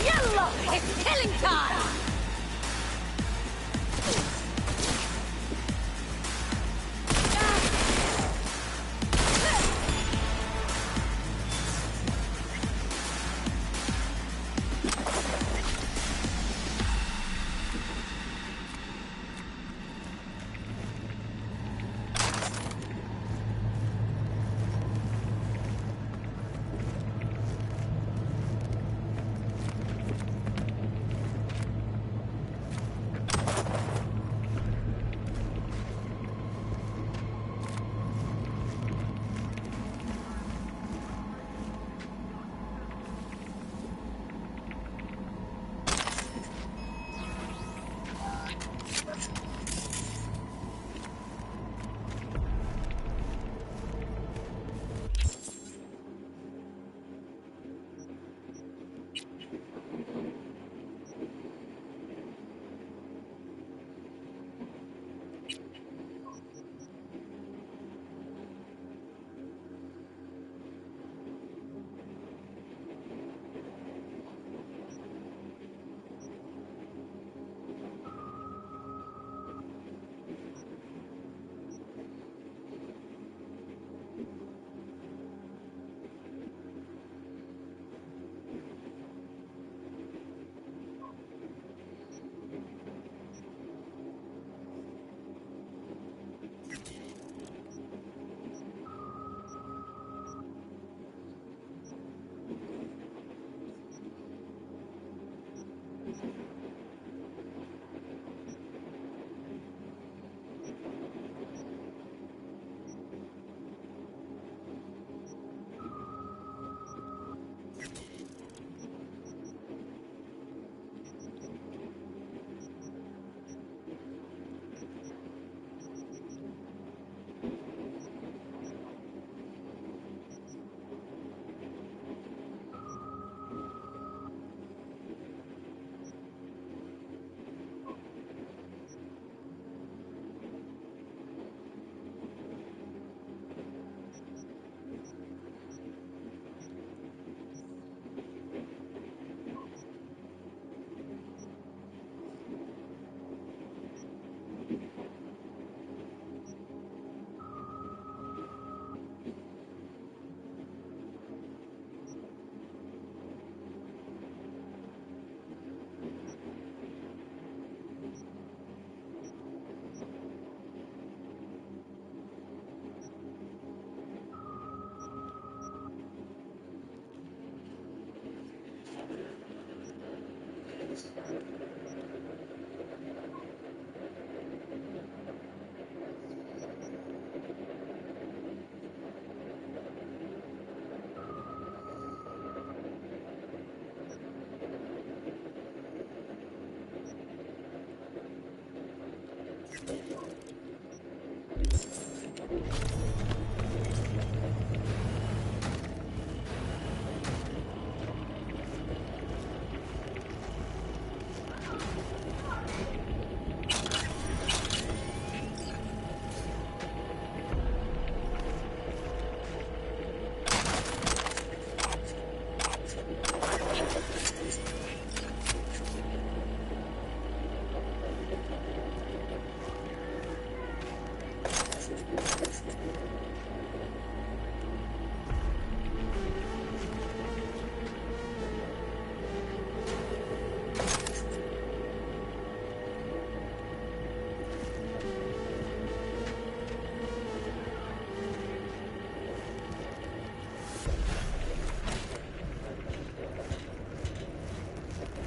S22: Yellow! It's killing time!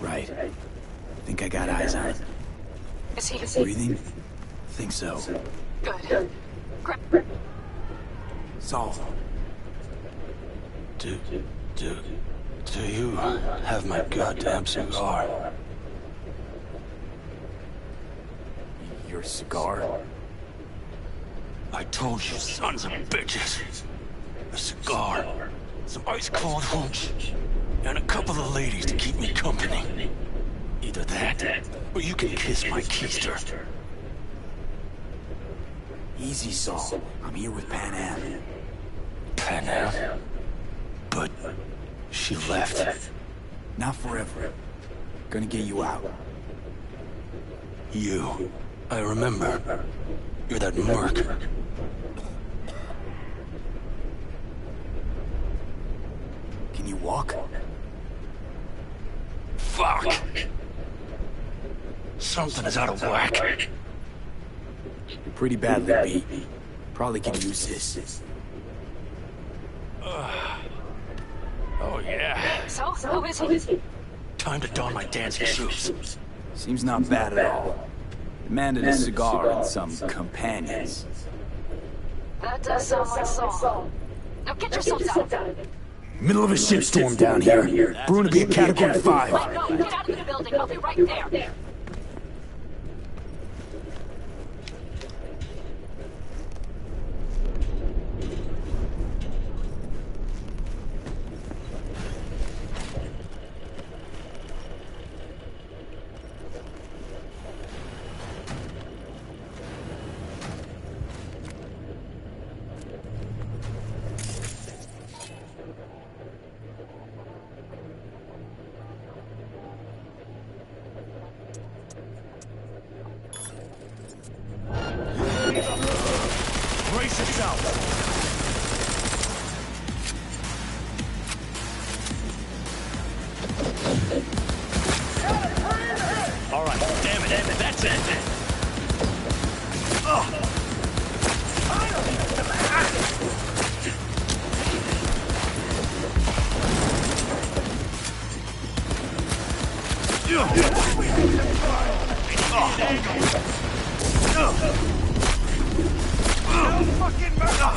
S3: Right. Think I got eyes on it.
S22: Is he?
S3: Breathing? Think so.
S22: Good.
S3: Saul.
S15: Do you have my goddamn cigar?
S3: Your cigar?
S15: I told you, sons of bitches. A cigar, some ice-cold hooch, and a couple of ladies to keep me company. Either that, or you can kiss my keister.
S3: Easy, Saul. I'm here with Pan Am.
S15: Pan Am? But she left.
S3: Not forever. Gonna get you out.
S15: You. I remember. You're that merc.
S3: Can you walk?
S15: Fuck! Something is out of whack.
S3: You're pretty badly beat. Probably can use this.
S15: Oh, yeah.
S22: So, how is he?
S15: Time to don my dancing shoes.
S3: Seems not bad at all. Demanded a cigar and some companions.
S22: That does sound like Saul. Now get yourselves out.
S3: Middle of a shitstorm down here. Brewing to be a Category 5.
S22: I know. Get out of the building. I'll be right there.
S15: Brace yourself! All right, damn it, that's it. Fucking murder!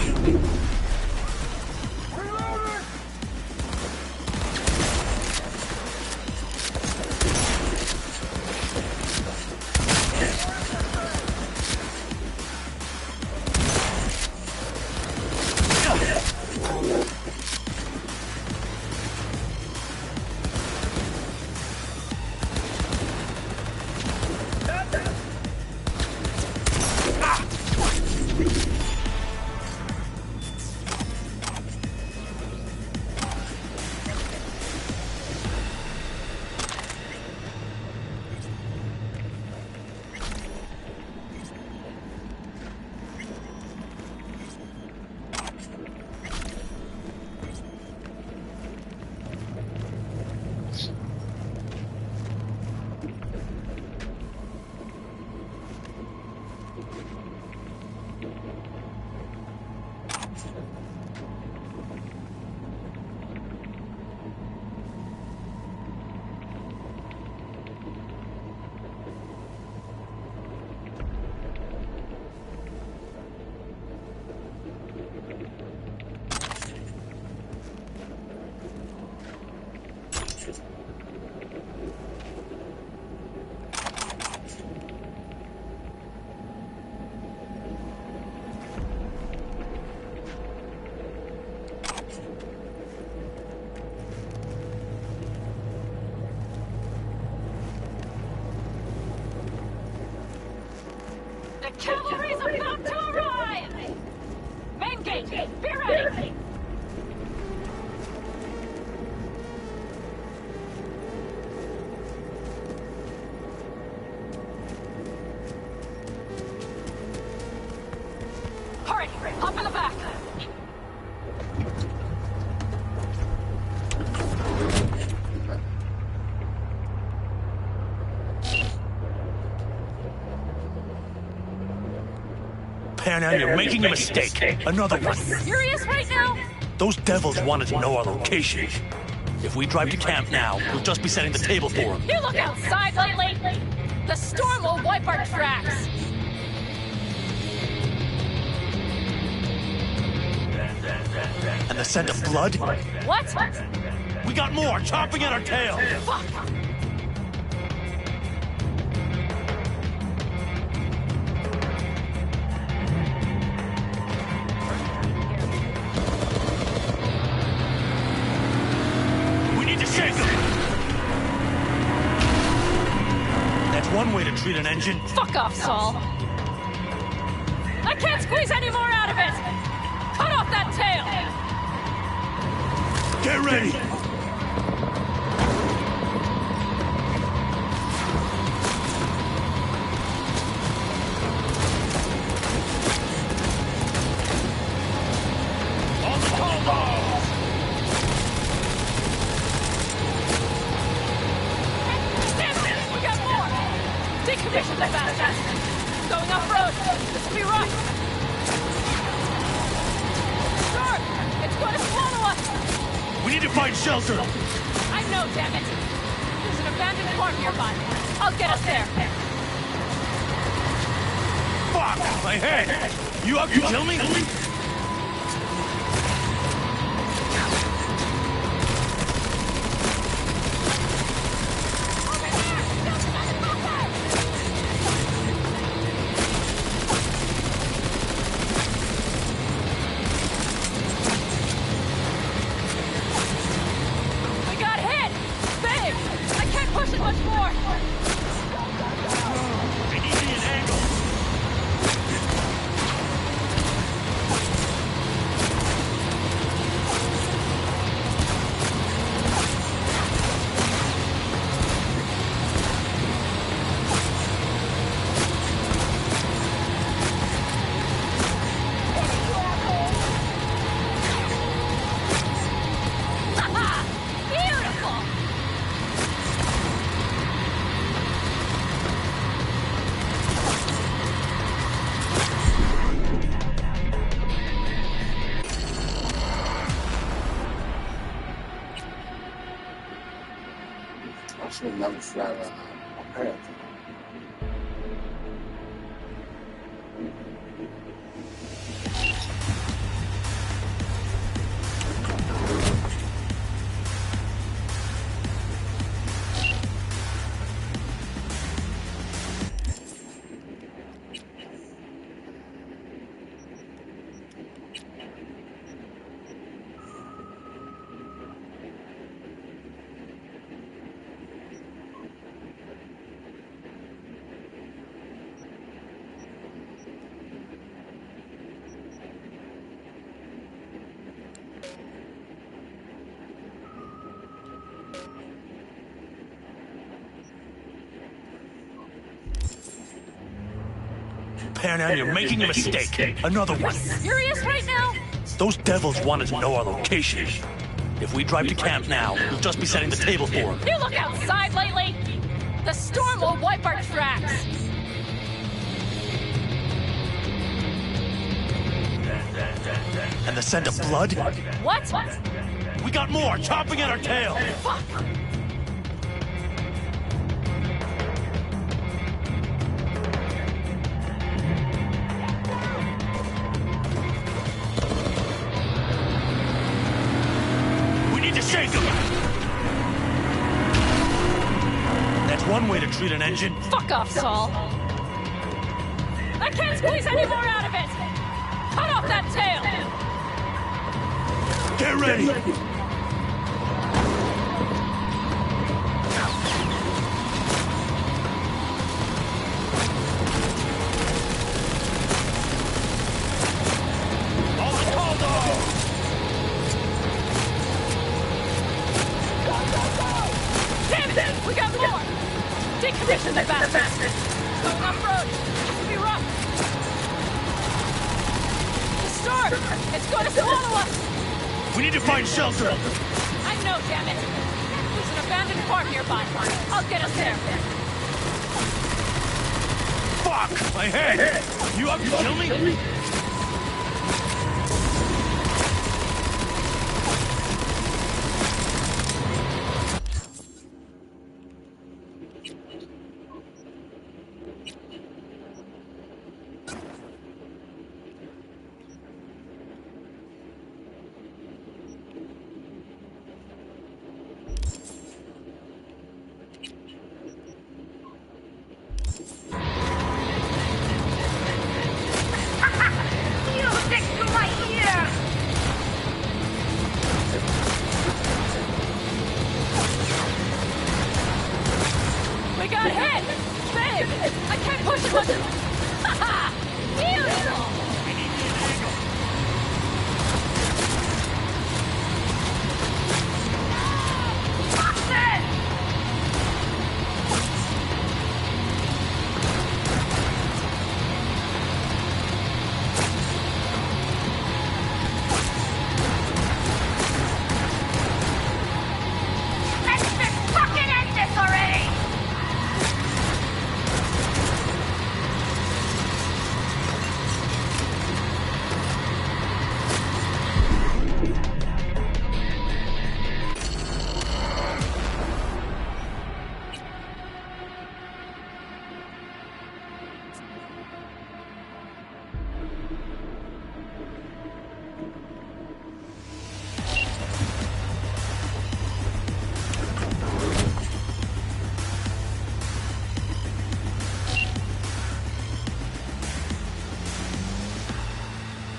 S22: Cavalry's about to arrive! Main gate, be ready! Hurry, hop in the back!
S15: Panam, you're making a mistake. Another one.
S22: Serious right now?
S15: Those devils wanted to know our location. If we drive to camp now, we'll just be setting the table for them.
S22: You look outside lately? The storm will wipe our tracks.
S7: And the scent of blood?
S22: What?
S7: We got more, chomping at our tail!
S22: Fuck!
S7: We need to shake them! That's one way to treat an engine.
S22: Fuck off, Saul. I can't squeeze any more out of it! Cut off that tail!
S7: Get ready!
S22: On the combo! Damn it! We got more! Decommission the bastard! Going off-road! This will be rough! Sure! It's going to swallow us!
S7: We need to find shelter!
S22: I know, damn it! There's an abandoned farm nearby. I'll get us there.
S7: Fuck! My head! You up to kill me?
S22: We got hit! Big! I can't push it much more!
S7: I need an angle!
S22: Beautiful!
S12: I should have never fly around my parents.
S7: Panam, you're making a mistake. Another one.
S22: Serious right now?
S7: Those devils wanted to know our location. If we drive to camp now, we'll just be setting the table for them.
S22: You look outside lately? The storm will wipe our tracks.
S7: And the scent of blood?
S22: What?
S7: We got more, chomping at our tail!
S22: Fuck!
S7: We need to shake them! That's one way to treat an engine.
S22: Fuck off, Saul. I can't squeeze any more out of it! Cut off that tail!
S7: Get ready!
S22: Damn it! We got more! Decommission the bastard! Going off-road! This will be rough! The storm! It's going to swallow us!
S7: We need to find shelter!
S22: I know, damn it! There's an abandoned farm nearby. I'll get us there.
S7: Fuck! My head! You up to kill me?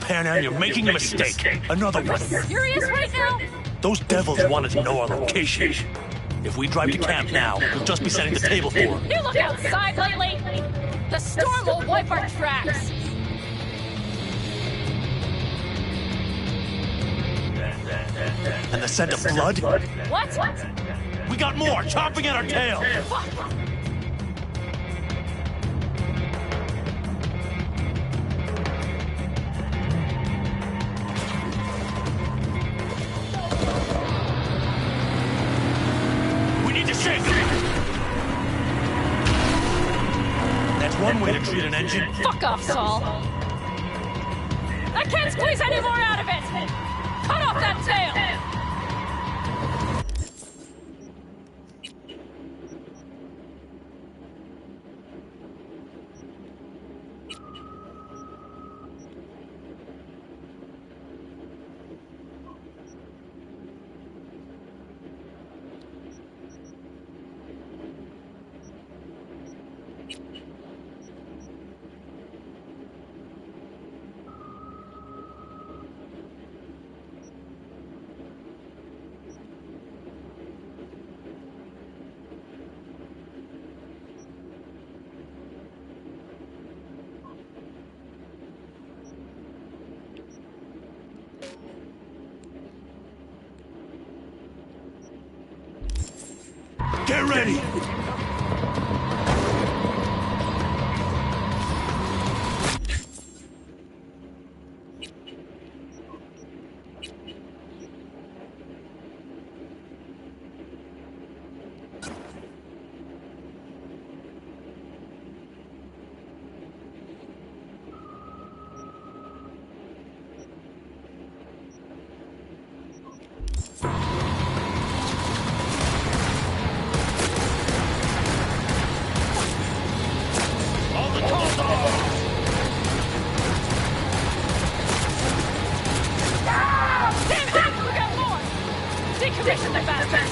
S7: Panam, you're making a mistake. Another one.
S22: Serious right now?
S7: Those devils wanted to know our location. If we drive to camp now, we'll just be setting the table for them.
S22: You look outside lately? The storm will wipe our tracks.
S7: And the scent of blood?
S22: What?
S7: We got more chomping at our tail.
S22: Fuck.
S7: We need to shake them. That's one way to treat an engine.
S22: Fuck off, Saul. I can't squeeze any more out of it. Cut off that tail.
S7: Get ready!
S22: Decommission the bastards!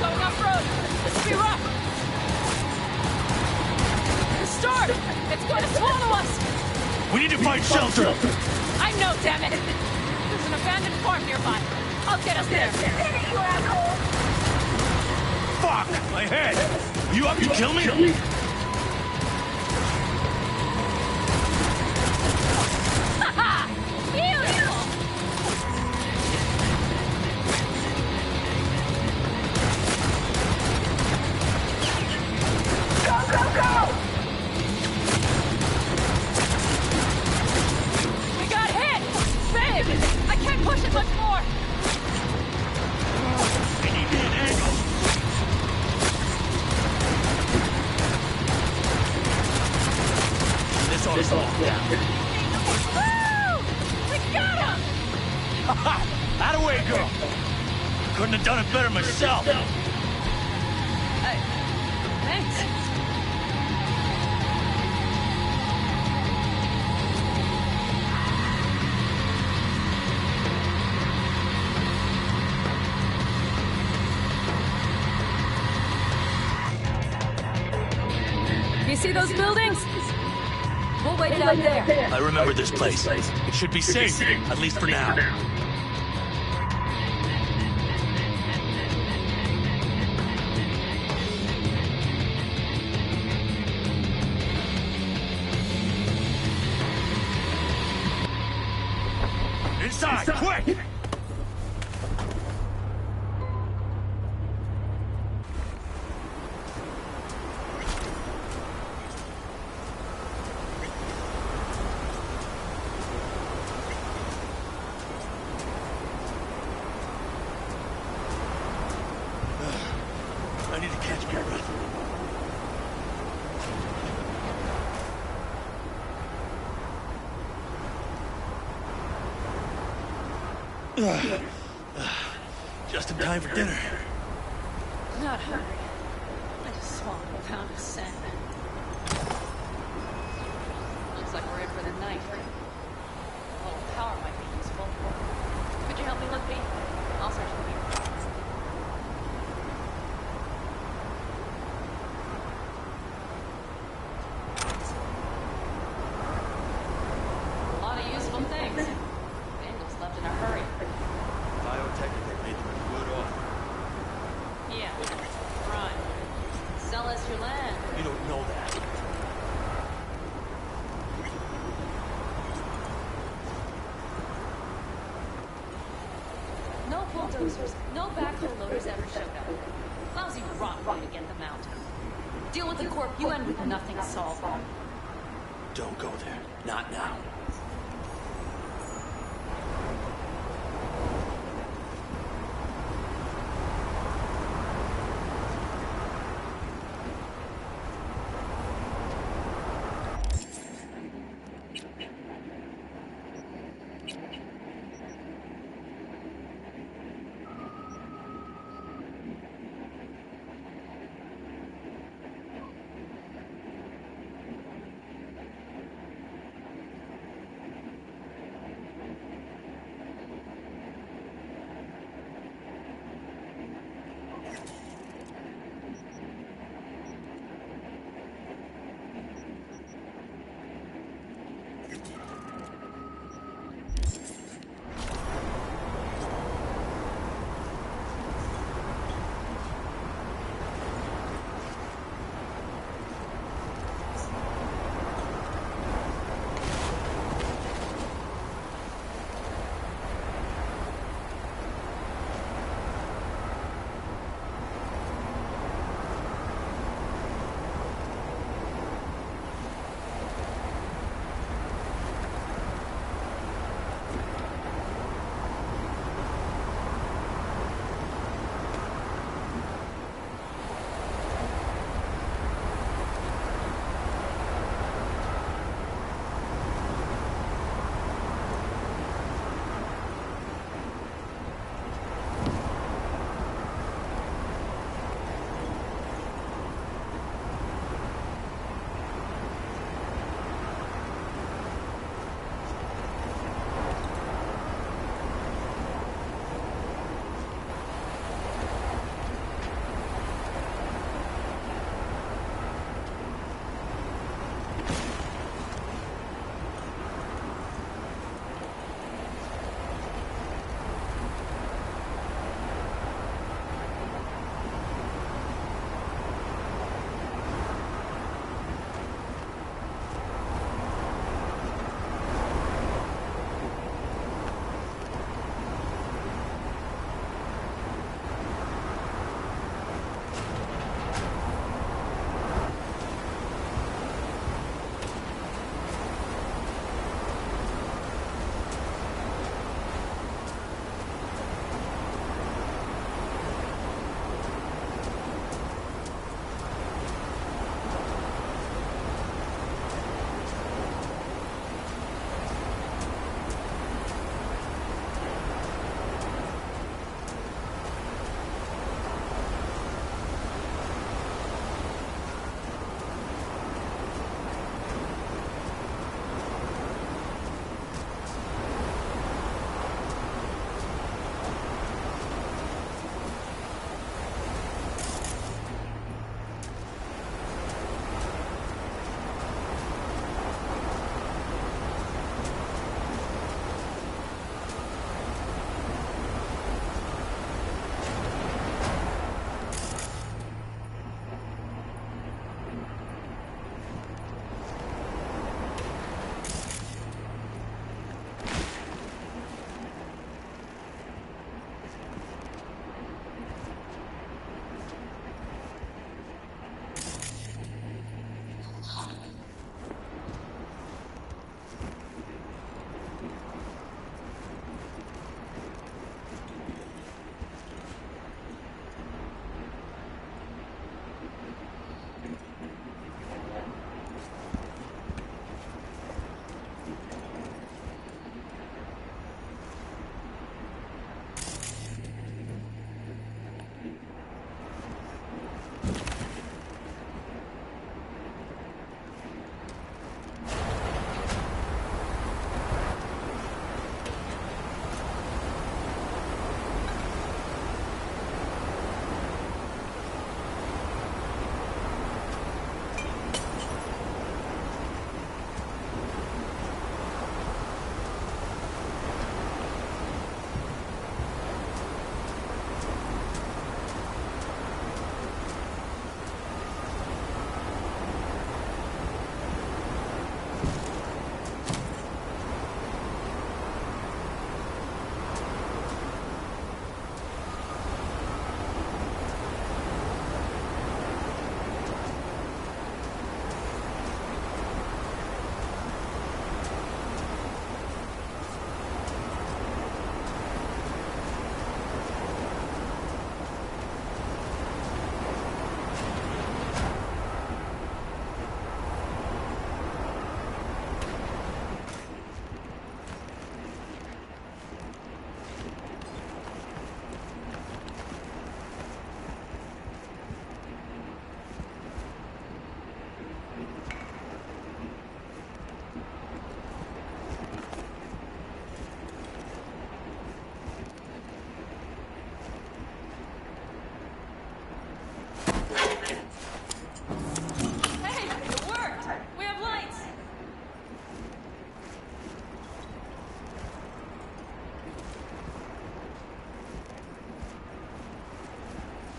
S22: Going off-road! This will be rough! The storm! It's going to swallow us!
S7: We need to find shelter!
S22: I know, damn it! There's an abandoned farm nearby. I'll get us there! You asshole!
S7: Fuck! My head! You up to kill me?
S22: Ha-ha! Beautiful! We got hit! Big! I can't push it much more!
S7: I need an angle! This ought to slow down.
S22: Woo! We got him!
S7: Ha-ha! That-a-way, girl! Couldn't have done it better myself.
S22: Thanks. You see those buildings? We'll wait it out there.
S7: I remember this place. It should be safe, at least for now. Inside, quick! I need to catch my breath. Just in time for dinner.
S22: Not hungry. I just swallowed a pound of sand. Looks like we're in for the night. A little power might be useful. Could you help me look, Pete? I'll search for you. A lot of useful things.
S9: bulldozers. No backhoe loaders ever showed up. Lousy rot way to get them out. Deal with the corp, you end with nothing solved.
S15: Don't go there. Not now.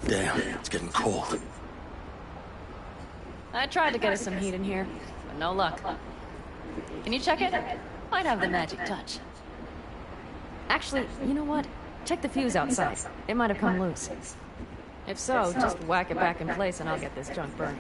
S7: Damn, it's getting cold.
S1: I tried to get us some heat in here, but no luck. Can you check it? Might have the magic touch. Actually, you know what? Check the fuse outside. It might have come loose. If so, just whack it back in place and I'll get this junk burning.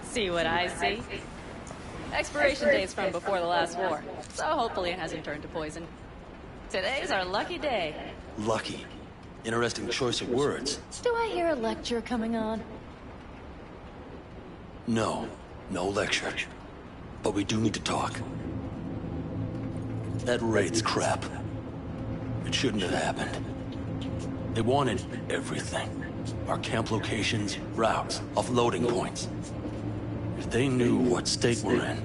S1: See what I see? Expiration date's from before the last war, so hopefully it hasn't turned to poison. Today's our lucky day.
S7: Lucky. Interesting choice of words.
S1: Do I hear a lecture coming on?
S7: No, no lecture. But we do need to talk. That raid's crap. It shouldn't have happened. They wanted everything. Our camp locations, routes, offloading points. If they knew what state we're in,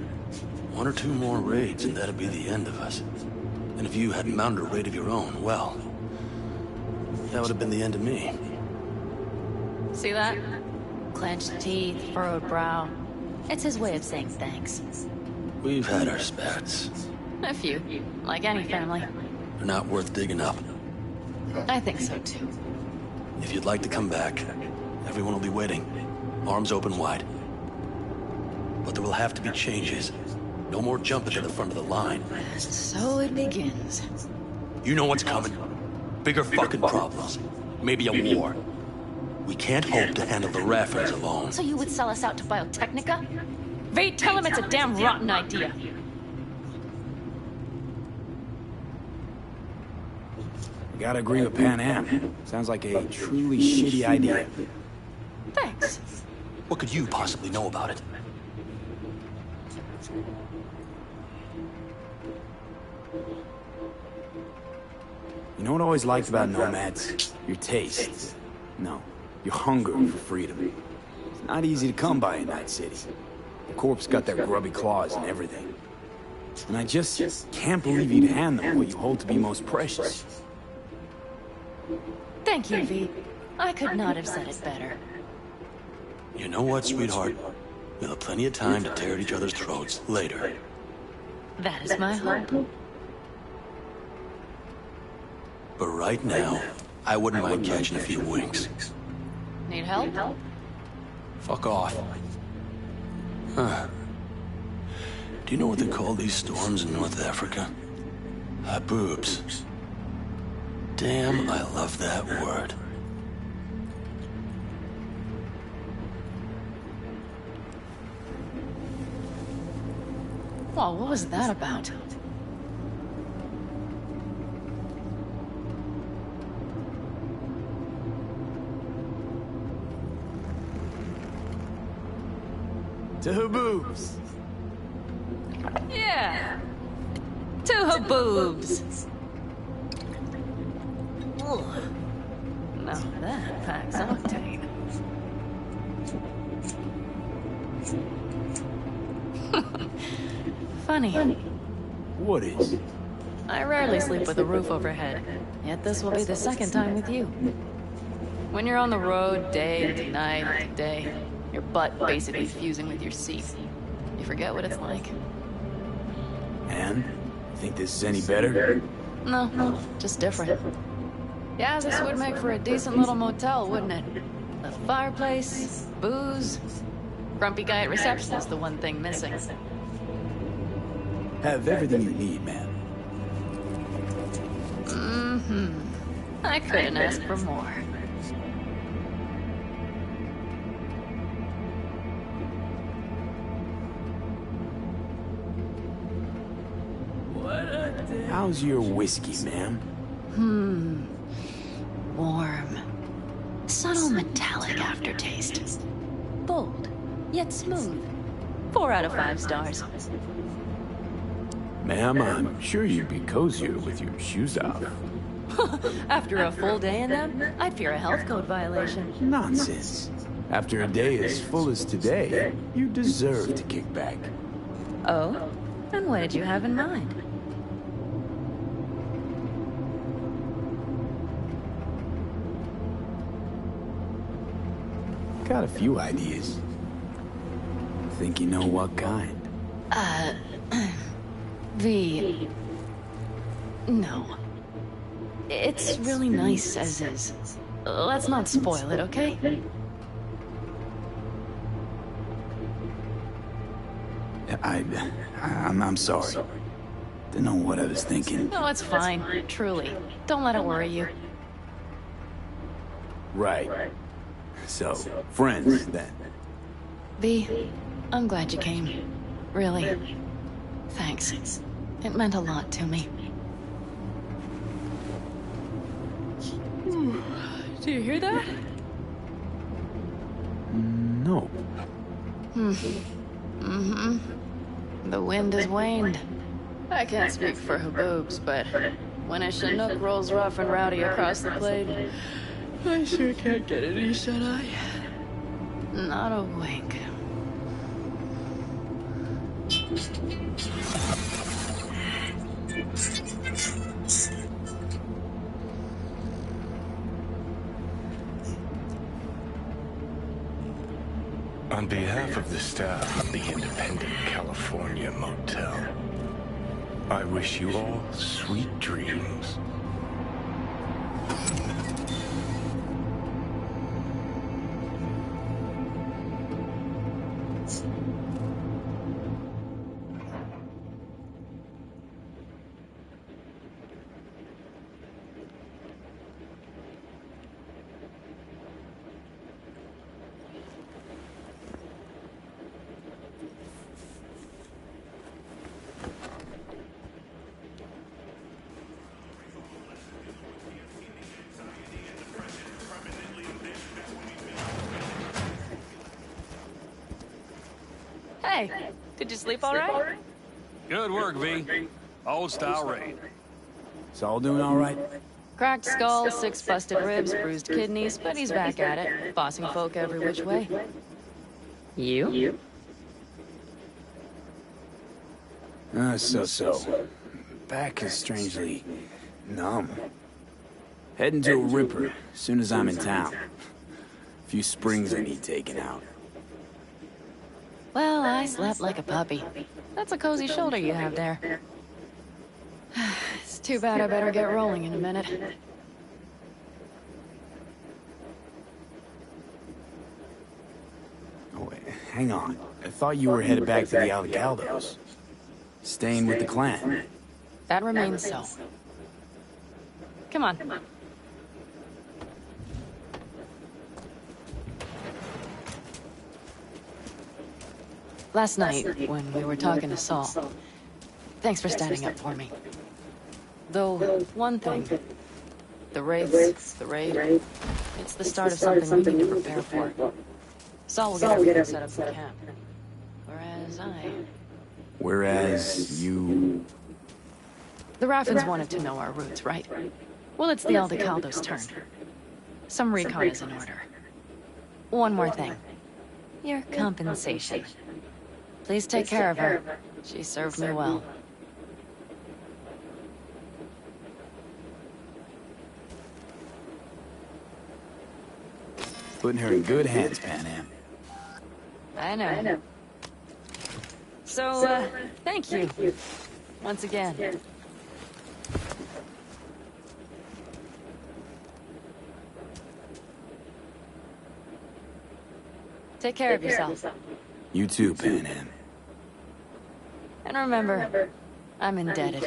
S7: 1 or 2 more raids and that'd be the end of us. And if you hadn't mounted a raid of your own, well, that would have been the end of me.
S1: See that? Clenched teeth, furrowed brow. It's his way of saying thanks.
S7: We've had our spats.
S1: A few, like any family.
S7: They're not worth digging up.
S1: I think so too.
S7: If you'd like to come back, everyone will be waiting. Arms open wide. But there will have to be changes. No more jumping to the front of the line.
S1: And so it begins.
S7: You know what's coming. Bigger fucking problems. Maybe a war. We can't hope to handle the Raffens alone.
S1: So you would sell us out to Biotechnica? Vade, tell him it's a damn rotten idea.
S3: You gotta agree with Pan Am. Sounds like a truly shitty idea.
S1: Thanks.
S7: What could you possibly know about it?
S3: You know what I always liked about nomads? Your taste. No, your hunger for freedom. It's not easy to come by in Night City. The Corp's got their grubby claws and everything. And I just can't believe you'd hand them what you hold to be most precious.
S1: Thank you, V. I could not have said it better.
S7: You know what, sweetheart? We'll have plenty of time to tear at each other's throats later.
S1: That is my hope.
S7: But right now, I wouldn't mind catching a few winks.
S1: Need help?
S7: Fuck off. Huh. Do you know what they call these storms in North Africa? Haboobs. Damn, I love that word.
S1: Well, what was that about?
S3: To Haboobs.
S1: Yeah. To Haboobs. Ugh. Now that packs octane. Funny.
S3: What is?
S1: I rarely sleep with a roof overhead, yet this will be the second time with you. When you're on the road day to night to day, your butt basically fusing with your seat, you forget what it's like.
S3: And? Think this is any better?
S1: No, just different. Yeah, this would make for a decent little motel, wouldn't it? A fireplace, booze. Grumpy guy at reception is the one thing missing.
S3: Have everything you need, man.
S1: Mm-hmm. I couldn't ask for more.
S3: How's your whiskey, ma'am?
S1: Warm. Subtle metallic aftertaste. Bold. yet smooth. 4 out of 5 stars.
S3: Ma'am, I'm sure you'd be cozier with your shoes off.
S1: After a full day in them, I'd fear a health code violation.
S3: Nonsense. After a day as full as today, you deserve to kick back.
S1: Oh? And what did you have in mind?
S3: Got a few ideas. Think you know what kind?
S1: V... No. It's really nice as is. Let's not spoil it, okay?
S3: I'm sorry. Didn't know what I was thinking.
S1: No, it's fine. Truly. Don't let it worry you.
S3: Right. So, friends, then.
S1: V, I'm glad you came. Really. Thanks. It meant a lot to me. Do you hear that?
S3: No.
S1: Mm-hmm. The wind has waned. I can't speak for Haboobs, but when a Chinook rolls rough and rowdy across the plain, I sure can't get any shut-eye. Not a wink.
S4: On behalf of the staff of the Independent California Motel, I wish you all sweet dreams.
S1: Hey, did you sleep all right?
S8: Good work, V. Old style raid.
S3: It's all doing all right?
S1: Cracked skull, 6 busted ribs, bruised kidneys, but he's back at it, bossing folk every which way. You?
S3: So. Back is strangely numb. Heading to a ripper as soon as I'm in town. A few springs I need taken out.
S1: Well, I slept like a puppy. That's a cozy shoulder you have there. It's too bad I better get rolling in a minute.
S3: Oh, wait, hang on. I thought you were headed back to the Alcaldos. Staying with the clan.
S1: That remains so. Come on. Last night, when we were talking to Saul, thanks for standing up for me. Though, one thing. The wraiths, the raid, it's the start of something we need to prepare for. Saul will get everything set up in camp.
S3: Whereas you...
S1: The Raffins wanted to know our roots, right? Well, it's the Aldecaldo's turn. Some recon is in order. One more thing. Your compensation. Please take care of her. She served me well.
S3: Putting her in good hands, Pan Am.
S1: I know. So, thank you. Once again. Take care of yourself.
S3: You too, Pan Am.
S1: And remember, I'm indebted.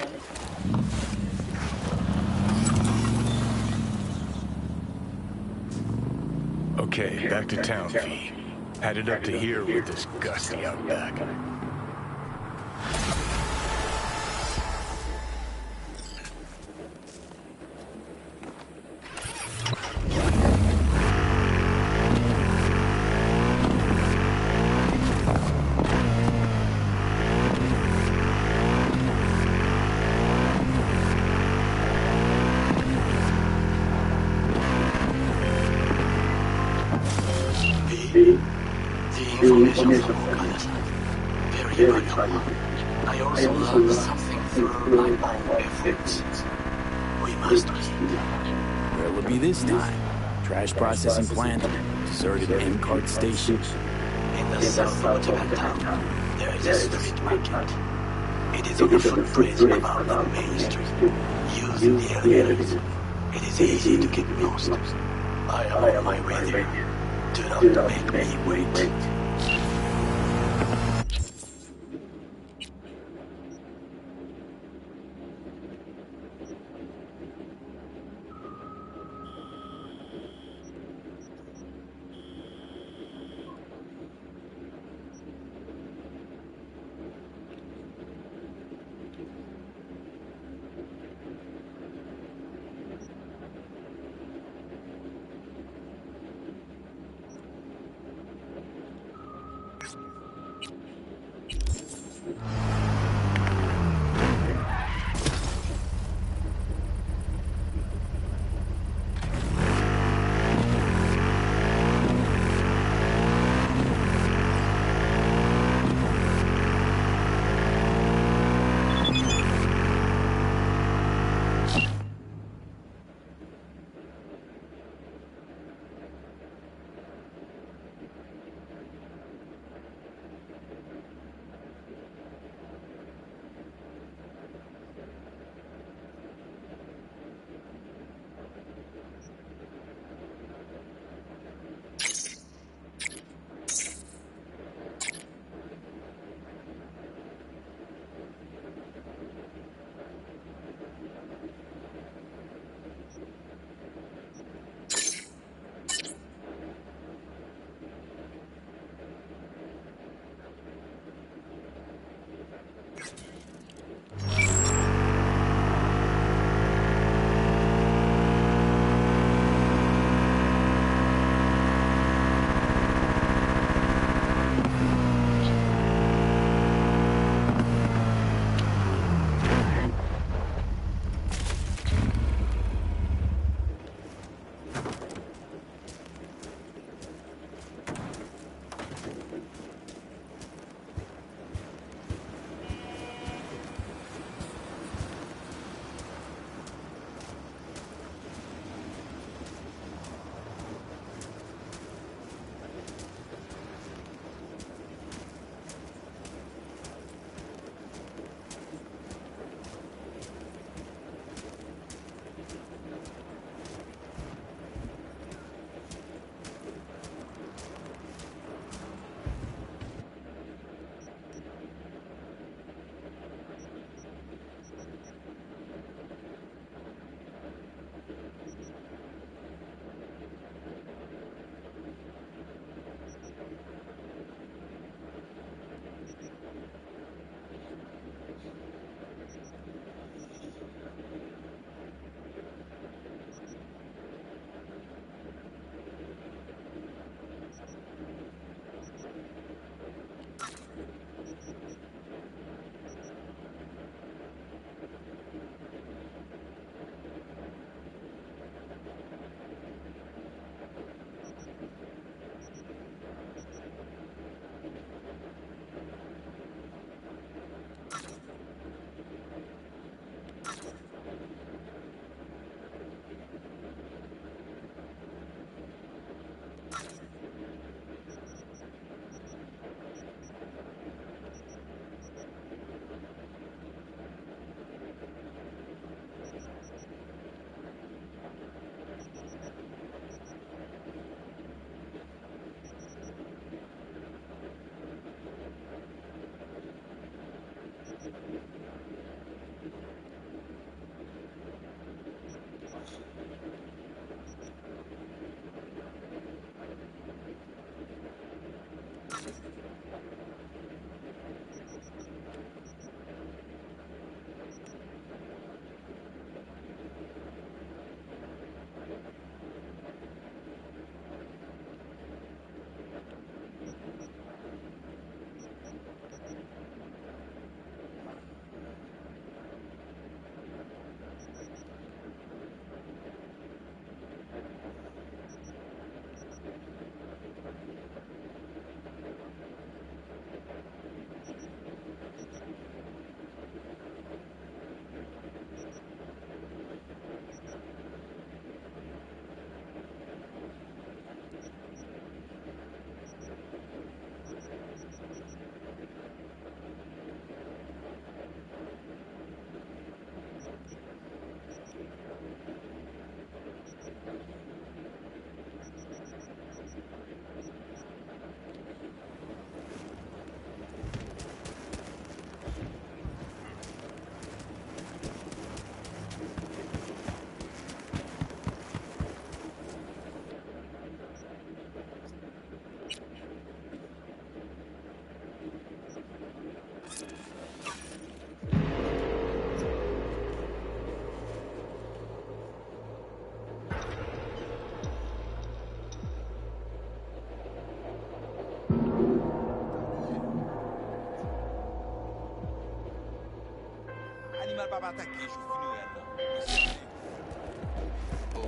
S4: Okay, back to town, V. Headed up to here with this gusty outback.
S15: The information from Morgana, very valuable. I also learned something through my own efforts. We must leave.
S3: Where'll it be this time? Trash processing plant? Deserted M-cart station?
S15: In the southward of the town, there is a street market. It is on a footbridge above the main street. Use the elevators. It is easy to get lost. I am on my way there. Do not make me wait.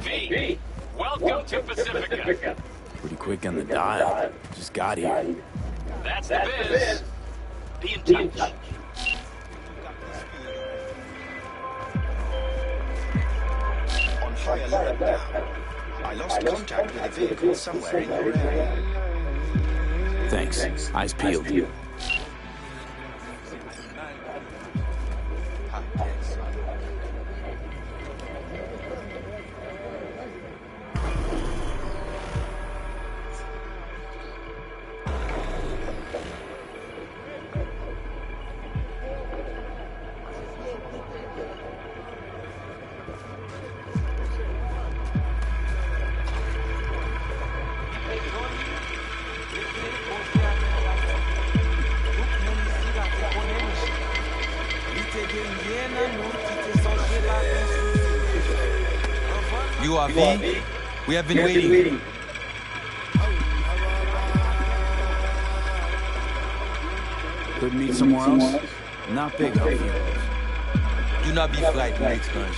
S18: V, welcome to Pacifica.
S3: Pretty quick on the dial. Just got here.
S18: That's the biz. Be in touch.
S6: On high alert now. I lost contact with a vehicle somewhere in your area.
S3: Thanks. Eyes peeled.
S8: You are V? We have been waiting.
S3: Could meet somewhere else? Not big, hope you.
S8: Do not be frightened, Experience.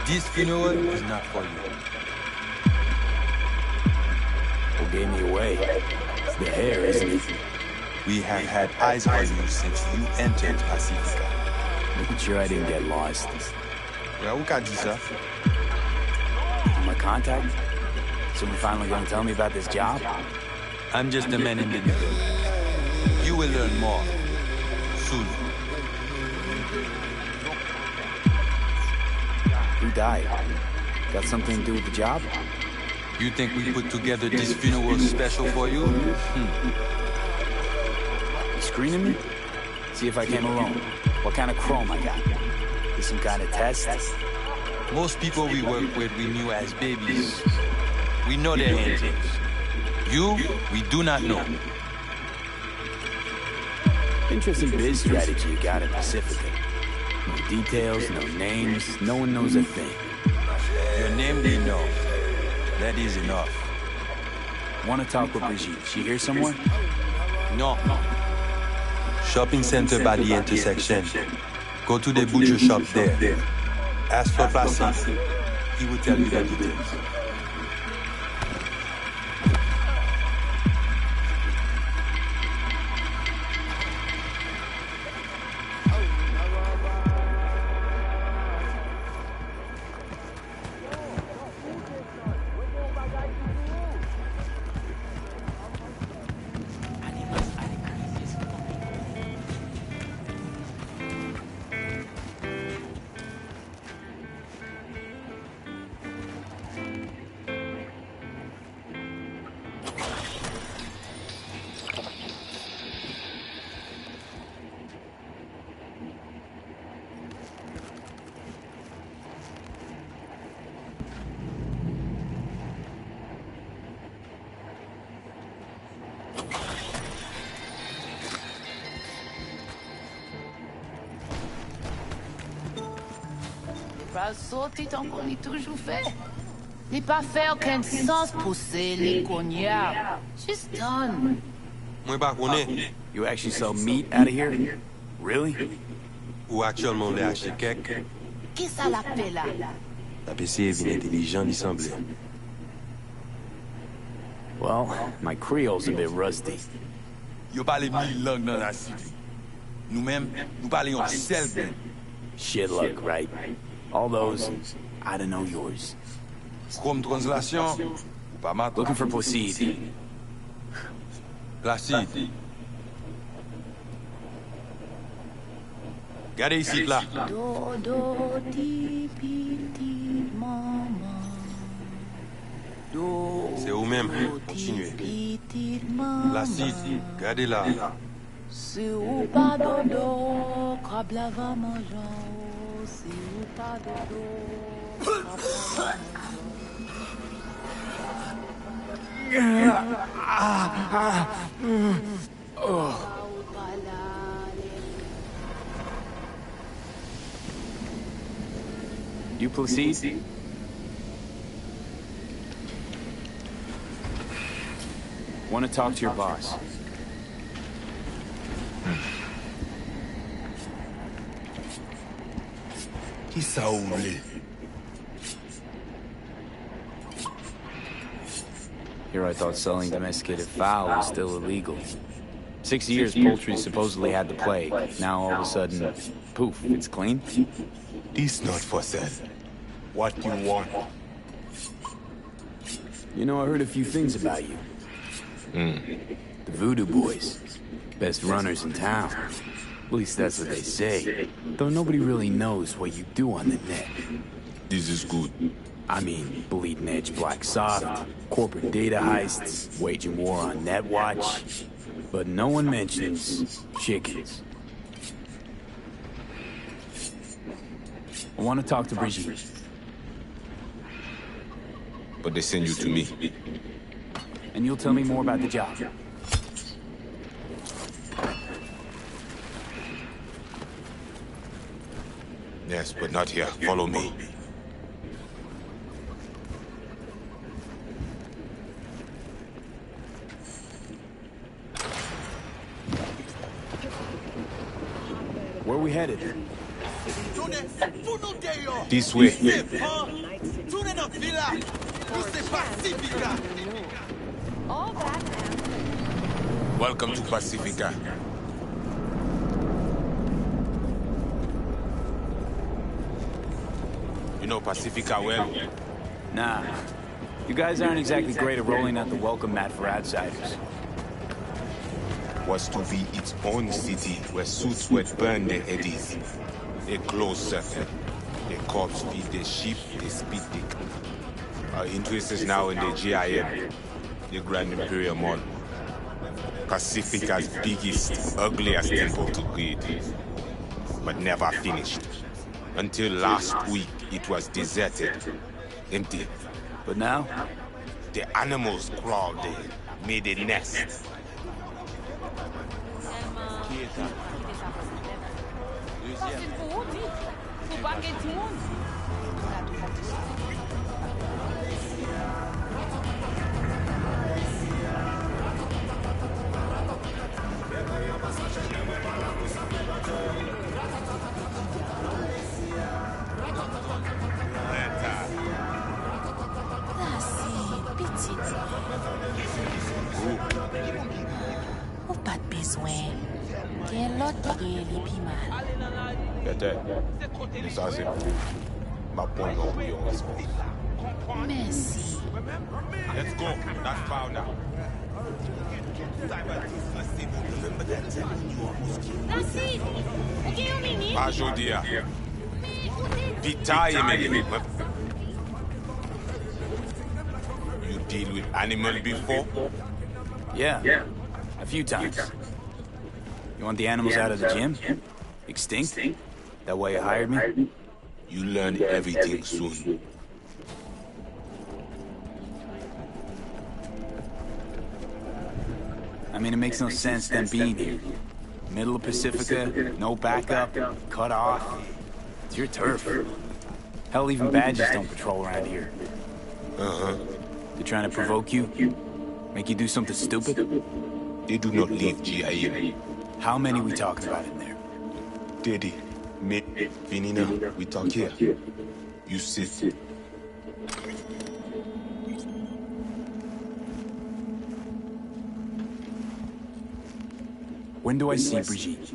S8: This funeral is not for you.
S3: What gave me away? It's the hair, isn't it?
S6: We have had eyes on you since you entered Pacifica.
S3: Making sure I didn't get lost.
S6: Yeah, who can do that?
S3: My contact? Someone finally gonna tell me about this job?
S8: I'm just a man in the middle. You will learn more. Soon.
S3: Who died? Got something to do with the job?
S8: You think we put together this funeral special for you?
S3: You screening me? See if I came alone. What kind of chrome I got? Is some kind of test?
S8: Most people we work with we knew as babies. We know their engines. You, we do not know.
S3: Interesting biz strategy you got in Pacifica. No details, no names, no one knows a thing.
S8: Your name we know. That is enough.
S3: Want to talk with Brigitte? She here somewhere?
S8: No.
S6: Shopping center by the intersection. Go to the butcher shop there. Ask for Placide. He will tell you the details.
S14: Pas sorti tant qu'on y toujours fait. N'est pas fait aucun sens pousser les cognards. Just done.
S3: You actually sell meat out of here? Really?
S6: Ou actuellement on acheté kek.
S14: Qui ça l'appelle là?
S6: La PC est bien intelligent, il semblait.
S3: Well, my Creole's a bit rusty.
S8: Yo parlez mille langues dans la cité. Nous-mêmes, nous parlions seul bien.
S3: Shit luck, right? All those, I don't know yours.
S8: Comme translation, pas mal.
S3: Looking for Placide.
S8: Placide. Regardez ici, là.
S14: Dodo ti petit maman.
S6: C'est vous-même, continuez. Placide, regardez là.
S14: Si ou pas dodo, kablava mangeant. Si ou pas dodo,
S3: You Placide? Want to talk to your boss.
S2: Isauli.
S3: Here I thought selling domesticated fowl was still illegal. 6 years poultry supposedly had the plague. Now all of a sudden, poof, it's clean?
S2: This not for sale. What you want?
S3: You know, I heard a few things about you. The Voodoo Boys. Best runners in town. At least that's what they say. Though nobody really knows what you do on the net.
S2: This is good.
S3: I mean, bleeding edge black soft, corporate data heists, waging war on Netwatch. But no one mentions chickens. I want to talk to Brigitte.
S2: But they send you to me.
S3: And you'll tell me more about the job.
S2: Yes, but not here. Follow me.
S3: Where are we headed?
S2: This way. Welcome to Pacifica. You know Pacifica well?
S3: Nah. You guys aren't exactly great at rolling out the welcome mat for outsiders.
S2: Was to be its own city where suits would burn their eddies. A closed circle. The corpse feed the sheep, they spit the... Our interest is now in the GIM, the Grand Imperial Mall. Pacifica's biggest, ugliest temple to greed. But never finished. Until last week, it was deserted. Empty.
S3: But now?
S2: The animals crawled there, made a nest.
S14: Merci.
S2: Let's go. That's bow now. Ajodia. Pita Emily. You deal with animal before?
S3: Yeah. A few times. You want the animals out of the gym? Extinct? That why you hired me?
S2: You learn everything soon.
S3: I mean, it makes no sense them being here. Middle of Pacifica, no backup, cut off. It's your turf. Hell, even badges don't patrol around here. They're trying to provoke you? Make you do something stupid?
S2: They do not leave GIM.
S3: How many we talking about in there?
S2: Daddy, me, Vinina, we talk here. You sit.
S3: When do I see Brigitte?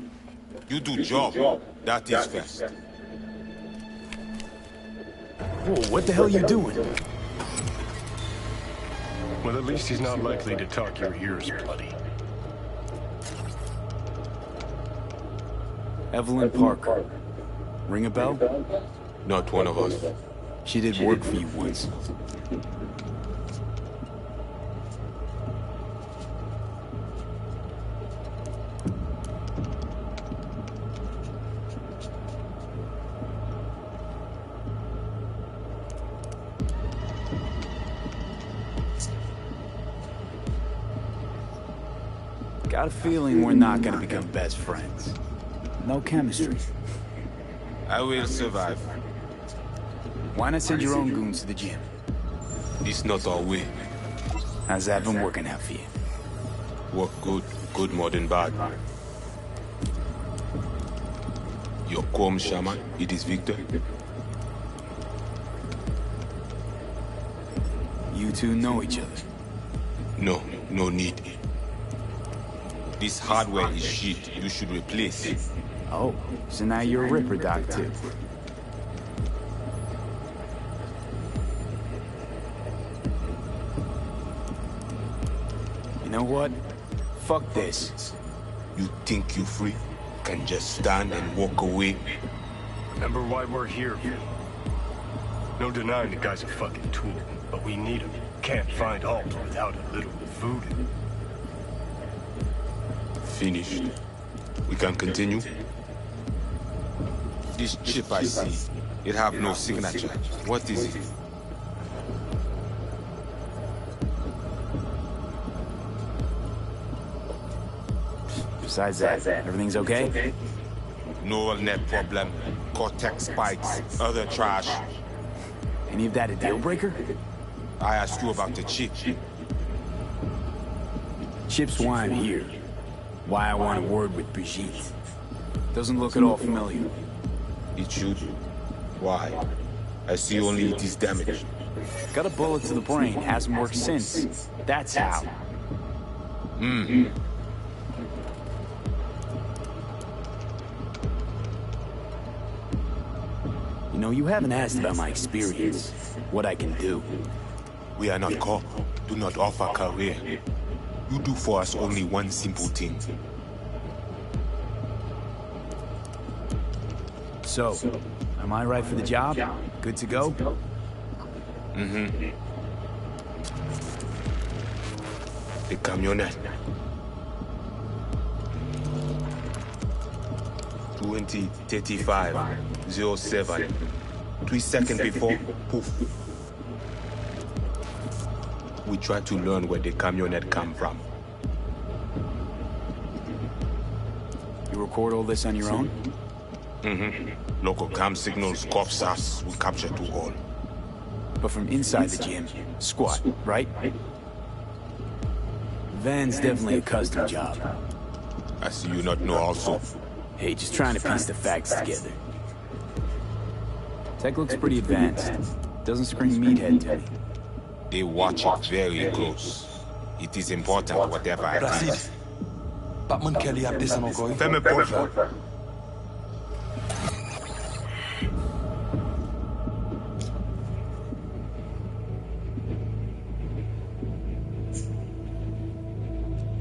S2: You do job. That is first.
S3: Whoa, what the hell are you doing?
S19: Well, at least he's not likely to talk your ears bloody.
S3: Evelyn Parker. Ring a bell?
S2: Not one of us.
S3: She did work for you once. Got a feeling we're not gonna become best friends. No chemistry.
S2: I will survive.
S3: Why not send your own goons to the gym?
S2: It's not our way.
S3: How's that been working out for you?
S2: Work good, good more than bad. Your comb shaman, it is Victor.
S3: You two know each other?
S2: No, no need. This hardware is shit. You should replace it.
S3: Oh, so now you're a Ripper Doc too. You know what? Fuck this.
S2: You think you free? Can just stand and walk away?
S19: Remember why we're here. No denying the guy's a fucking tool, but we need him. Can't find Alt without a little voodoo.
S2: Finished. We can continue? This chip I see, it have no signature. What is it?
S3: Besides that, everything's okay?
S2: Neural net problem, cortex spikes, other trash.
S3: Any of that a deal breaker?
S2: I asked you about the chip.
S3: Chip's why I'm here. Why I want a word with Brigitte. Doesn't look at all familiar.
S2: It should. Why? I see only it is damaged.
S3: Got a bullet to the brain, hasn't worked since. That's how. You know, you haven't asked about my experience. What I can do.
S2: We are not cop. Do not offer career. You do for us only one simple thing.
S3: So, am I right for the job? Good to go?
S2: The camionette. 20:35:07. 3 seconds before, poof. We try to learn where the camionette come from.
S3: You record all this on your own?
S2: Local cam signals, cops us, we capture to all.
S3: But from inside the gym, squat, right? Van's definitely a custom job.
S2: I see you not know also.
S3: Hey, just trying to piece the facts together. Tech looks pretty advanced. Doesn't scream meathead to me.
S2: They watch it very close. It is important whatever I
S6: Placide.
S2: do.
S6: Batman Kelly have this on going.
S2: Fais-moi porte.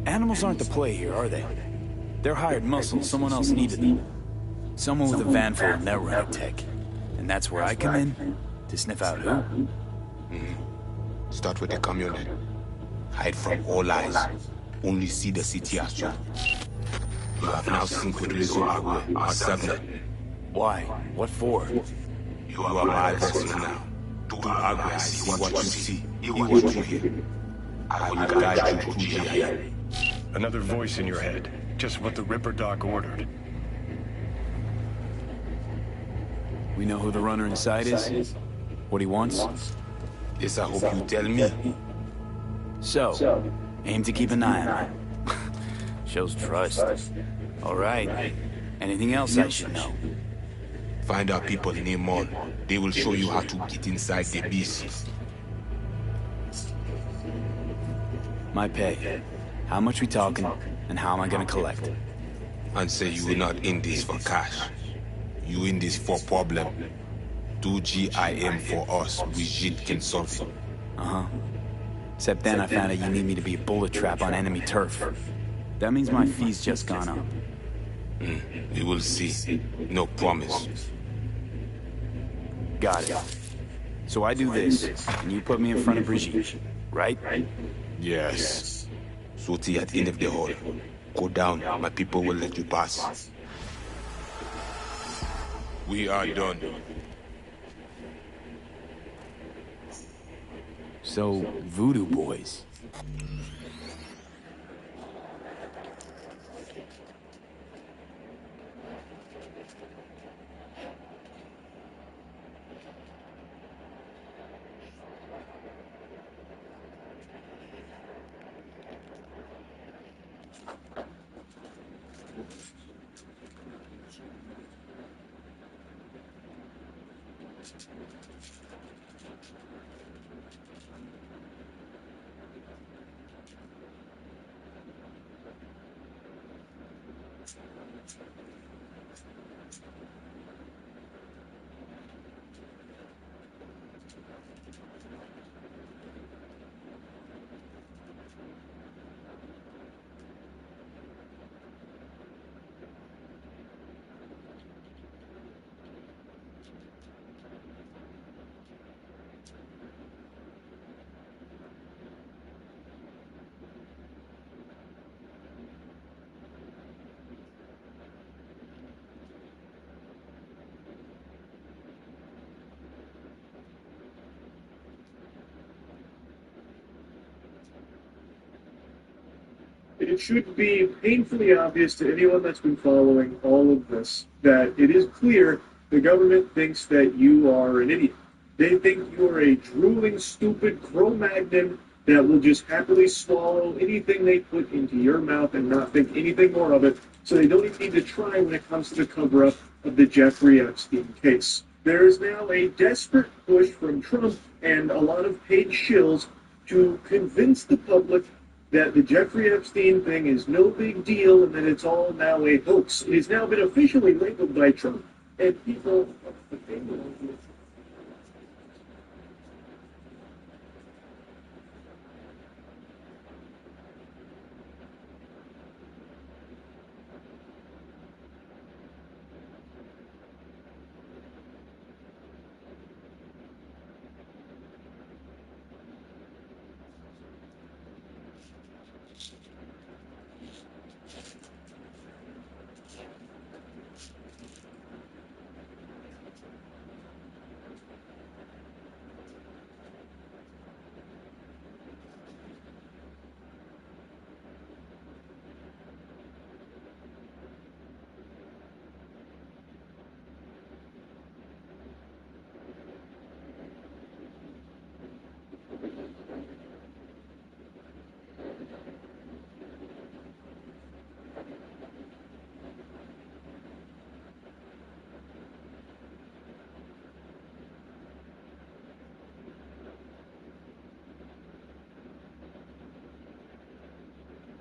S3: Animals aren't the play here, are they? They're hired muscle, someone else needed them. Someone with a van full of network tech. And that's where I come in? To sniff out who?
S2: Start with the camionette. Hide from all eyes. Only see the city as well. You have now synchronized our subnet.
S3: Why? What for?
S2: You are my vessel now. Do Agua see what you see, hear what you hear. I will guide you to GIA.
S19: Another voice in your head. Just what the Ripper Doc ordered.
S3: We know who the runner inside is? What he wants?
S2: Yes, I hope you tell me.
S3: So, aim to keep an eye on him. Shows trust. All right. Anything else I should know?
S2: Find our people in Amon. They will show you how to get inside the beast.
S3: My pay. How much we talking, and how am I gonna collect?
S2: And say you are not in this for cash. You in this for problem. Do GIM for us. Brigitte can solve it.
S3: Except then I found out you need me to be a bullet trap on enemy turf. That means my fee's just gone up.
S2: We will see. No promise.
S3: Got it. So I do this, and you put me in front of Brigitte, right?
S2: Yes. Suti at the end of the hall. Go down. My people will let you pass. We are done.
S3: So, Voodoo Boys.
S5: It should be painfully obvious to anyone that's been following all of this that it is clear the government thinks that you are an idiot. They think you are a drooling, stupid Cro-Magnon that will just happily swallow anything they put into your mouth and not think anything more of it, so they don't even need to try when it comes to the cover-up of the Jeffrey Epstein case. There is now a desperate push from Trump and a lot of paid shills to convince the public that the Jeffrey Epstein thing is no big deal and that it's all now a hoax. It has now been officially labeled by Trump, and people...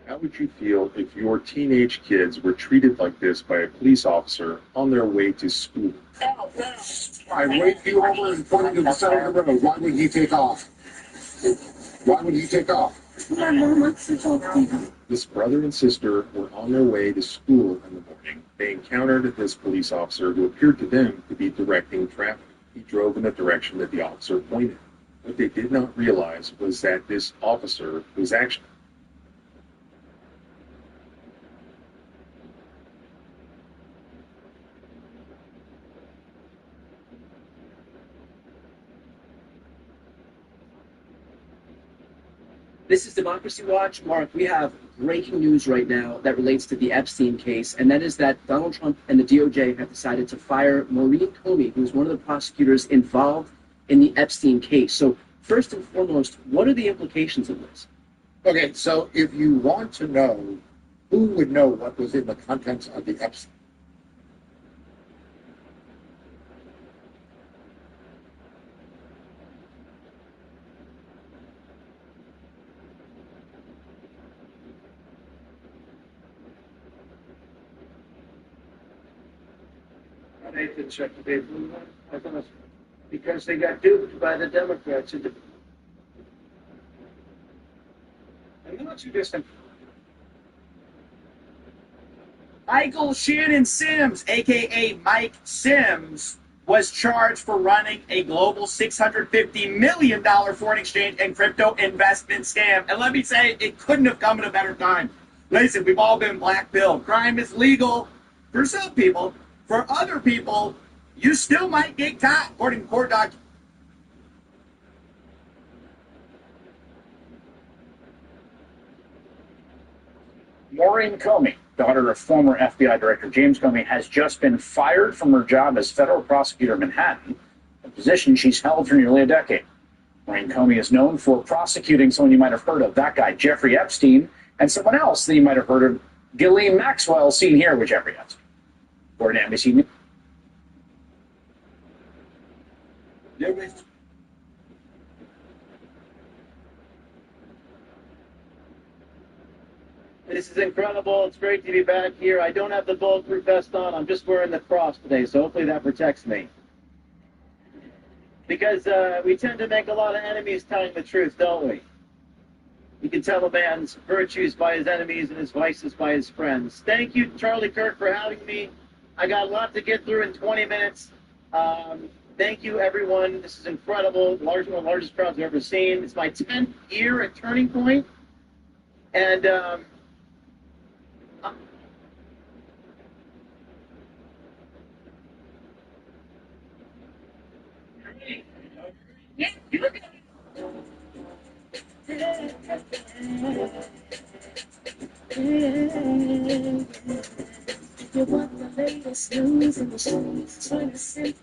S20: How would you feel if your teenage kids were treated like this by a police officer on their way to school?
S12: I waved you over and pointed to the side of the road. Why would he take off? Why would he take off?
S20: This brother and sister were on their way to school in the morning. They encountered this police officer who appeared to them to be directing traffic. He drove in the direction that the officer pointed. What they did not realize was that this officer was actually...
S23: This is Democracy Watch. Mark, we have breaking news right now that relates to the Epstein case, and that is that Donald Trump and the DOJ have decided to fire Maureen Comey, who is one of the prosecutors involved in the Epstein case. So first and foremost, what are the implications of this?
S12: Okay, so if you want to know who would know what was in the contents of the Epstein,
S5: Nathan check the day blue one. I thought because they got duped by the Democrats. I'm not too distant.
S24: Michael Shannon Sims, a.k.a. Mike Sims, was charged for running a global $650 million foreign exchange and crypto investment scam. And let me say, it couldn't have come at a better time. Listen, we've all been black-pilled. Crime is legal for some people. For other people, you still might get caught, according to court documents.
S25: Maureen Comey, daughter of former FBI Director James Comey, has just been fired from her job as federal prosecutor in Manhattan, a position she's held for nearly a decade. Maureen Comey is known for prosecuting someone you might have heard of, that guy, Jeffrey Epstein, and someone else that you might have heard of, Ghislaine Maxwell, seen here with Jeffrey Epstein. According to NBC News.
S26: This is incredible. It's great to be back here. I don't have the bulletproof vest on. I'm just wearing the cross today, so hopefully that protects me. Because we tend to make a lot of enemies telling the truth, don't we? You can tell a man's virtues by his enemies and his vices by his friends. Thank you, Charlie Kirk, for having me. I got a lot to get through in 20 minutes. Thank you, everyone. This is incredible. One of the largest crowds I've ever seen. It's my 10th year at Turning Point. And
S10: You want the latest news in the streets, trying to send.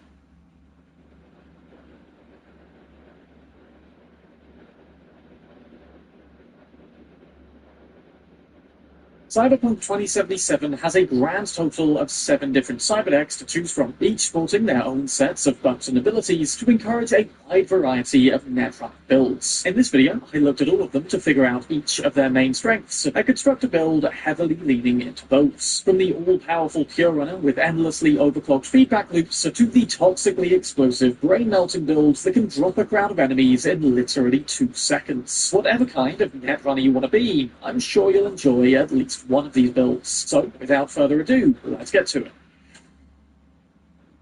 S11: Cyberpunk 2077 has a grand total of 7 different cyberdecks to choose from, each sporting their own sets of buffs and abilities to encourage a wide variety of netrunner builds. In this video, I looked at all of them to figure out each of their main strengths and construct a build heavily leaning into those. From the all-powerful Pure Runner with endlessly overclocked feedback loops to the toxically explosive brain-melting builds that can drop a crowd of enemies in literally 2 seconds. Whatever kind of netrunner you want to be, I'm sure you'll enjoy at least one of these builds. So, without further ado, let's get to it.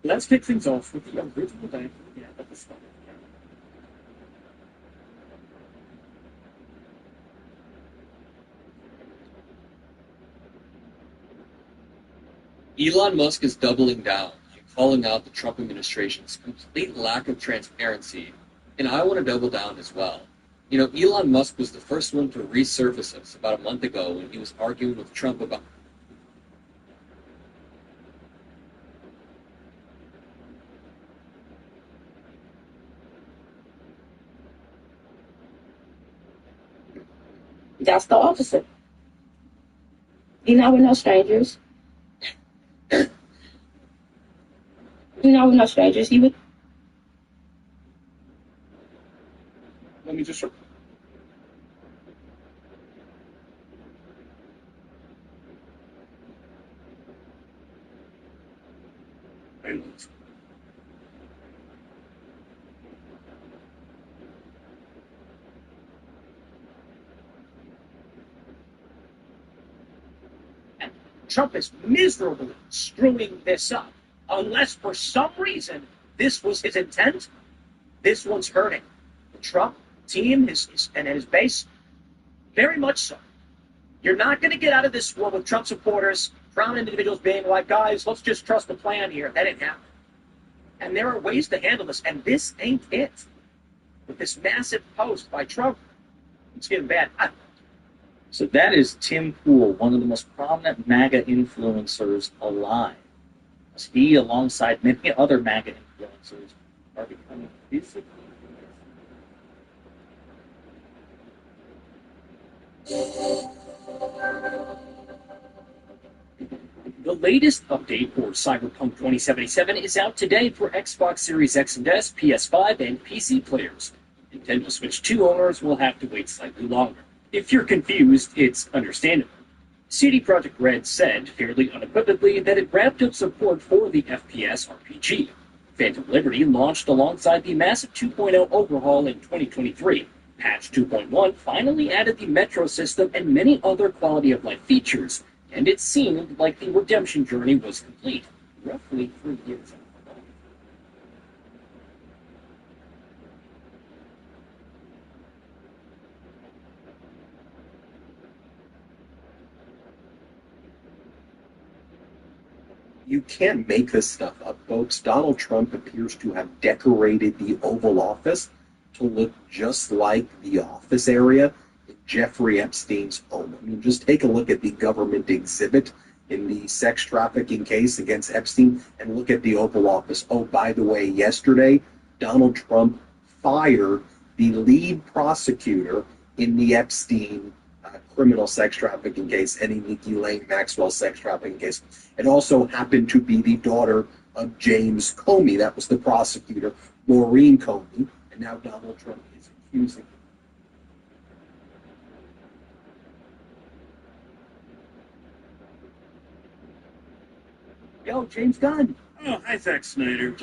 S11: Let's kick things off with the original deck at the start.
S13: Elon Musk is doubling down and calling out the Trump administration's complete lack of transparency, and I want to double down as well. You know, Elon Musk was the first one to resurface us about a month ago when he was arguing with Trump about...
S10: That's the opposite. You're not with no strangers. You're not with no strangers. You would.
S11: Let me just...
S24: Trump is miserably screwing this up. Unless for some reason this was his intent, this one's hurting. The Trump team and his base, very much so. You're not going to get out of this war with Trump supporters, prominent individuals being like, guys, let's just trust the plan here. That didn't happen. And there are ways to handle this, and this ain't it. With this massive post by Trump, it's getting bad.
S16: So that is Tim Pool, one of the most prominent MAGA influencers alive. He, alongside many other MAGA influencers, are becoming physically...
S11: The latest update for Cyberpunk 2077 is out today for Xbox Series X and S, PS5, and PC players. Nintendo Switch 2 owners will have to wait slightly longer. If you're confused, it's understandable. CD Projekt Red said, fairly unequivocally, that it wrapped up support for the FPS RPG. Phantom Liberty launched alongside the massive 2.0 overhaul in 2023. Patch 2.1 finally added the Metro system and many other quality-of-life features, and it seemed like the redemption journey was complete, roughly 3 years ago.
S20: You can't make this stuff up, folks. Donald Trump appears to have decorated the Oval Office to look just like the office area in Jeffrey Epstein's home. I mean, just take a look at the government exhibit in the sex trafficking case against Epstein and look at the Oval Office. Oh, by the way, yesterday, Donald Trump fired the lead prosecutor in the Epstein criminal sex trafficking case and in the Ghislaine Maxwell sex trafficking case. It also happened to be the daughter of James Comey. That was the prosecutor, Maureen Comey. And now Donald Trump is accusing him.
S11: Yo, James Gunn.
S17: Oh, hi, Zack Snyder.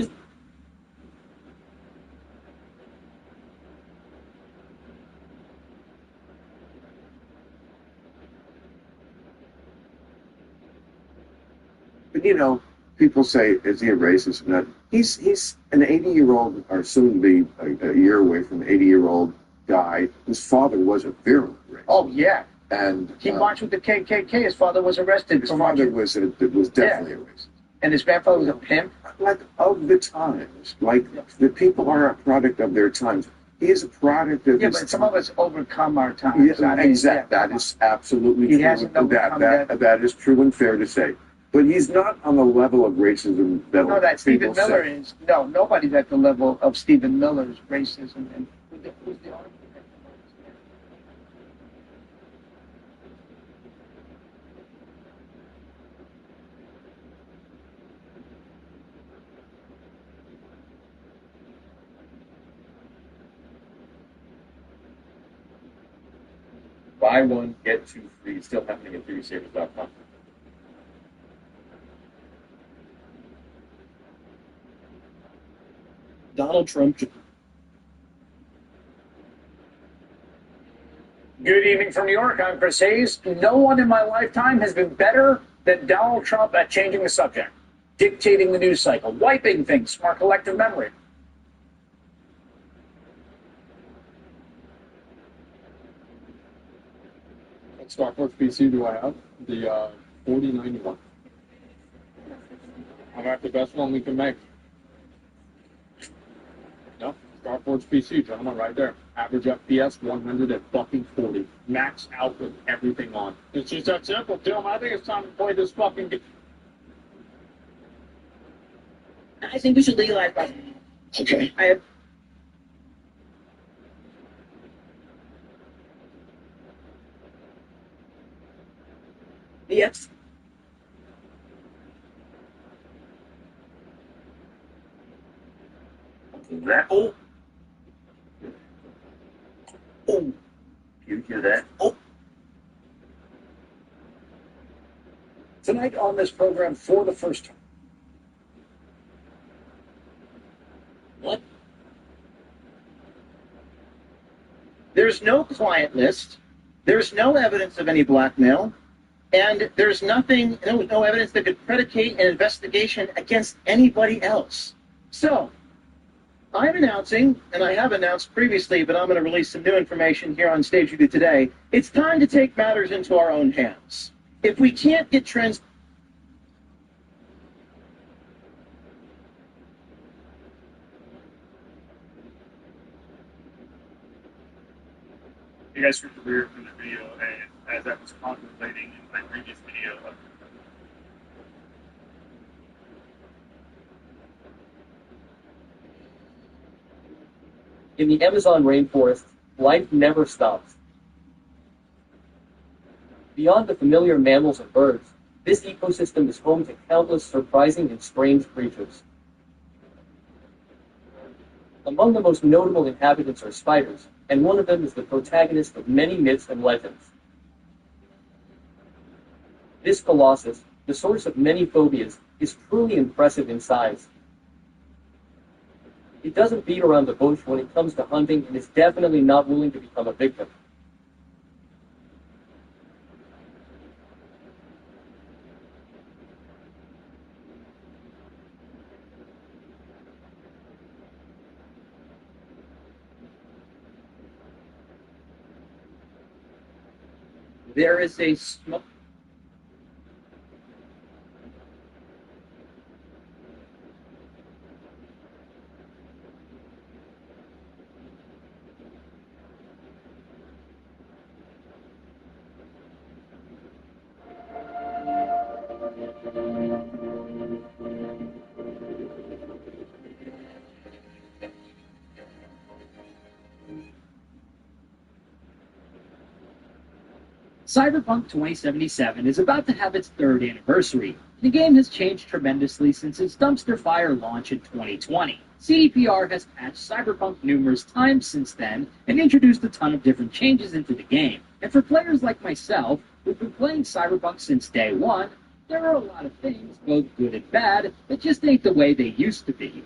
S12: But you know, people say, is he a racist? No. He's an 80-year-old, or soon to be a year away from an 80-year-old guy whose father was a virulent racist.
S24: Oh, yeah.
S12: And
S24: he marched with the KKK. His father was arrested.
S12: His father was definitely a racist.
S24: And his grandfather was a pimp?
S12: Like, of the times. Like, the people are a product of their times. He is a product of
S25: Yeah,
S12: his
S25: but some of us overcome our times.
S12: Yeah,
S25: I mean,
S12: exactly. That is absolutely
S25: He
S12: true.
S25: hasn't overcome
S12: That is true and fair to say. But he's not on the level of racism that
S25: No, that Stephen
S12: people
S25: Miller
S12: say.
S25: is. No, nobody's at the level of Stephen Miller's racism. And who's the artist?
S1: Buy one, get two free. Still happening at 3savers.com.
S11: Donald Trump.
S25: Good evening from New York. I'm Chris Hayes. No one in my lifetime has been better than Donald Trump at changing the subject, dictating the news cycle, wiping things from our collective memory.
S7: What Starforce PC do I have? The 4091. I got the best one we can make. No, Starforge PC, gentlemen, right there. Average FPS 140. Max out with everything on. It's just that simple, Tim. I think it's time to play this fucking game.
S10: I think we should legalize it.
S7: Okay.
S10: I have. Yes.
S25: That. Oh. Oh. You hear that? Oh. Tonight on this program, for the first time.
S11: What?
S26: There's no client list. There's no evidence of any blackmail. And there's no evidence that could predicate an investigation against anybody else. So, I'm announcing, and I have announced previously, but I'm going to release some new information here on Stage Review today. It's time to take matters into our own hands. If we can't get trends...
S5: You guys heard the rear from the video, and as I was contemplating in my previous video,
S11: In the Amazon rainforest, life never stops. Beyond the familiar mammals and birds, this ecosystem is home to countless surprising and strange creatures. Among the most notable inhabitants are spiders, and one of them is the protagonist of many myths and legends. This colossus, the source of many phobias, is truly impressive in size. It doesn't beat around the bush when it comes to hunting and is definitely not willing to become a victim.
S26: There is a smoke...
S11: Cyberpunk 2077 is about to have its third anniversary. The game has changed tremendously since its dumpster fire launch in 2020. CDPR has patched Cyberpunk numerous times since then and introduced a ton of different changes into the game. And for players like myself, who've been playing Cyberpunk since day one, there are a lot of things, both good and bad, that just ain't the way they used to be.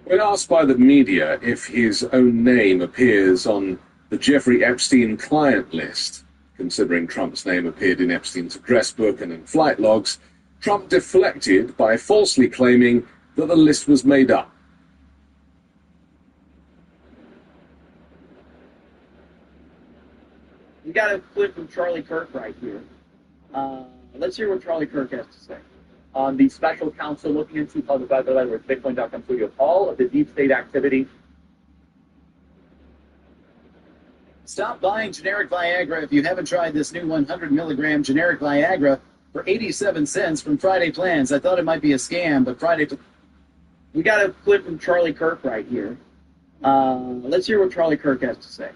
S20: When asked by the media if his own name appears on the Jeffrey Epstein client list, considering Trump's name appeared in Epstein's address book and in flight logs, Trump deflected by falsely claiming that the list was made up.
S26: We got a clip from Charlie Kirk right here. Let's hear what Charlie Kirk has to say.
S25: on the special counsel looking into Bitcoin.com studio, all of the deep state activity.
S4: Stop buying generic Viagra if you haven't tried this new 100 milligram generic Viagra for 87 cents from Friday Plans. I thought it might be a scam, but Friday.
S23: We got a clip from Charlie Kirk right here. Let's hear what Charlie Kirk has to say.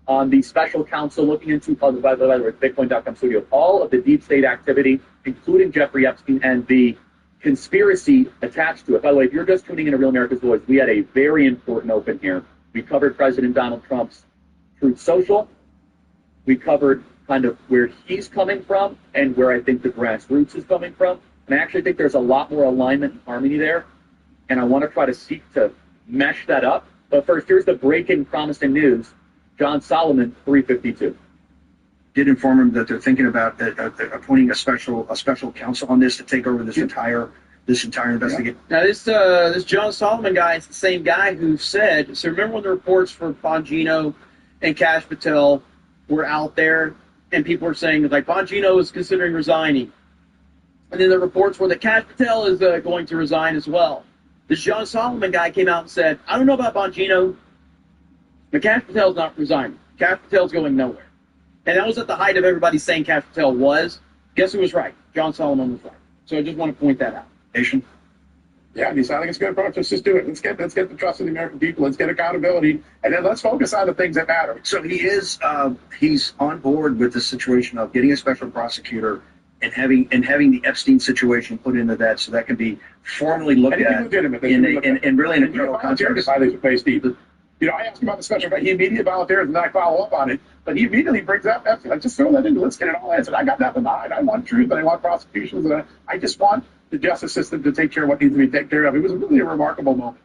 S25: On the special counsel looking into Bitcoin.com studio, all of the deep state activity, including Jeffrey Epstein and the conspiracy attached to it. By the way, if you're just tuning in to Real America's Voice, we had a very important open here. We covered President Donald Trump's Truth Social. We covered kind of where he's coming from and where I think the grassroots is coming from. And I actually think there's a lot more alignment and harmony there. And I want to try to seek to mesh that up. But first, here's the breaking promising news. John Solomon, 352.
S9: Did inform him that they're thinking about appointing a special counsel on this to take over this entire investigation.
S23: Now, this John Solomon guy is the same guy who said. So remember when the reports for Bongino and Cash Patel were out there, and people were saying like Bongino is considering resigning, and then the reports were that Cash Patel is going to resign as well. This John Solomon guy came out and said, I don't know about Bongino, but Cash Patel's not resigning. Cash Patel's going nowhere. And that was at the height of everybody saying Cash Patel was. Guess who was right? John Solomon was right. So I just want to point that out.
S20: Yeah, I think it's a good approach. Let's just do it. Let's get the trust of the American people. Let's get accountability, and then let's focus on the things that matter.
S9: So he's on board with the situation of getting a special prosecutor and having the Epstein situation put into that, so that can be formally looked at in really an criminal context.
S20: I asked him about the special, but he immediately volunteers and I follow up on it. But he immediately brings up Epstein. I just throw that into. Let's get it all answered. I got nothing behind. I want truth, and I want prosecutions, and I just want the justice system to take care of what needs to be taken care of. It was really a remarkable moment.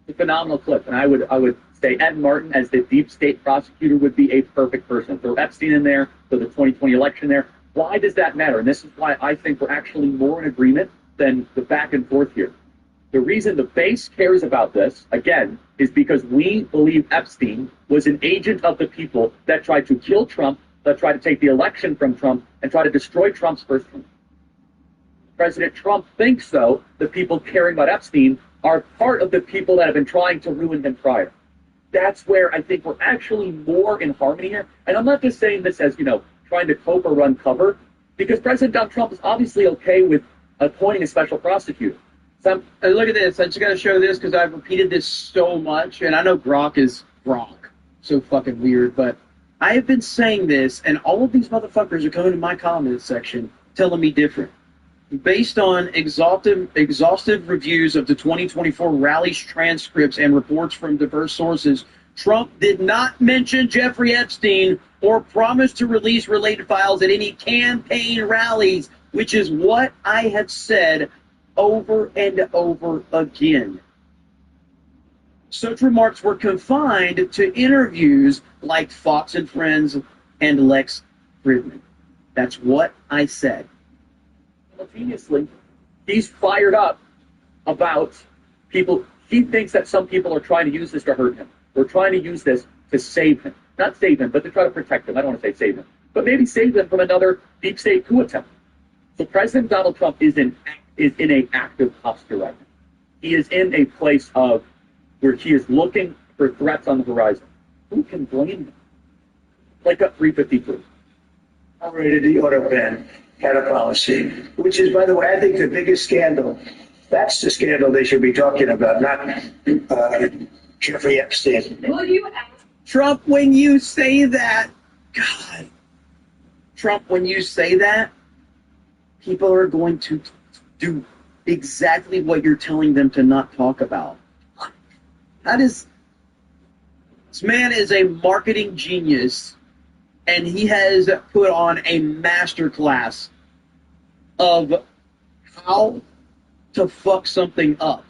S25: A phenomenal clip, and I would say Ed Martin as the deep state prosecutor would be a perfect person. Throw Epstein in there, throw the 2020 election there. Why does that matter? And this is why I think we're actually more in agreement than the back and forth here. The reason the base cares about this, again, is because we believe Epstein was an agent of the people that tried to kill Trump, that tried to take the election from Trump, and try to destroy Trump's first term. President Trump thinks, though, the people caring about Epstein are part of the people that have been trying to ruin him prior. That's where I think we're actually more in harmony here. And I'm not just saying this as, trying to cope or run cover, because President Donald Trump is obviously okay with appointing a special prosecutor.
S23: So look at this. I just got to show this because I've repeated this so much, and I know Grok is Grok. So fucking weird, but I have been saying this, and all of these motherfuckers are coming to my comment section telling me different. Based on exhaustive reviews of the 2024 rallies transcripts and reports from diverse sources, Trump did not mention Jeffrey Epstein or promise to release related files at any campaign rallies, which is what I have said over and over again. Such remarks were confined to interviews like Fox and Friends and Lex Fridman. That's what I said.
S25: Simultaneously, he's fired up about people. He thinks that some people are trying to use this to hurt him. We're trying to use this to save him. Not save him, but to try to protect him. I don't want to say save him, but maybe save him from another deep state coup attempt. So President Donald Trump is in an active posture right now. He is in a place of where he is looking for threats on the horizon. Who can blame him? Like a 353.
S9: I rated the auto ban had a policy, which is, by the way, I think the biggest scandal. That's the scandal they should be talking about, not Jeffrey Epstein.
S23: Trump, when you say that, God, Trump, when you say that, people are going to do exactly what you're telling them to not talk about. This man is a marketing genius, and he has put on a master class of how to fuck something up.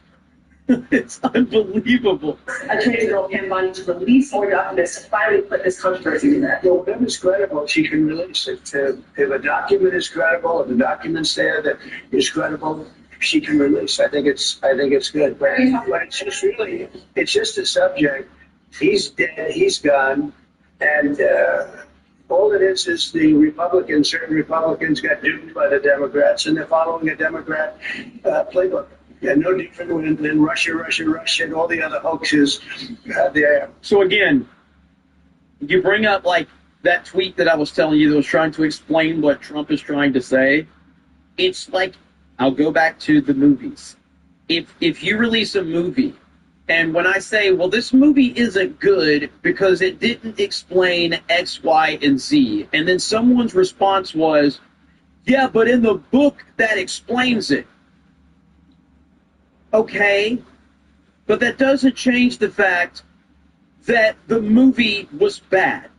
S23: It's unbelievable.
S10: Attorney General Pam Bondi to release more documents to finally put this controversy to bed.
S9: Well, if it's credible, she can release it. If a document is credible, if the document's there that is credible, she can release. I think it's good. But it's just a subject. He's dead. He's gone, and
S8: All it is the Republicans, certain Republicans got duped by the Democrats, and they're following a Democrat playbook. Yeah, no different than Russia, and all the other hoaxes there.
S23: So again, you bring up like that tweet that I was telling you that was trying to explain what Trump is trying to say. It's like, I'll go back to the movies. If you release a movie, and when I say, well, this movie isn't good because it didn't explain X, Y, and Z, and then someone's response was, yeah, but in the book that explains it. Okay, but that doesn't change the fact that the movie was bad.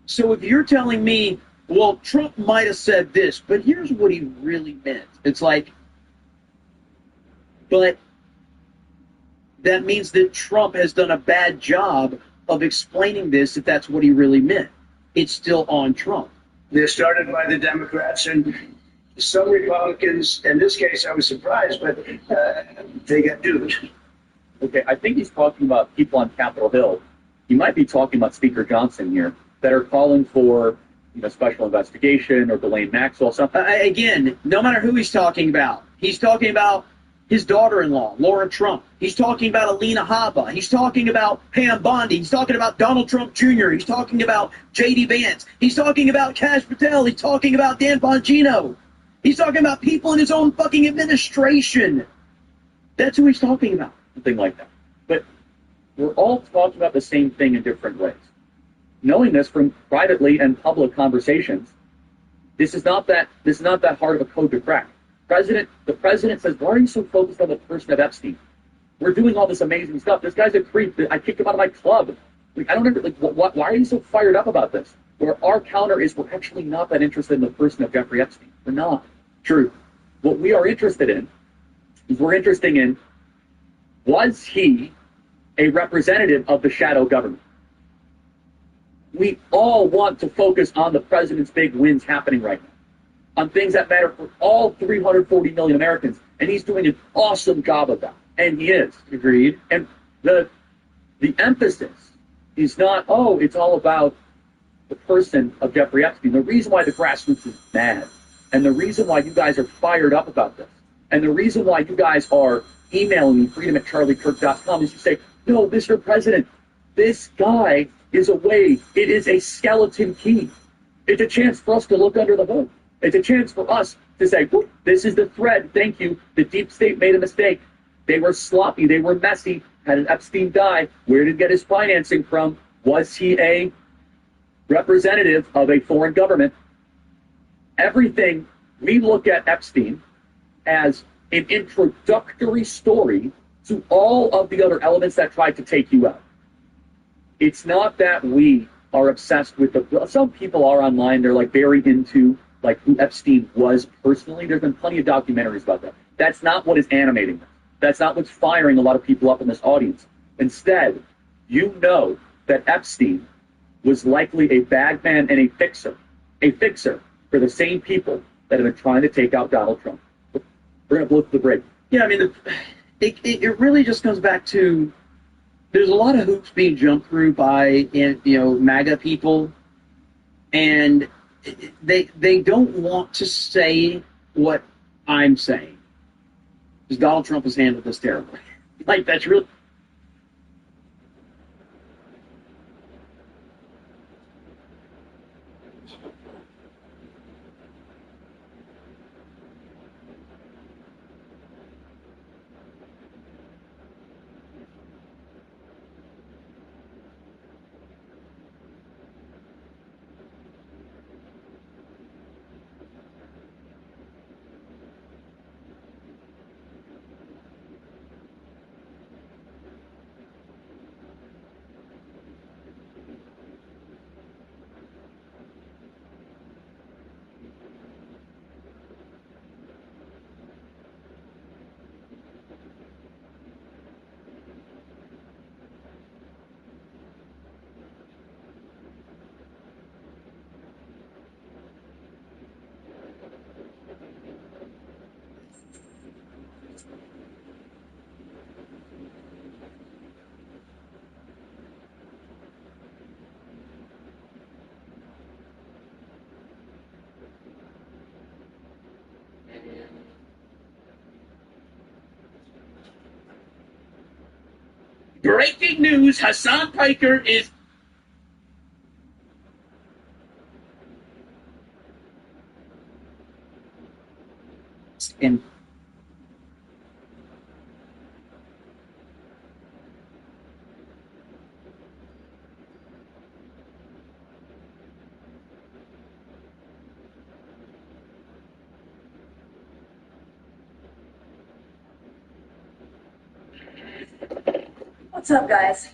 S23: So if you're telling me, well, Trump might have said this, but here's what he really meant. It's like, but that means that Trump has done a bad job of explaining this if that's what he really meant. It's still on Trump.
S8: They're started by the Democrats, and some Republicans, in this case I was surprised, but they got duped.
S16: Okay, I think he's talking about people on Capitol Hill. He might be talking about Speaker Johnson here that are calling for special investigation or Ghislaine Maxwell. Something.
S23: Again, no matter who he's talking about his daughter-in-law, Laura Trump. He's talking about Alina Habba. He's talking about Pam Bondi. He's talking about Donald Trump Jr. He's talking about J.D. Vance. He's talking about Kash Patel. He's talking about Dan Bongino. He's talking about people in his own fucking administration. That's who he's talking about.
S16: Something like that. But we're all talking about the same thing in different ways. Knowing this from privately and public conversations, this is not that hard of a code to crack. The president says, why are you so focused on the person of Epstein? We're doing all this amazing stuff. This guy's a creep. I kicked him out of my club. Like, I don't know, why are you so fired up about this? Where our counter is, we're actually not that interested in the person of Jeffrey Epstein. We're not. True. What we are interested in is was he a representative of the shadow government? We all want to focus on the president's big wins happening right now, on things that matter for all 340 million Americans, and he's doing an awesome job of that, and he is.
S23: Agreed.
S16: And the emphasis is not, it's all about the person of Jeffrey Epstein. The reason why the grassroots is mad, and the reason why you guys are fired up about this, and the reason why you guys are emailing me, freedom@charliekirk.com, is to say, no, Mr. President, this guy is a way. It is a skeleton key. It's a chance for us to look under the hood. It's a chance for us to say, this is the thread. Thank you. The deep state made a mistake. They were sloppy. They were messy. Had an Epstein die? Where did he get his financing from? Was he a representative of a foreign government? Everything, we look at Epstein as an introductory story to all of the other elements that tried to take you out. It's not that we are obsessed with some people are online, they're like very into like who Epstein was personally. There's been plenty of documentaries about that. That's not what is animating them. That's not what's firing a lot of people up in this audience. Instead, you know that Epstein was likely a bagman and a fixer for the same people that have been trying to take out Donald Trump. We're going to blow through the break.
S23: Yeah, I mean, it really just comes back to there's a lot of hoops being jumped through by MAGA people, and they don't want to say what I'm saying because Donald Trump has handled this terribly. Like, that's really.
S24: Breaking news, Hassan Piker is...
S16: And
S14: What's up, guys?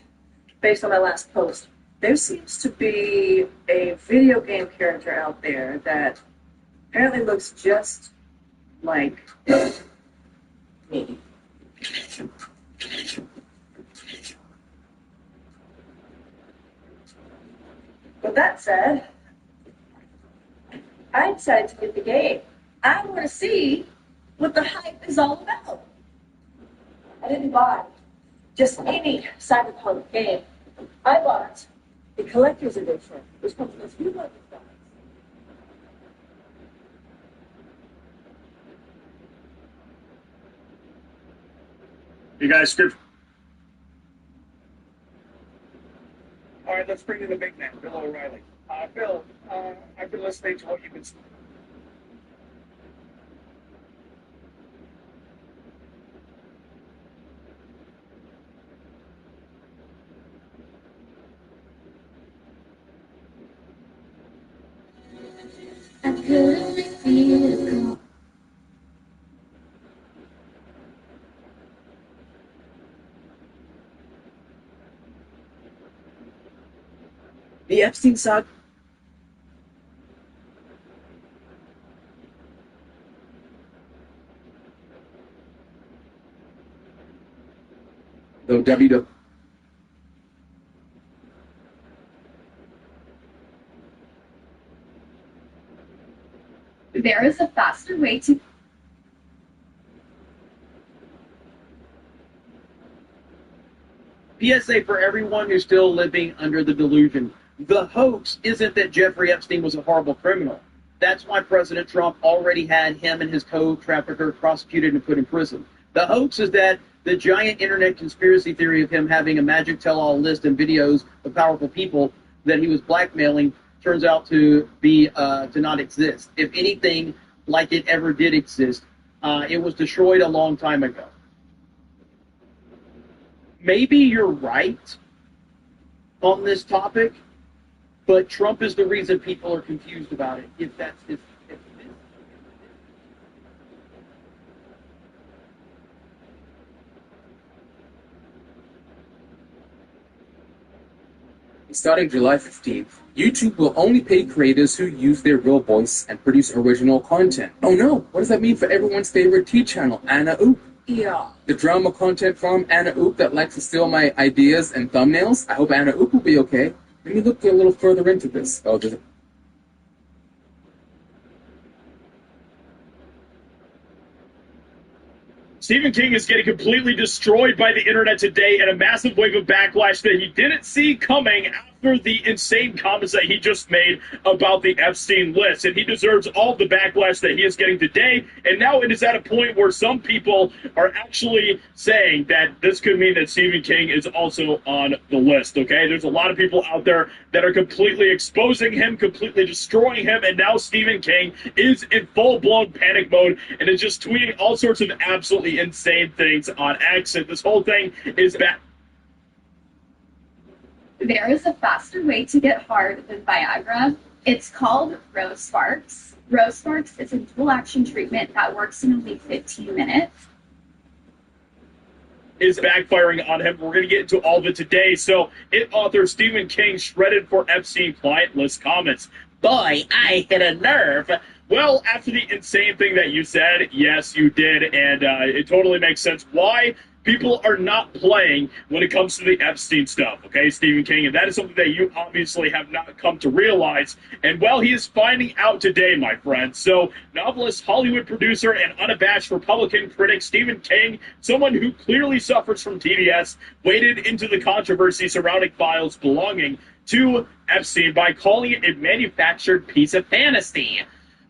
S14: Based on my last post, there seems to be a video game character out there that apparently looks just like me. With that said, I decided to get the game. I want to see what the hype is all about. I didn't buy just any Cyberpunk game. I bought the collector's edition, which comes with a few other things.
S24: You guys script.
S7: All right, let's bring in the big man, Bill O'Reilly. Bill, I've been listening to what you've been saying.
S10: I could only feel it go.
S23: The Epstein saga.
S7: Though WW.
S15: There is a faster way to...
S24: PSA for everyone who's still living under the delusion. The hoax isn't that Jeffrey Epstein was a horrible criminal. That's why President Trump already had him and his co-trafficker prosecuted and put in prison. The hoax is that the giant internet conspiracy theory of him having a magic tell-all list and videos of powerful people that he was blackmailing turns out to be to not exist. If anything, like it ever did exist, it was destroyed a long time ago. Maybe you're right on this topic, but Trump is the reason people are confused about it. If that's if
S17: Starting July 15th, YouTube will only pay creators who use their real voice and produce original content. Oh no, what does that mean for everyone's favorite T channel, Anna Oop?
S14: Yeah.
S17: The drama content from Anna Oop that likes to steal my ideas and thumbnails? I hope Anna Oop will be okay. Let me look a little further into this. Oh, there's
S24: Stephen King is getting completely destroyed by the internet today in a massive wave of backlash that he didn't see coming after the insane comments that he just made about the Epstein list. And he deserves all the backlash that he is getting today. And now it is at a point where some people are actually saying that this could mean that Stephen King is also on the list, okay? There's a lot of people out there that are completely exposing him, completely destroying him, and now Stephen King is in full-blown panic mode and is just tweeting all sorts of absolutely insane things on X, and this whole thing is bad.
S15: There is a faster way to get hard than Viagra. It's called Rose Sparks. Rose Sparks is a dual-action treatment that works in only 15 minutes.
S24: Is backfiring on him. We're going to get into all of it today. So, It author Stephen King shredded for Epstein client list comments. Boy, I hit a nerve. Well, after the insane thing that you said, yes, you did, and it totally makes sense why people are not playing when it comes to the Epstein stuff, okay, Stephen King? And that is something that you obviously have not come to realize. And, well, he is finding out today, my friend. So, novelist, Hollywood producer, and unabashed Republican critic Stephen King, someone who clearly suffers from TDS, waded into the controversy surrounding files belonging to Epstein by calling it a manufactured piece of fantasy,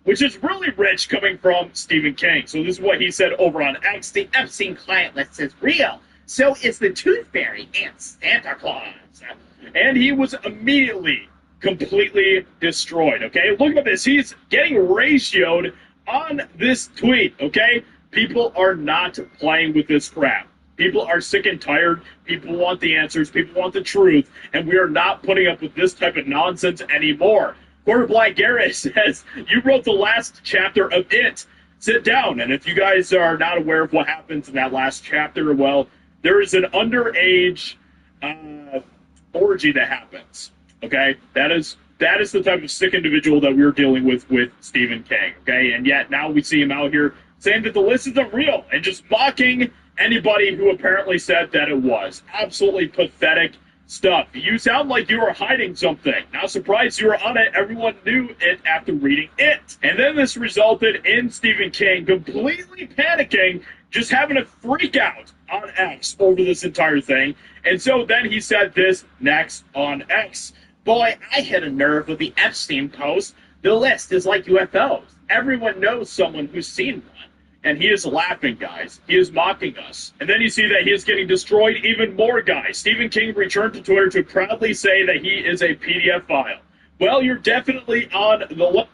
S24: which is really rich coming from Stephen King. So this is what he said over on X. The Epstein client list is real.
S2: So it's the Tooth Fairy and Santa Claus. And he was immediately completely destroyed, okay? Look at this. He's getting ratioed on this tweet, okay? People are not playing with this crap. People are sick and tired. People want the answers. People want the truth. And we are not putting up with this type of nonsense anymore. Quarter Black Garrett says, you wrote the last chapter of It. Sit down. And if you guys are not aware of what happens in that last chapter, well, there is an underage orgy that happens. Okay? That is the type of sick individual that we're dealing with Stephen King. Okay? And yet now we see him out here saying that the list isn't real and just mocking anybody who apparently said that it was. Absolutely pathetic stuff. You sound like you were hiding something. Not surprised you were on it. Everyone knew it after reading it. And then this resulted in Stephen King completely panicking, just having a freak out on X over this entire thing. And so then he said this next on X. Boy, I hit a nerve with the Epstein post. The list is like UFOs. Everyone knows someone who's seen one. And he is laughing, guys. He is mocking us. And then you see that he is getting destroyed even more, guys. Stephen King returned to Twitter to proudly say that he is a PDF file. Well, you're definitely on the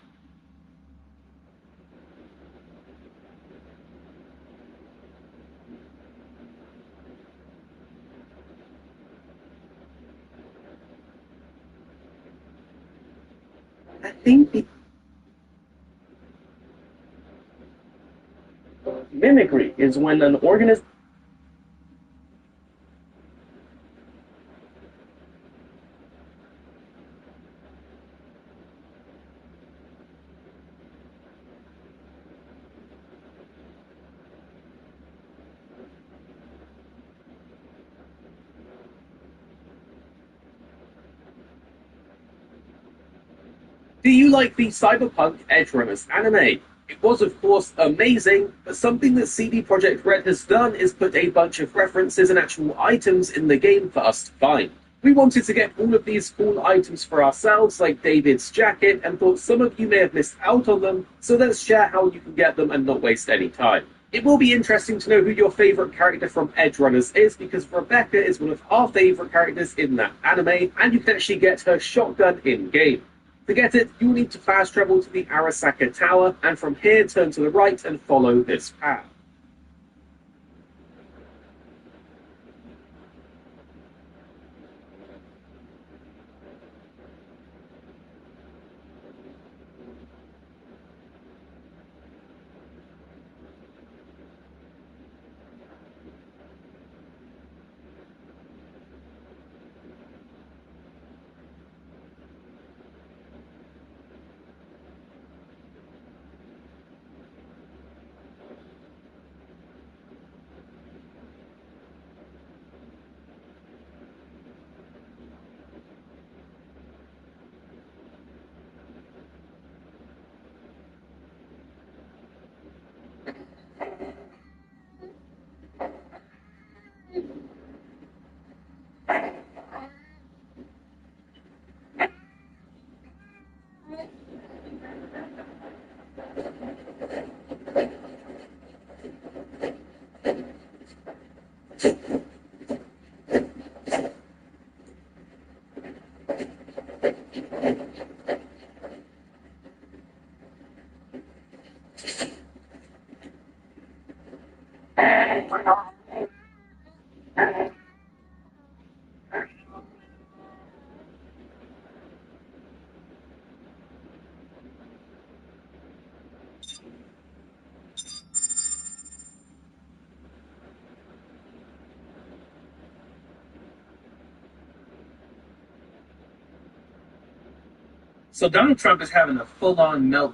S23: I think mimicry is when an organism. Do you like the Cyberpunk Edge Runners anime? It was, of course, amazing, but something that CD Projekt Red has done is put a bunch of references and actual items in the game for us to find. We wanted to get all of these cool items for ourselves, like David's jacket, and thought some of you may have missed out on them, so let's share how you can get them and not waste any time. It will be interesting to know who your favourite character from Edge Runners is, because Rebecca is one of our favourite characters in that anime, and you can actually get her shotgun in-game. To get it, you'll need to fast travel to the Arasaka Tower, and from here turn to the right and follow this path. So Donald Trump is having a full-on melt.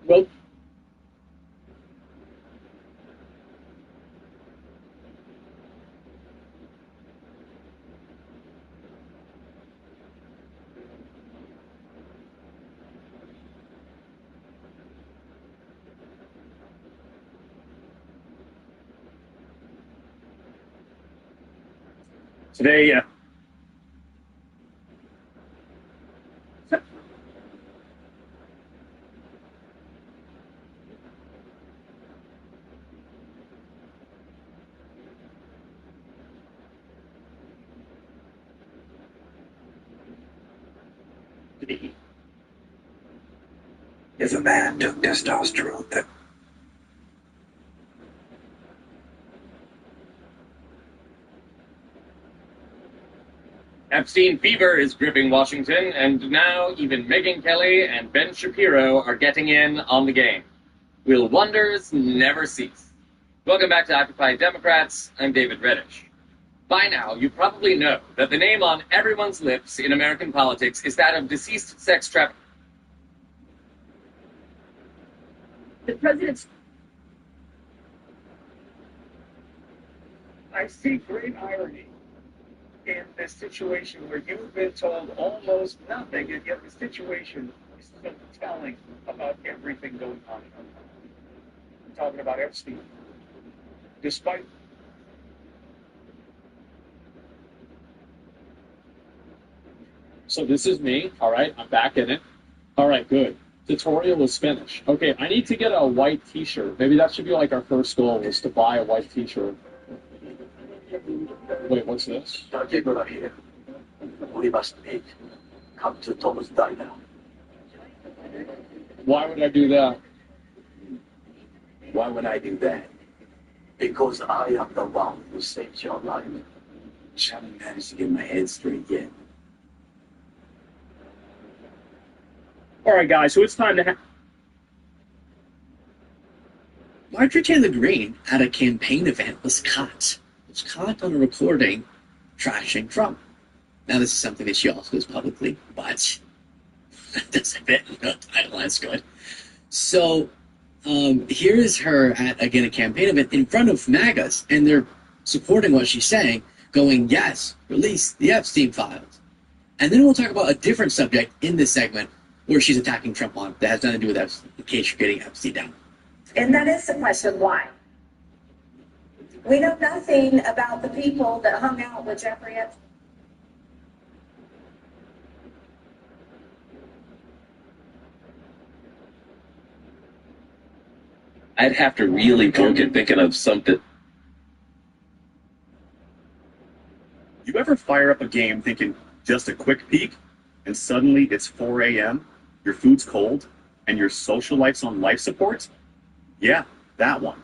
S23: Well,
S25: Today,
S9: If a man took testosterone, then
S13: Epstein fever is gripping Washington, and now even Megyn Kelly and Ben Shapiro are getting in on the game. Will wonders never cease? Welcome back to Occupy Democrats. I'm David Reddish. By now, you probably know that the name on everyone's lips in American politics is that of deceased sex trafficker.
S14: The president's.
S25: I see great irony in this situation where you've been told almost nothing, and yet the situation is so telling about everything going on. I'm talking about Epstein. Despite
S7: So this is me. All right, I'm back in it. All right, good. Tutorial is finished. Okay, I need to get a white t-shirt. Maybe that should be like our first goal, is to buy a white t-shirt. Wait, what's this?
S3: Here. We must meet. Come to Thomas Diner.
S7: Why would I do that?
S3: Why would I do that? Because I am the one who saved your life.
S6: I haven't managed to get my head straight yet.
S2: All right, guys, so it's time to
S23: Marjorie Taylor Greene at a campaign event was caught. Was caught on a recording trashing Trump. Now, this is something that she also does publicly, but that doesn't fit. No title, that's good. So, here is her at, again, a campaign event in front of MAGAs, and they're supporting what she's saying, going, yes, release the Epstein files. And then we'll talk about a different subject in this segment where she's attacking Trump on that has nothing to do with Epstein, in case you're getting Epstein down.
S18: And that is the question, why? We know nothing about the people that hung out with Jeffrey Epstein.
S19: I'd have to really poke at thinking of something.
S21: You ever fire up a game thinking just a quick peek, and suddenly it's 4 a.m., your food's cold, and your social life's on life support? Yeah, that one.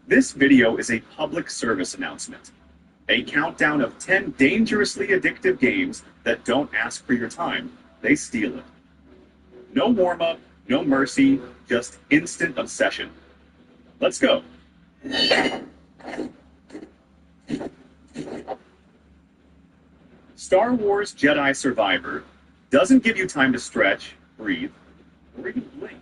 S21: This video is a public service announcement. A countdown of 10 dangerously addictive games that don't ask for your time. They steal it. No warm-up, no mercy, just instant obsession. Let's go. Star Wars Jedi Survivor doesn't give you time to stretch, breathe, or even blink.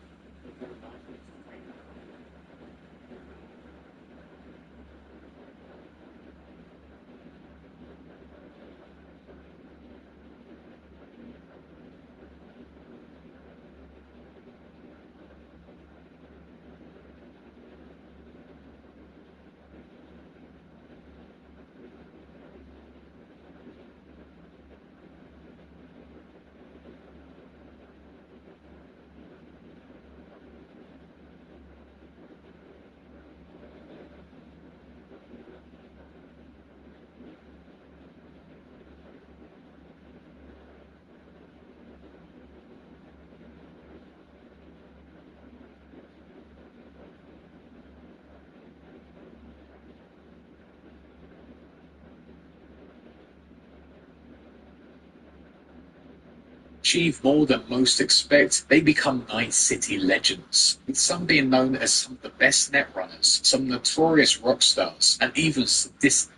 S22: Achieve more than most expect, they become Night City legends, with some being known as some of the best net runners, some notorious rock stars, and even sadistic.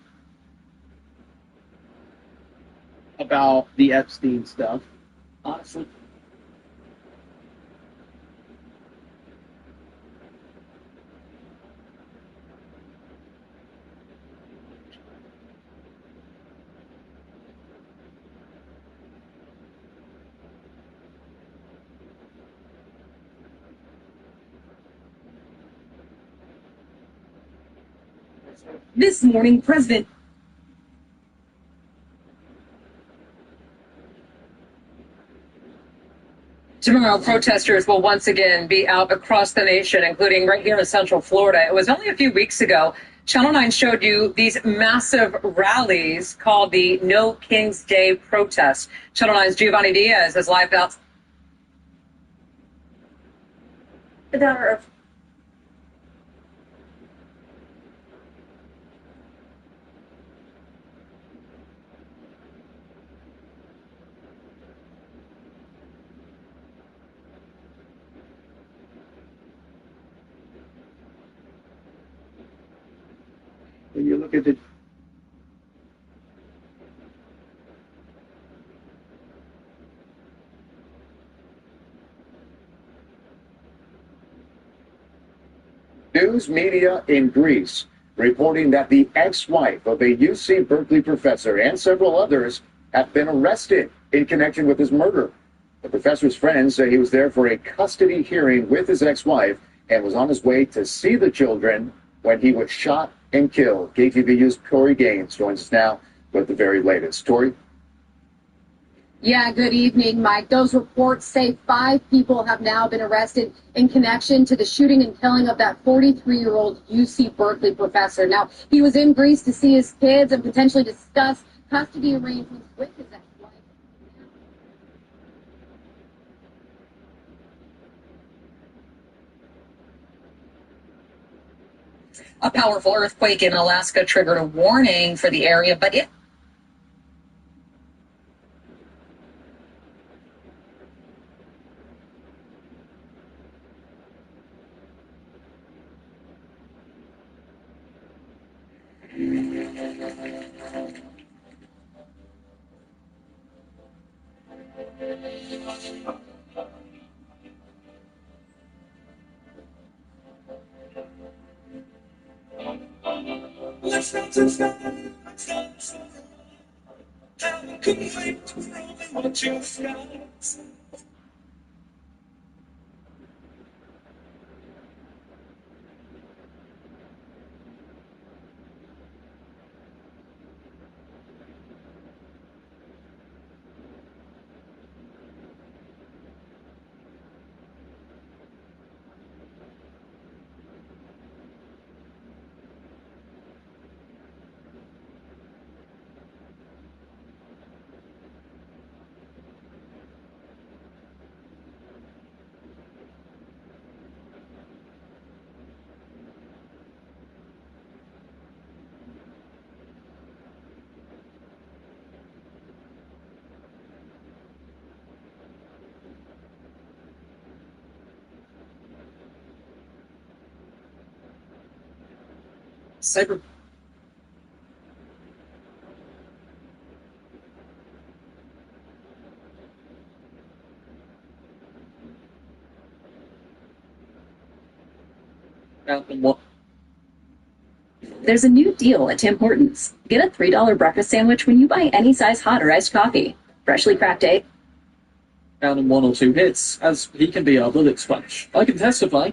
S23: About the Epstein stuff. Honestly,
S27: This morning, President
S1: Tomorrow, protesters will once again be out across the nation, including right here in Central Florida. It was only a few weeks ago, Channel 9 showed you these massive rallies called the No King's Day protest. Channel 9's Giovanni Diaz is live out.
S14: The daughter of
S8: When you look at the
S4: News media in Greece reporting that the ex-wife of a UC Berkeley professor and several others have been arrested in connection with his murder. The professor's friends say he was there for a custody hearing with his ex-wife and was on his way to see the children when he was shot and killed. KTVU's Tori Gaines joins us now with the very latest. Tori?
S5: Yeah, good evening, Mike. Those reports say 5 people have now been arrested in connection to the shooting and killing of that 43-year-old UC Berkeley professor. Now, he was in Greece to see his kids and potentially discuss custody arrangements with his ex-wife.
S1: A powerful earthquake in Alaska triggered a warning for the area, but it
S11: Let's not touch that. Let's not touch that. I couldn't wait to throw them onto the skies.
S1: Cyber.
S12: There's a new deal at Tim Hortons. Get a $3 breakfast sandwich when you buy any size hot or iced coffee. Freshly cracked egg.
S7: Down in 1 or 2 hits, as he can be our bullet sponge. I can testify.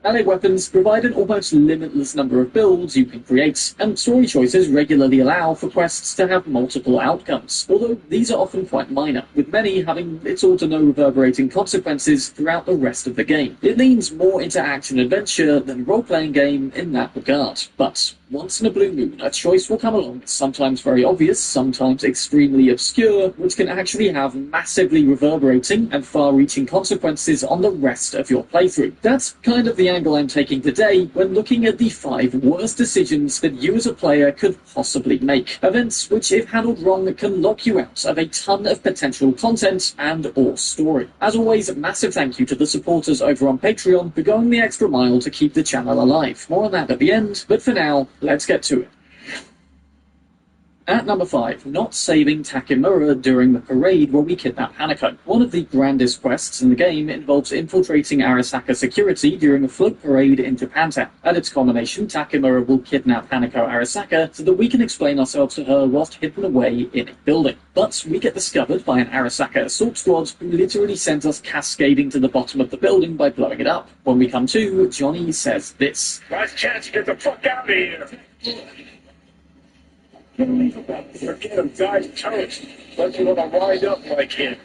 S7: Melee weapons provide an almost limitless number of builds you can create, and story choices regularly allow for quests to have multiple outcomes, although these are often quite minor, with many having little to no reverberating consequences throughout the rest of the game. It leans more into action-adventure than a role-playing game in that regard, but once in a blue moon, a choice will come along, sometimes very obvious, sometimes extremely obscure, which can actually have massively reverberating and far-reaching consequences on the rest of your playthrough. That's kind of the angle I'm taking today when looking at the 5 worst decisions that you as a player could possibly make. Events which, if handled wrong, can lock you out of a ton of potential content and or story. As always, a massive thank you to the supporters over on Patreon for going the extra mile to keep the channel alive. More on that at the end, but for now, let's get to it. At number 5, not saving Takemura during the parade where we kidnap Hanako. One of the grandest quests in the game involves infiltrating Arasaka security during a float parade in Japantown. At its culmination, Takemura will kidnap Hanako Arasaka so that we can explain ourselves to her whilst hidden away in a building. But we get discovered by an Arasaka assault squad who literally sends us cascading to the bottom of the building by blowing it up. When we come to, Johnny says this.
S11: Last chance to get the fuck out of here.
S21: Forget him, guy's toast. But you want to wind up like him.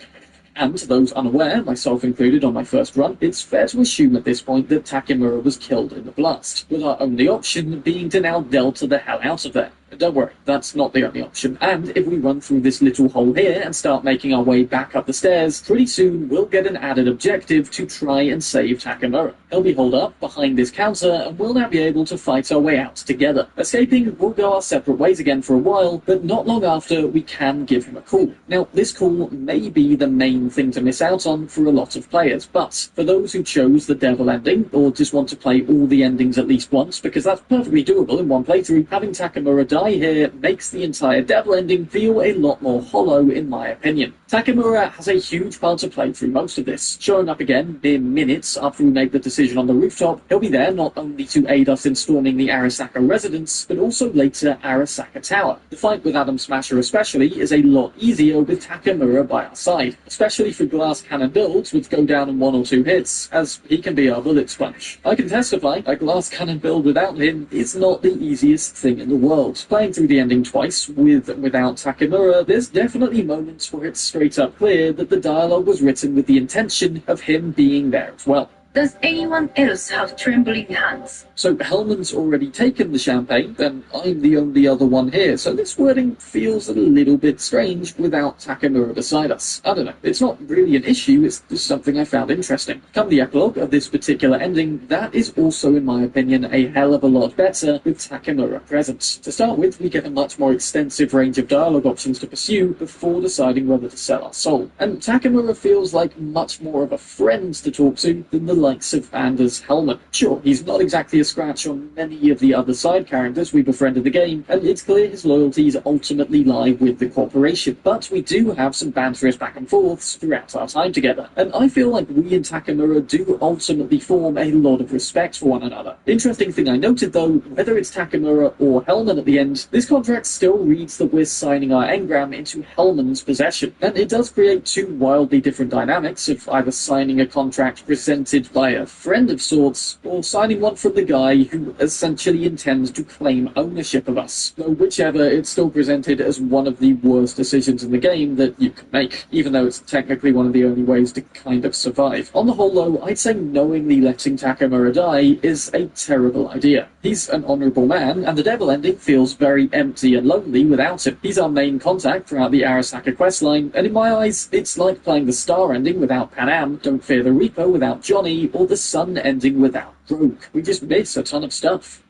S7: And to those unaware, myself included on my first run, it's fair to assume at this point that Takemura was killed in the blast, with our only option being to now delta the hell out of there. Don't worry, that's not the only option, and if we run through this little hole here and start making our way back up the stairs, pretty soon we'll get an added objective to try and save Takemura. He'll be holed up behind this counter, and we'll now be able to fight our way out together. Escaping, we'll go our separate ways again for a while, but not long after, we can give him a call. Now, this call may be the main thing to miss out on for a lot of players, but for those who chose the devil ending, or just want to play all the endings at least once, because that's perfectly doable in one playthrough, having Takemura die here makes the entire devil ending feel a lot more hollow in my opinion. Takemura has a huge part to play through most of this, showing up again mere minutes after we made the decision on the rooftop. He'll be there not only to aid us in storming the Arasaka residence, but also later Arasaka Tower. The fight with Adam Smasher especially is a lot easier with Takemura by our side, especially for glass cannon builds which go down in 1 or 2 hits, as he can be our bullet sponge. I can testify a glass cannon build without him is not the easiest thing in the world. Playing through the ending twice without Takemura, there's definitely moments where it's straight up clear that the dialogue was written with the intention of him being there as well.
S12: Does anyone else have trembling hands?
S7: So Hellman's already taken the champagne, and I'm the only other one here, so this wording feels a little bit strange without Takemura beside us. I don't know, it's not really an issue, it's just something I found interesting. Come the epilogue of this particular ending, that is also, in my opinion, a hell of a lot better with Takemura present. To start with, we get a much more extensive range of dialogue options to pursue before deciding whether to sell our soul. And Takemura feels like much more of a friend to talk to than the likes of Anders Hellman. Sure, he's not exactly a scratch on many of the other side characters we befriended the game, and it's clear his loyalties ultimately lie with the corporation, but we do have some banterous back and forths throughout our time together, and I feel like we and Takemura do ultimately form a lot of respect for one another. Interesting thing I noted though, whether it's Takemura or Hellman at the end, this contract still reads that we're signing our engram into Hellman's possession, and it does create 2 wildly different dynamics of either signing a contract presented by a friend of sorts, or signing one from the guy who essentially intends to claim ownership of us. Though whichever, it's still presented as one of the worst decisions in the game that you can make, even though it's technically one of the only ways to kind of survive. On the whole though, I'd say knowingly letting Takemura die is a terrible idea. He's an honourable man, and the devil ending feels very empty and lonely without him. He's our main contact throughout the Arasaka questline, and in my eyes, it's like playing the Star ending without Panam, Don't Fear the Reaper without Johnny, or the Sun ending without Rogue. We just miss a ton of stuff.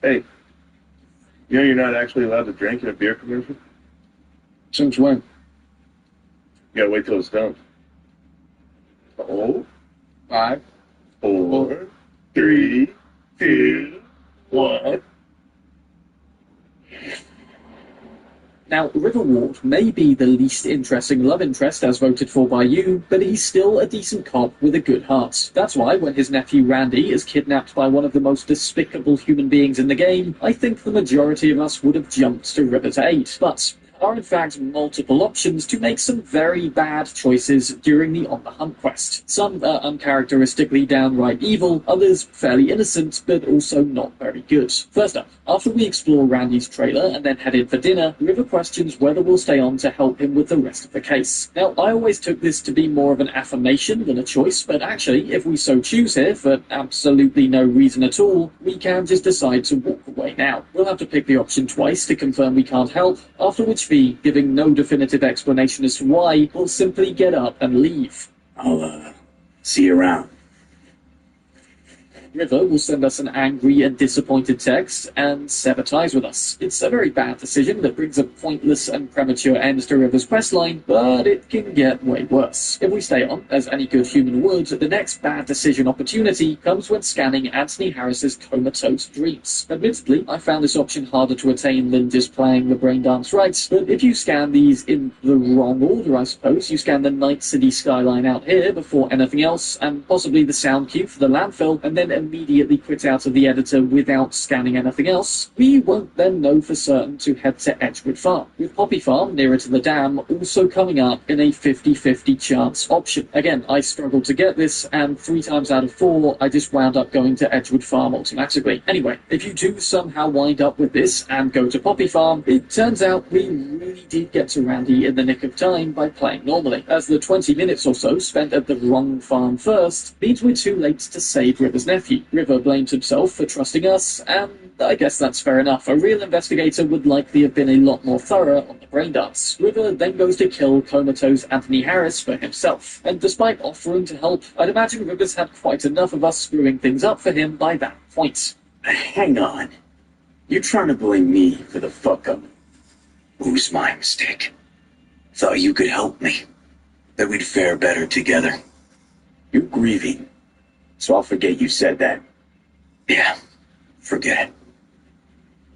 S10: Hey, you know you're not actually allowed to drink in a beer commercial?
S7: Since when?
S10: You gotta wait till it's done. 5, 4, 3, 2, 1.
S7: Now, River Ward may be the least interesting love interest as voted for by you, but he's still a decent cop with a good heart. That's why when his nephew Randy is kidnapped by one of the most despicable human beings in the game, I think the majority of us would have jumped to River's aid. But there are in fact multiple options to make some very bad choices during the On the Hunt quest. Some are uncharacteristically downright evil, others fairly innocent, but also not very good. First up, after we explore Randy's trailer and then head in for dinner, River questions whether we'll stay on to help him with the rest of the case. Now, I always took this to be more of an affirmation than a choice, but actually, if we so choose here, for absolutely no reason at all, we can just decide to walk away now. We'll have to pick the option twice to confirm we can't help, after which giving no definitive explanation as to why, we'll simply get up and leave.
S6: I'll see you around.
S7: River will send us an angry and disappointed text and sever ties with us. It's a very bad decision that brings a pointless and premature end to River's questline, but it can get way worse. If we stay on, as any good human would, the next bad decision opportunity comes when scanning Anthony Harris's comatose dreams. Admittedly, I found this option harder to attain than just playing the brain dance right, but if you scan these in the wrong order, I suppose, you scan the Night City skyline out here before anything else, and possibly the sound cue for the landfill, and then immediately quit out of the editor without scanning anything else, we won't then know for certain to head to Edgewood Farm, with Poppy Farm nearer to the dam also coming up in a 50-50 chance option. Again, I struggled to get this, and 3 times out of 4, I just wound up going to Edgewood Farm automatically. Anyway, if you do somehow wind up with this and go to Poppy Farm, it turns out we really did get to Randy in the nick of time by playing normally, as the 20 minutes or so spent at the wrong farm first means we're too late to save River's nephew. River blames himself for trusting us, and I guess that's fair enough. A real investigator would likely have been a lot more thorough on the brain dance. River then goes to kill comatose Anthony Harris for himself, and despite offering to help, I'd imagine River's had quite enough of us screwing things up for him by that point.
S6: Hang on. You're trying to blame me for the fuck-up. It was my mistake. Thought you could help me. That we'd fare better together. You're grieving, so I'll forget you said that. Yeah, forget it.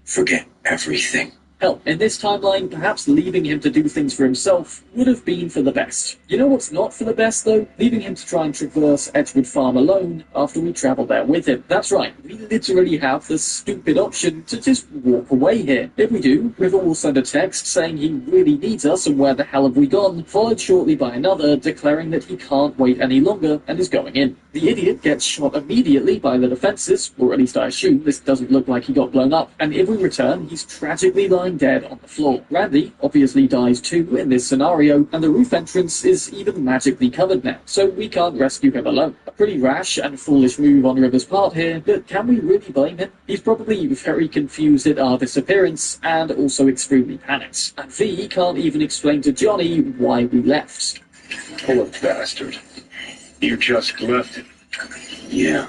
S6: Forget everything.
S7: Hell, in this timeline, perhaps leaving him to do things for himself would have been for the best. You know what's not for the best, though? Leaving him to try and traverse Edgewood Farm alone after we travel there with him. That's right, we literally have the stupid option to just walk away here. If we do, River will send a text saying he really needs us and where the hell have we gone, followed shortly by another declaring that he can't wait any longer and is going in. The idiot gets shot immediately by the defenses, or at least I assume this doesn't look like he got blown up, and if we return, he's tragically lying dead on the floor. Randy obviously dies too in this scenario, and the roof entrance is even magically covered now, so we can't rescue him alone. A pretty rash and foolish move on River's part here, but can we really blame him? He's probably very confused at our disappearance, and also extremely panicked. And V can't even explain to Johnny why we left.
S15: Poor bastard. You just left it.
S6: Yeah.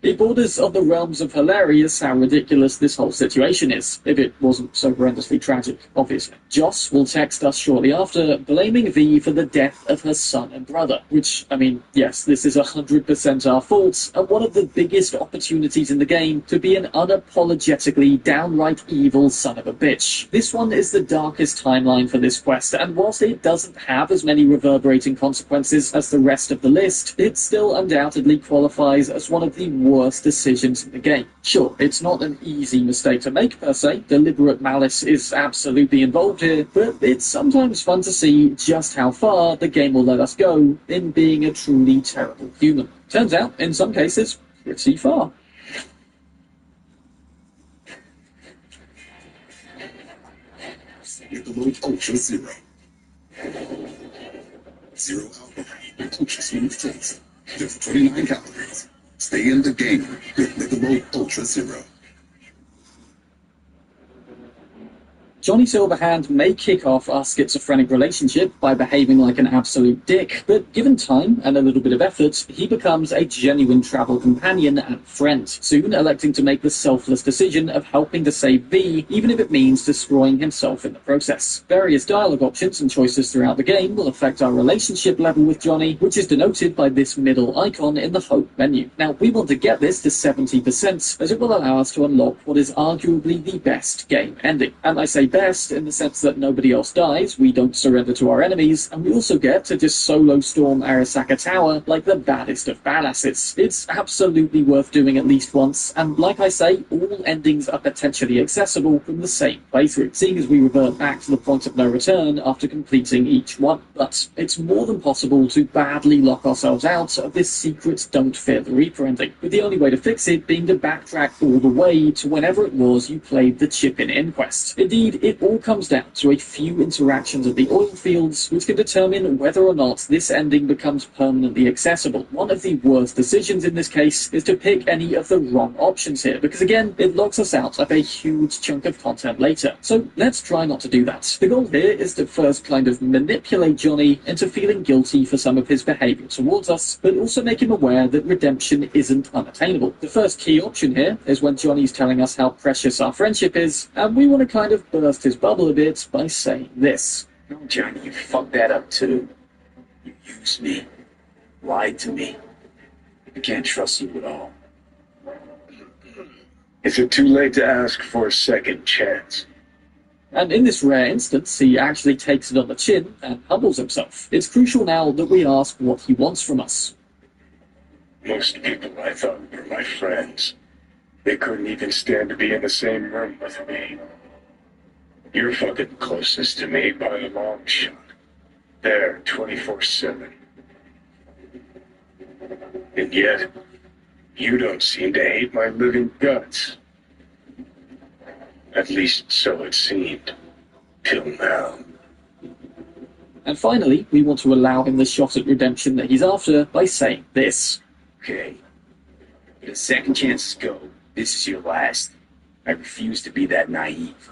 S7: It borders on the realms of hilarious how ridiculous this whole situation is, if it wasn't so horrendously tragic, obviously. Joss will text us shortly after, blaming V for the death of her son and brother, which, I mean, yes, this is 100% our fault, and one of the biggest opportunities in the game to be an unapologetically downright evil son of a bitch. This one is the darkest timeline for this quest, and whilst it doesn't have as many reverberating consequences as the rest of the list, it still undoubtedly qualifies as one of the worst decisions in the game. Sure, it's not an easy mistake to make per se, deliberate malice is absolutely involved here, but it's sometimes fun to see just how far the game will let us go in being a truly terrible human. Turns out, in some cases, pretty far.
S11: Michelob Ultra Zero. Zero alcohol and ultra smooth taste. Just 29 calories. Stay in the game with Michelob Ultra Zero.
S7: Johnny Silverhand may kick off our schizophrenic relationship by behaving like an absolute dick, but given time and a little bit of effort, he becomes a genuine travel companion and friend, soon electing to make the selfless decision of helping to save V, even if it means destroying himself in the process. Various dialogue options and choices throughout the game will affect our relationship level with Johnny, which is denoted by this middle icon in the home menu. Now, we want to get this to 70%, as it will allow us to unlock what is arguably the best game ending. And I say best in the sense that nobody else dies, we don't surrender to our enemies, and we also get to just solo storm Arasaka Tower like the baddest of badasses. It's absolutely worth doing at least once, and like I say, all endings are potentially accessible from the same playthrough, seeing as we revert back to the point of no return after completing each one. But it's more than possible to badly lock ourselves out of this secret Don't Fear the Reaper ending, with the only way to fix it being to backtrack all the way to whenever it was you played the Chip-In Inquest. Indeed, it all comes down to a few interactions at the oil fields, which can determine whether or not this ending becomes permanently accessible. One of the worst decisions in this case is to pick any of the wrong options here, because again, it locks us out of a huge chunk of content later. So let's try not to do that. The goal here is to first kind of manipulate Johnny into feeling guilty for some of his behaviour towards us, but also make him aware that redemption isn't unattainable. The first key option here is when Johnny's telling us how precious our friendship is, and we want to kind of burst his bubble a bit by saying this.
S6: No, Johnny, you fucked that up too. You used me. Lied to me. I can't trust you at all.
S15: Is it too late to ask for a second chance?
S7: And in this rare instance, he actually takes it on the chin and humbles himself. It's crucial now that we ask what he wants from us.
S15: Most people I thought were my friends. They couldn't even stand to be in the same room with me. You're fucking closest to me by a long shot. There, 24/7. And yet, you don't seem to hate my living guts. At least so it seemed. Till now.
S9: And finally, we want to allow him the shot at redemption that he's after by saying this.
S6: Okay. The second chances go. This is your last. I refuse to be that naive.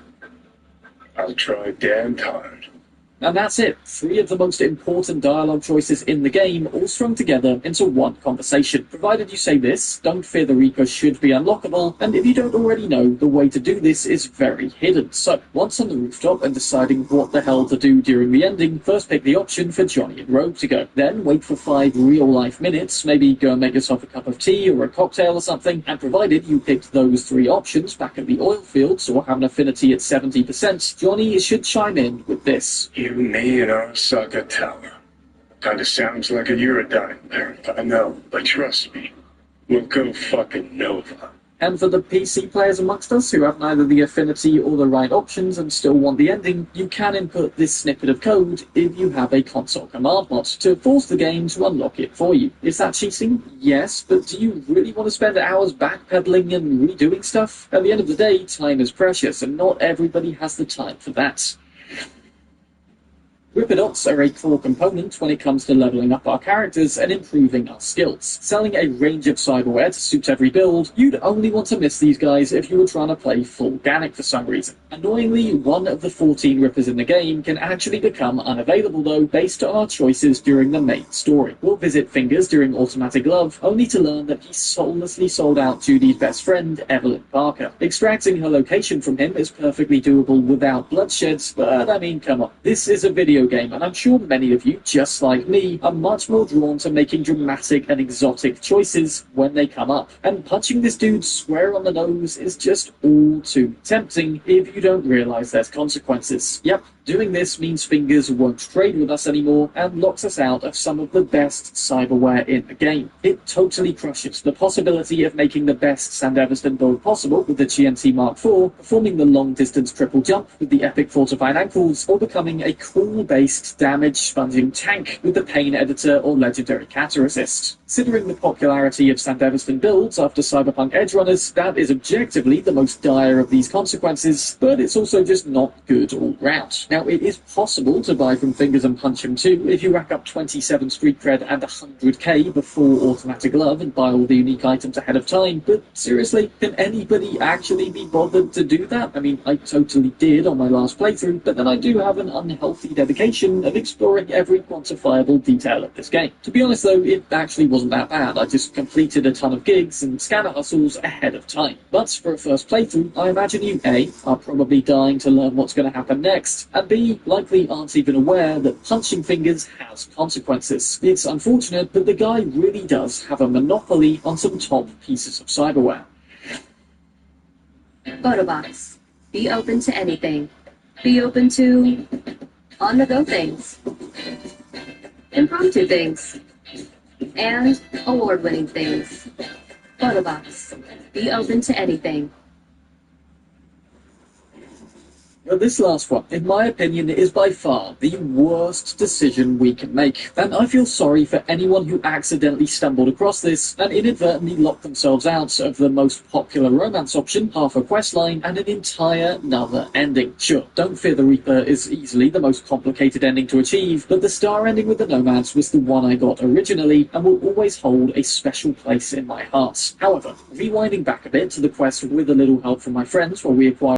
S15: I'll try damned hard.
S9: And that's it. 3 of the most important dialogue choices in the game all strung together into one conversation. Provided you say this, Don't Fear the Reaper should be unlockable, and if you don't already know, the way to do this is very hidden. So, once on the rooftop and deciding what the hell to do during the ending, first pick the option for Johnny and Rogue to go. Then wait for 5 real-life minutes, maybe go and make yourself a cup of tea or a cocktail or something, and provided you picked those 3 options back at the oil fields or have an affinity at 70%, Johnny should chime in with this.
S15: You, me, and Arasaka Tower. Kinda sounds like a Eurodyne parent, I know, but trust me, we'll go fucking Nova.
S9: And for the PC players amongst us who have neither the affinity or the right options and still want the ending, you can input this snippet of code if you have a console command mod to force the game to unlock it for you. Is that cheating? Yes, but do you really want to spend hours backpedaling and redoing stuff? At the end of the day, time is precious, and not everybody has the time for that. Ripperdots are a core component when it comes to leveling up our characters and improving our skills. Selling a range of cyberware to suit every build, you'd only want to miss these guys if you were trying to play full Organic for some reason. Annoyingly, one of the 14 Rippers in the game can actually become unavailable though, based on our choices during the main story. We'll visit Fingers during Automatic Love, only to learn that he soullessly sold out Judy's best friend, Evelyn Parker. Extracting her location from him is perfectly doable without bloodshed, but I mean, come on. This is a video game, and I'm sure many of you, just like me, are much more drawn to making dramatic and exotic choices when they come up. And punching this dude square on the nose is just all too tempting if you don't realize there's consequences. Yep, doing this means Fingers won't trade with us anymore and locks us out of some of the best cyberware in the game. It totally crushes the possibility of making the best Sandevistan build possible with the GNT Mark IV, performing the long-distance triple jump with the epic fortified ankles, or becoming a cool-based damage-sponging tank with the pain editor or legendary catter assist. Considering the popularity of Sandevistan builds after Cyberpunk Edgerunners, that is objectively the most dire of these consequences, but it's also just not good all round. Now, it is possible to buy from Fingers and punch him too if you rack up 27 street cred and 100k before Automatic Love and buy all the unique items ahead of time, but seriously, can anybody actually be bothered to do that? I mean, I totally did on my last playthrough, but then I do have an unhealthy dedication of exploring every quantifiable detail of this game. To be honest though, it actually wasn't that bad. I just completed a ton of gigs and scanner hustles ahead of time. But for a first playthrough, I imagine you A, are probably dying to learn what's going to happen next, and B, likely aren't even aware that punching Fingers has consequences. It's unfortunate, but the guy really does have a monopoly on some top pieces of cyberware.
S12: Photobox. Be open to anything. Be open to on-the-go things. Impromptu things. And award-winning things. Photobox. Be open to anything.
S9: Now, this last one, in my opinion, is by far the worst decision we can make, and I feel sorry for anyone who accidentally stumbled across this and inadvertently locked themselves out of the most popular romance option, half a questline, and an entire another ending. Sure, Don't Fear the Reaper is easily the most complicated ending to achieve, but the star ending with the Nomads was the one I got originally and will always hold a special place in my heart. However, rewinding back a bit to the quest with a little help from my friends while we acquired